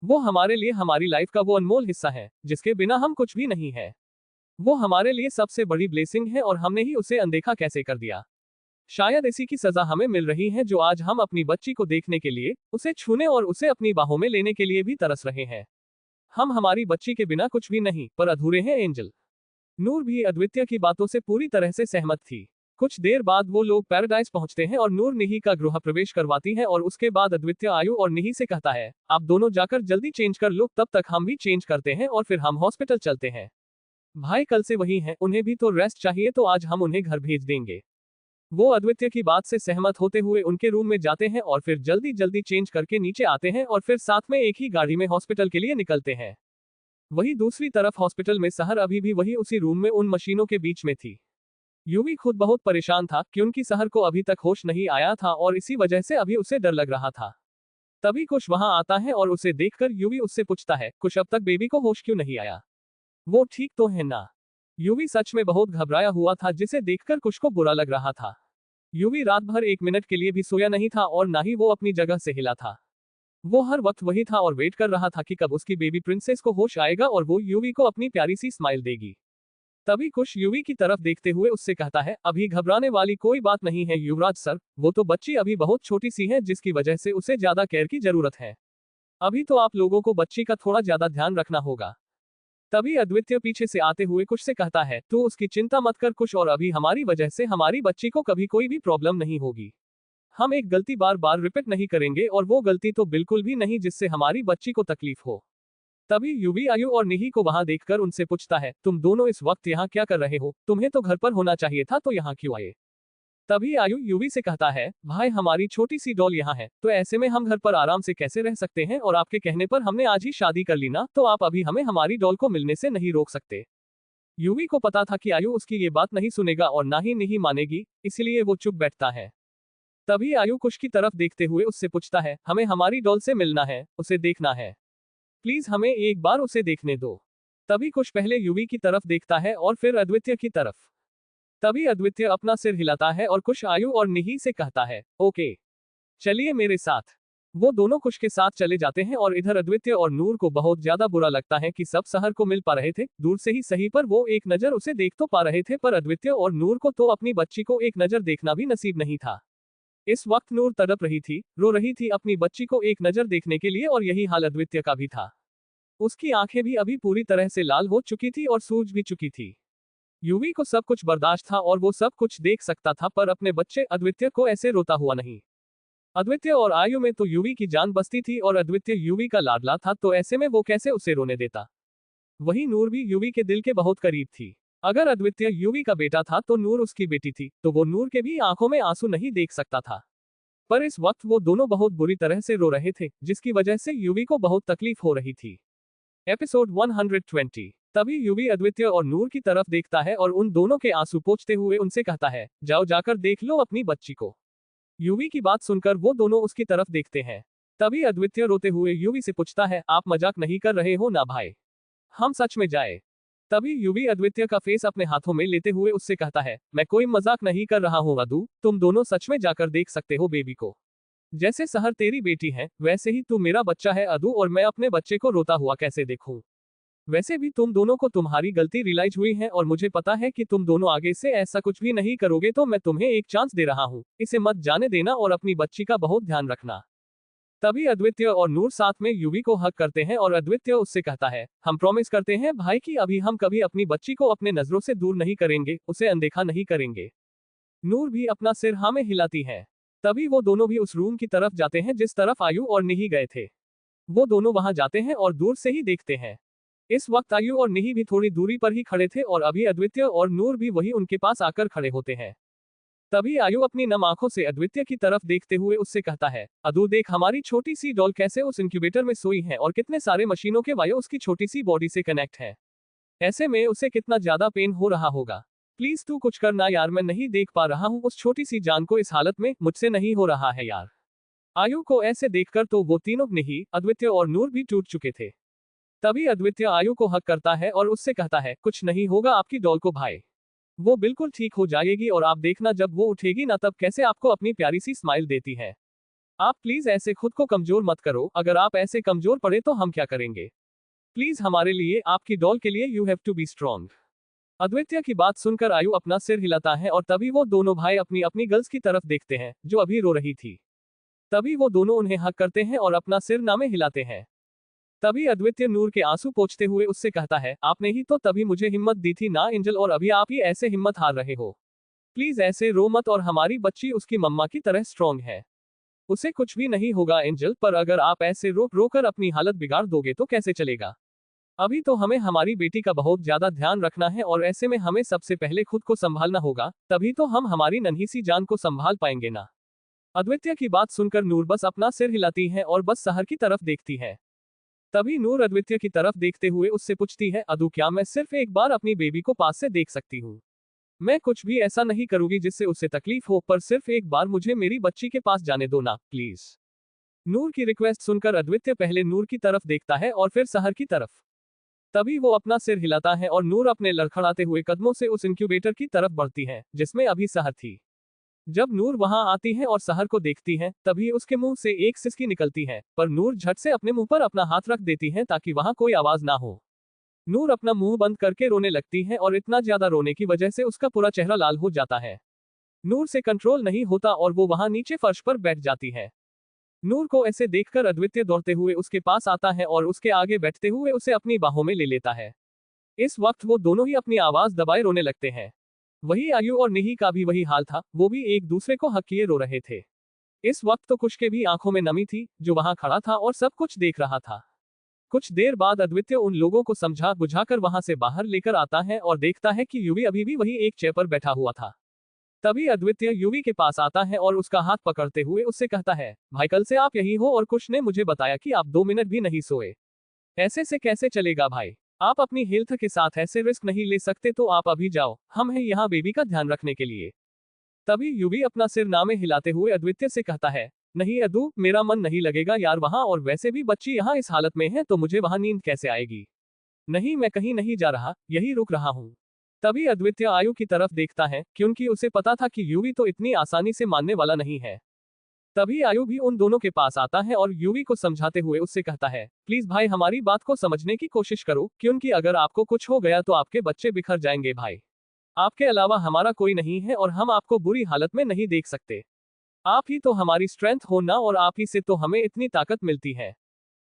वो हमारे लिए हमारी लाइफ का वो अनमोल हिस्सा है, जिसके बिना हम कुछ भी नहीं है। वो हमारे लिए सबसे बड़ी ब्लेसिंग है और हमने ही उसे अनदेखा कैसे कर दिया। शायद इसी की सजा हमें मिल रही है, जो आज हम अपनी बच्ची को देखने के लिए, उसे छूने और उसे अपनी बाहों में लेने के लिए भी तरस रहे हैं। हम हमारी बच्ची के बिना कुछ भी नहीं, पर अधूरे हैं एंजल। नूर भी अद्वितीय की बातों से पूरी तरह से सहमत थी। कुछ देर बाद वो लोग पैराडाइज पहुंचते हैं और नूर निही का गृह प्रवेश करवाती है, और उसके बाद अद्वितीय आयु और निही से कहता है, आप दोनों जाकर जल्दी चेंज कर लो, तब तक हम भी चेंज करते हैं और फिर हम हॉस्पिटल चलते हैं। भाई कल से वही हैं, उन्हें भी तो रेस्ट चाहिए, तो आज हम उन्हें घर भेज देंगे। वो अद्वितीय की बात से सहमत होते हुए उनके रूम में जाते हैं और फिर जल्दी जल्दी चेंज करके नीचे आते हैं और फिर साथ में एक ही गाड़ी में हॉस्पिटल के लिए निकलते हैं। वही दूसरी तरफ हॉस्पिटल में सहर अभी भी वही उसी रूम में उन मशीनों के बीच में थी। यूवी खुद बहुत परेशान था, क्योंकि सहर को अभी तक होश नहीं आया था और इसी वजह से अभी उसे डर लग रहा था। तभी कुश वहां आता है और उसे देखकर यूवी उससे पूछता है, कुश अब तक बेबी को होश क्यों नहीं आया? वो ठीक तो है ना? यूवी सच में बहुत घबराया हुआ था, जिसे देखकर कुश को बुरा लग रहा था। यूवी रात भर 1 मिनट के लिए भी सोया नहीं था और ना ही वो अपनी जगह से हिला था। वो हर वक्त वही था और वेट कर रहा था कि कब उसकी बेबी प्रिंसेस को होश आएगा और वो यूवी को अपनी प्यारी सी स्माइल देगी। तभी कुश यूवी की तरफ देखते हुए उससे कहता है, अभी घबराने वाली कोई बात नहीं है युवराज सर, वो तो बच्ची अभी बहुत छोटी सी है जिसकी वजह से उसे ज्यादा केयर की जरूरत है। अभी तो आप लोगों को बच्ची का थोड़ा ज्यादा ध्यान रखना होगा। तभी अद्वितीय पीछे से आते हुए कुश से कहता है, तू उसकी चिंता मत कर कुश, और अभी हमारी वजह से हमारी बच्ची को कभी कोई भी प्रॉब्लम नहीं होगी। हम एक गलती बार बार रिपीट नहीं करेंगे और वो गलती तो बिल्कुल भी नहीं जिससे हमारी बच्ची को तकलीफ हो। तभी यूवी आयु और निही को वहां देखकर उनसे पूछता है, तुम दोनों इस वक्त यहाँ क्या कर रहे हो? तुम्हें तो घर पर होना चाहिए था, तो यहाँ क्यों आए? तभी आयु यूवी से कहता है, भाई हमारी छोटी सी डॉल यहाँ है, तो ऐसे में हम घर पर आराम से कैसे रह सकते हैं, और आपके कहने पर हमने आज ही शादी कर ली ना, तो आप अभी हमें हमारी डॉल को मिलने से नहीं रोक सकते। यूवी को पता था कि आयु उसकी ये बात नहीं सुनेगा और ना ही नहीं मानेगी, इसलिए वो चुप बैठता है। तभी आयु कुश की तरफ देखते हुए उससे पूछता है, हमें हमारी डॉल से मिलना है, उसे देखना है। प्लीज हमें एक बार उसे देखने दो। तभी कुश पहले यूवी की तरफ देखता है और फिर अद्वितीय की तरफ। तभी अद्वितीय अपना सिर हिलाता है और कुश आयु और निही से कहता है, ओके, चलिए मेरे साथ। वो दोनों कुश के साथ चले जाते हैं और इधर अद्वितीय और नूर को बहुत ज्यादा बुरा लगता है कि सब शहर को मिल पा रहे थे, दूर से ही सही पर वो एक नजर उसे देख तो पा रहे थे, पर अद्वितीय और नूर को तो अपनी बच्ची को एक नजर देखना भी नसीब नहीं था। इस वक्त नूर तड़प रही थी, रो रही थी अपनी बच्ची को एक नजर देखने के लिए, और यही हाल अद्वितीय का भी था। उसकी आंखें भी अभी पूरी तरह से लाल हो चुकी थी और सूज भी चुकी थी। यूवी को सब कुछ बर्दाश्त था और वो सब कुछ देख सकता था, पर अपने बच्चे अद्वितीय को ऐसे रोता हुआ नहीं। अद्वितीय और आयु में तो यूवी की जान बसती थी और अद्वितीय यूवी का लाडला था, तो ऐसे में वो कैसे उसे रोने देता। वही नूर भी यूवी के दिल के बहुत करीब थी। अगर अद्वितीय यूवी का बेटा था तो नूर उसकी बेटी थी, तो वो नूर के भी आंखों में आंसू नहीं देख सकता था। पर इस वक्त वो दोनों बहुत बुरी तरह से रो रहे थे, जिसकी वजह से यूवी को बहुत तकलीफ हो रही थी। एपिसोड 120। तभी यूवी अद्वितीय और नूर की तरफ देखता है और उन दोनों के आंसू पोंछते हुए उनसे कहता है, जाओ जाकर देख लो अपनी बच्ची को। यूवी की बात सुनकर वो दोनों उसकी तरफ देखते हैं। तभी अद्वितीय रोते हुए यूवी से पूछता है, आप मजाक नहीं कर रहे हो ना भाई? हम सच में जाए? तभी यूवी अद्वितीय का फेस अपने हाथों में लेते हुए उससे कहता है, मैं कोई मजाक नहीं कर रहा हूँ अदू, तुम दोनों सच में जाकर देख सकते हो बेबी को। जैसे सहर तेरी बेटी है, वैसे ही तू मेरा बच्चा है अदू, और मैं अपने बच्चे को रोता हुआ कैसे देखूं? वैसे भी तुम दोनों को तुम्हारी गलती रियलाइज हुई है और मुझे पता है कि तुम दोनों आगे से ऐसा कुछ भी नहीं करोगे, तो मैं तुम्हें एक चांस दे रहा हूँ, इसे मत जाने देना और अपनी बच्ची का बहुत ध्यान रखना। तभी अद्वितीय और नूर साथ में यूवी को हक करते हैं और अद्वितीय उससे कहता है, हम प्रॉमिस करते हैं भाई कि अभी हम कभी अपनी बच्ची को अपने नजरों से दूर नहीं करेंगे, उसे अनदेखा नहीं करेंगे। नूर भी अपना सिर हाँ में हिलाती है। तभी वो दोनों भी उस रूम की तरफ जाते हैं जिस तरफ आयु और निही गए थे। वो दोनों वहां जाते हैं और दूर से ही देखते हैं। इस वक्त आयु और निही भी थोड़ी दूरी पर ही खड़े थे और अभी अद्वितीय और नूर भी वही उनके पास आकर खड़े होते हैं। तभी आयु अपनी नम आंखों से अद्वितीय की तरफ देखते हुए उससे कहता है, अदू देख हमारी छोटी सी डॉल कैसे उस इंक्यूबेटर में सोई है और कितने सारे मशीनों के वायु उसकी छोटी सी बॉडी से कनेक्ट है। ऐसे में उसे कितना ज्यादा पेन हो रहा होगा। प्लीज तू कुछ करना यार, मैं नहीं देख पा रहा हूँ उस छोटी सी जान को इस हालत में, मुझसे नहीं हो रहा है यार। आयु को ऐसे देखकर तो वो तीनों निही, अद्वितीय और नूर भी टूट चुके थे। तभी अद्वितीय आयु को हक करता है और उससे कहता है, कुछ नहीं होगा आपकी डॉल को भाई, वो बिल्कुल ठीक हो जाएगी, और आप देखना जब वो उठेगी ना तब कैसे आपको अपनी प्यारी सी स्माइल देती है। आप प्लीज ऐसे खुद को कमजोर मत करो, अगर आप ऐसे कमजोर पड़े तो हम क्या करेंगे? प्लीज हमारे लिए, आपकी डॉल के लिए you have to be strong. Advitiya की बात सुनकर आयु अपना सिर हिलाता है और तभी वो दोनों भाई अपनी अपनी गर्ल्स की तरफ देखते हैं जो अभी रो रही थी। तभी वो दोनों उन्हें हक करते हैं और अपना सिर नामे हिलाते हैं। तभी अद्वितीय नूर के आंसू पोंछते हुए उससे कहता है, आपने ही तो तभी मुझे हिम्मत दी थी ना एंजल, और अभी आप ही ऐसे हिम्मत हार रहे हो। प्लीज ऐसे रो मत, और हमारी बच्ची उसकी मम्मा की तरह स्ट्रॉन्ग है, उसे कुछ भी नहीं होगा एंजल, पर अगर आप ऐसे रो रो कर अपनी हालत बिगाड़ दोगे तो कैसे चलेगा? अभी तो हमें हमारी बेटी का बहुत ज्यादा ध्यान रखना है और ऐसे में हमें सबसे पहले खुद को संभालना होगा, तभी तो हम हमारी नन्ही सी जान को संभाल पाएंगे ना। अद्वितीय की बात सुनकर नूर बस अपना सिर हिलाती है और बस शहर की तरफ देखती है। तभी नूर अद्वितीय की तरफ देखते हुए उससे पूछती है, अदू क्या मैं सिर्फ एक बार अपनी बेबी को पास से देख सकती हूँ? मैं कुछ भी ऐसा नहीं करूंगी जिससे उसे तकलीफ हो, पर सिर्फ एक बार मुझे मेरी बच्ची के पास जाने दो ना प्लीज। नूर की रिक्वेस्ट सुनकर अद्वित्य पहले नूर की तरफ देखता है और फिर सहर की तरफ। तभी वो अपना सिर हिलाता है और नूर अपने लड़खड़ाते हुए कदमों से उस इंक्यूबेटर की तरफ बढ़ती है जिसमें अभी सहर थी। जब नूर वहां आती है और सहर को देखती है तभी उसके मुंह से एक सिसकी निकलती है, पर नूर झट से अपने मुंह पर अपना हाथ रख देती है ताकि वहां कोई आवाज ना हो। नूर अपना मुंह बंद करके रोने लगती है और इतना ज्यादा रोने की वजह से उसका पूरा चेहरा लाल हो जाता है। नूर से कंट्रोल नहीं होता और वो वहां नीचे फर्श पर बैठ जाती है। नूर को ऐसे देखकर अद्वित्य दौड़ते हुए उसके पास आता है और उसके आगे बैठते हुए उसे अपनी बाहों में ले लेता है। इस वक्त वो दोनों ही अपनी आवाज दबाए रोने लगते हैं। वही आयु और निही का भी वही हाल था, वो भी एक दूसरे को हक किए रो रहे थे। इस वक्त तो कुश के भी आंखों में नमी थी, जो वहां खड़ा था और सब कुछ देख रहा था। कुछ देर बाद अद्वित्य उन लोगों को समझा बुझाकर वहां से बाहर लेकर आता है और देखता है कि युवी अभी भी वही एक चेयर पर बैठा हुआ था। तभी अद्वित्य युवी के पास आता है और उसका हाथ पकड़ते हुए उससे कहता है, भाई कल से आप यही हो और कुश ने मुझे बताया कि आप 2 मिनट भी नहीं सोए। ऐसे से कैसे चलेगा भाई? आप अपनी हेल्थ के साथ ऐसे रिस्क नहीं ले सकते, तो आप अभी जाओ, हम हैं यहाँ बेबी का ध्यान रखने के लिए। तभी युवी अपना सिर नामे हिलाते हुए अद्वित्य से कहता है, नहीं अद्दू, मेरा मन नहीं लगेगा यार वहां, और वैसे भी बच्ची यहाँ इस हालत में है तो मुझे वहां नींद कैसे आएगी। नहीं, मैं कहीं नहीं जा रहा, यही रुक रहा हूँ। तभी अद्वित्य आयु की तरफ देखता है क्योंकि उसे पता था कि युवी तो इतनी आसानी से मानने वाला नहीं है। तभी आयु भी उन दोनों के पास आता है और युवी को समझाते हुए उससे कहता है, प्लीज भाई हमारी बात को समझने की कोशिश करो, क्योंकि अगर आपको कुछ हो गया तो आपके बच्चे बिखर जाएंगे भाई। आपके अलावा हमारा कोई नहीं है और हम आपको बुरी हालत में नहीं देख सकते। आप ही तो हमारी स्ट्रेंथ हो ना, और आप ही से तो हमें इतनी ताकत मिलती है।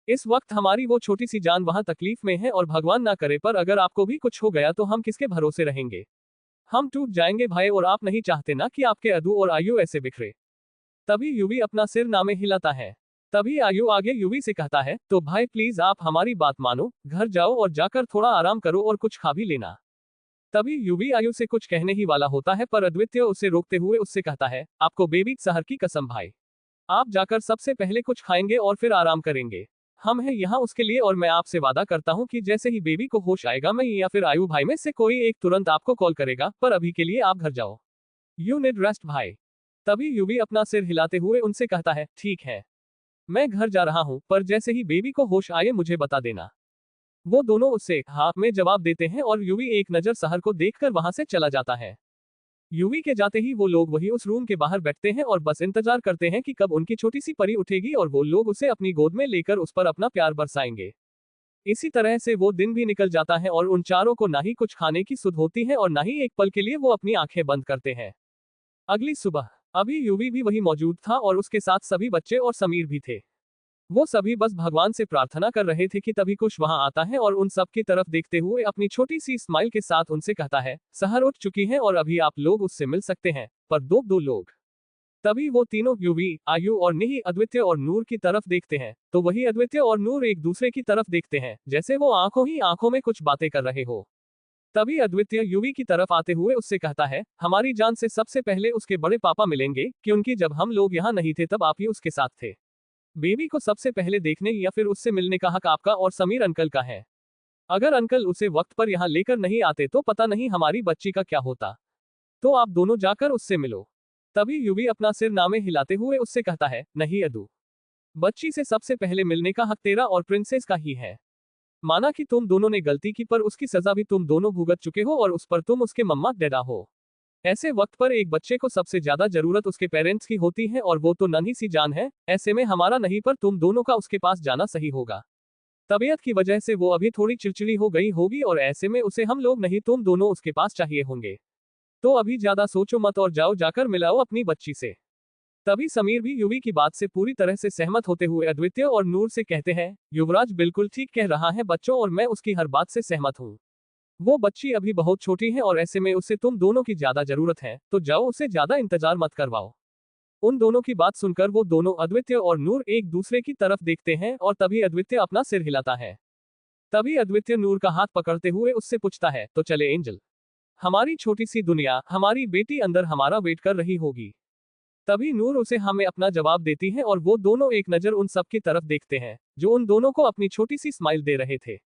इस वक्त हमारी वो छोटी सी जान वहां तकलीफ में है और भगवान ना करे पर अगर आपको भी कुछ हो गया तो हम किसके भरोसे रहेंगे। हम टूट जाएंगे भाई, और आप नहीं चाहते ना कि आपके अदू और आयु ऐसे बिखरे। तभी युवी अपना सिर नामे हिलाता है। तभी आयु आगे युवी से कहता है, तो भाई प्लीज आप हमारी बात मानो, घर जाओ और जाकर थोड़ा आराम करो और कुछ खा भी लेना। तभी युवी आयु से कुछ कहने ही वाला होता है पर अद्वित्य उसे रोकते हुए उससे कहता है, आपको बेबी सहर की कसम भाई, आप जाकर सबसे पहले कुछ खाएंगे और फिर आराम करेंगे। हम हैं यहाँ उसके लिए, और मैं आपसे वादा करता हूँ कि जैसे ही बेबी को होश आएगा मैं या फिर आयु भाई में से कोई एक तुरंत आपको कॉल करेगा, पर अभी के लिए आप घर जाओ। यू नीड रेस्ट भाई। तभी युवी अपना सिर हिलाते हुए उनसे कहता है, ठीक है, मैं घर जा रहा हूँ, पर जैसे ही बेबी को होश आए मुझे बता देना। वो दोनों उससे हाँ में जवाब देते हैं और युवी एक नजर सहर को देखकर वहां से चला जाता है। युवी के जाते ही वो लोग वही उस रूम के बाहर बैठते हैं और बस इंतजार करते हैं कि कब उनकी छोटी सी परी उठेगी और वो लोग उसे अपनी गोद में लेकर उस पर अपना प्यार बरसाएंगे। इसी तरह से वो दिन भी निकल जाता है और उन चारों को ना ही कुछ खाने की सुध होती है और ना ही एक पल के लिए वो अपनी आंखें बंद करते हैं। अगली सुबह अभी युवी भी वही मौजूद था और उसके साथ सभी बच्चे और समीर भी थे। वो सभी बस भगवान से प्रार्थना कर रहे थे कि तभी कुश वहां आता है और उन सब की तरफ देखते हुए अपनी छोटी सी स्माइल के साथ उनसे कहता है, सहर उठ चुकी है और अभी आप लोग उससे मिल सकते हैं, पर दो दो लोग। तभी वो तीनों युवी, आयु और निही अद्वित्य और नूर की तरफ देखते हैं, तो वही अद्वित्य और नूर एक दूसरे की तरफ देखते हैं जैसे वो आंखों ही आंखों में कुछ बातें कर रहे हो। तभी अद्वित्य युवी की तरफ आते हुए उससे कहता है, हमारी जान से सबसे पहले उसके बड़े पापा मिलेंगे, क्योंकि जब हम लोग यहाँ नहीं थे तब आप ही उसके साथ थे। बेबी को सबसे पहले देखने या फिर उससे मिलने का हक आपका और समीर अंकल का है। अगर अंकल उसे वक्त पर यहाँ लेकर नहीं आते तो पता नहीं हमारी बच्ची का क्या होता। तो आप दोनों जाकर उससे मिलो। तभी युवी अपना सिर नामे हिलाते हुए उससे कहता है, नहीं अदू, बच्ची से सबसे पहले मिलने का हक तेरा और प्रिंसेस का ही है। माना कि तुम दोनों ने गलती की, पर उसकी सजा भी तुम दोनों भुगत चुके हो और उस पर तुम उसके मम्मा डैडा हो। ऐसे वक्त पर एक बच्चे को सबसे ज्यादा जरूरत उसके पेरेंट्स की होती है और वो तो नन्ही सी जान है, ऐसे में हमारा नहीं पर तुम दोनों का उसके पास जाना सही होगा। तबीयत की वजह से वो अभी थोड़ी चिड़चिड़ी हो गई होगी और ऐसे में उसे हम लोग नहीं तुम दोनों उसके पास चाहिए होंगे। तो अभी ज्यादा सोचो मत और जाओ जाकर मिलाओ अपनी बच्ची से। तभी समीर भी युवी की बात से पूरी तरह से सहमत होते हुए अद्वित्य और नूर से कहते हैं, युवराज बिल्कुल ठीक कह रहा है बच्चों, और मैं उसकी हर बात से सहमत हूँ। वो बच्ची अभी बहुत छोटी है और ऐसे में उसे तुम दोनों की ज्यादा जरूरत है, तो जाओ उसे ज्यादा इंतजार मत करवाओ। उन दोनों की बात सुनकर वो दोनों अद्वित्य और नूर एक दूसरे की तरफ देखते हैं और तभी अद्वित्य अपना सिर हिलाता है। तभी अद्वित्य नूर का हाथ पकड़ते हुए उससे पूछता है, तो चले एंजल, हमारी छोटी सी दुनिया, हमारी बेटी अंदर हमारा वेट कर रही होगी। तभी नूर उसे हमें अपना जवाब देती है और वो दोनों एक नजर उन सब की तरफ देखते हैं जो उन दोनों को अपनी छोटी सी स्माइल दे रहे थे।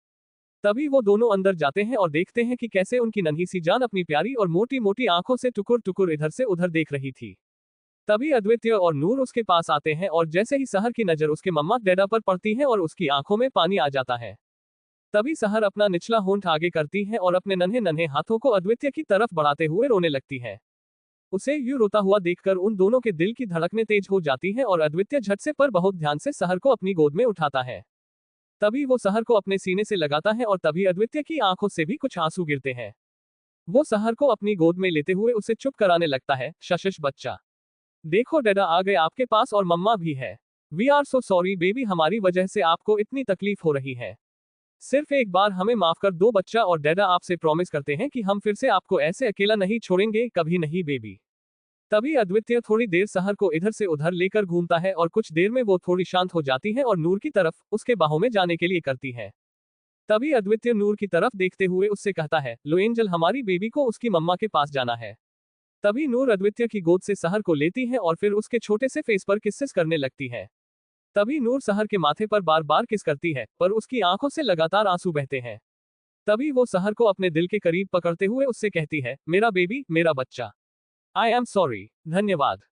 तभी वो दोनों अंदर जाते हैं और देखते हैं कि कैसे उनकी नन्ही सी जान अपनी प्यारी और मोटी मोटी आंखों से टुकुर टुकुर इधर से उधर देख रही थी। तभी अद्वितीय और नूर उसके पास आते हैं और जैसे ही सहर की नजर उसके मम्मा डैडा पर पड़ती है और उसकी आंखों में पानी आ जाता है। तभी सहर अपना निचला होंठ आगे करती है और अपने नन्हे नन्हे हाथों को अद्वितीय की तरफ बढ़ाते हुए रोने लगती है। उसे यूं रोता हुआ देखकर उन दोनों के दिल की धड़कनें तेज हो जाती हैं और अद्वितीय झट से पर बहुत ध्यान से सहर को अपनी गोद में उठाता है। तभी वो सहर को अपने सीने से लगाता है और तभी अद्वितीय की आंखों से भी कुछ आंसू गिरते हैं। वो सहर को अपनी गोद में लेते हुए उसे चुप कराने लगता है। शशश बच्चा, देखो डैडा आ गए आपके पास और मम्मा भी है। We are so sorry baby, हमारी वजह से आपको इतनी तकलीफ हो रही है। सिर्फ एक बार हमें माफ कर दो बच्चा, और डैडा आपसे प्रॉमिस करते हैं कि हम फिर से आपको ऐसे अकेला नहीं छोड़ेंगे, कभी नहीं बेबी। तभी अद्वितीय थोड़ी देर सहर को इधर से उधर लेकर घूमता है और कुछ देर में वो थोड़ी शांत हो जाती है और नूर की तरफ उसके बाहों में जाने के लिए करती है। तभी अद्वितीय नूर की तरफ देखते हुए उससे कहता है, लो एंजल, हमारी बेबी को उसकी मम्मा के पास जाना है। तभी नूर अद्वितीय की गोद से सहर को लेती है और फिर उसके छोटे से फेस पर किस्सेस करने लगती है। तभी नूर सहर के माथे पर बार बार किस करती है, पर उसकी आंखों से लगातार आंसू बहते हैं। तभी वो सहर को अपने दिल के करीब पकड़ते हुए उससे कहती है, मेरा बेबी, मेरा बच्चा, आई एम सॉरी, धन्यवाद।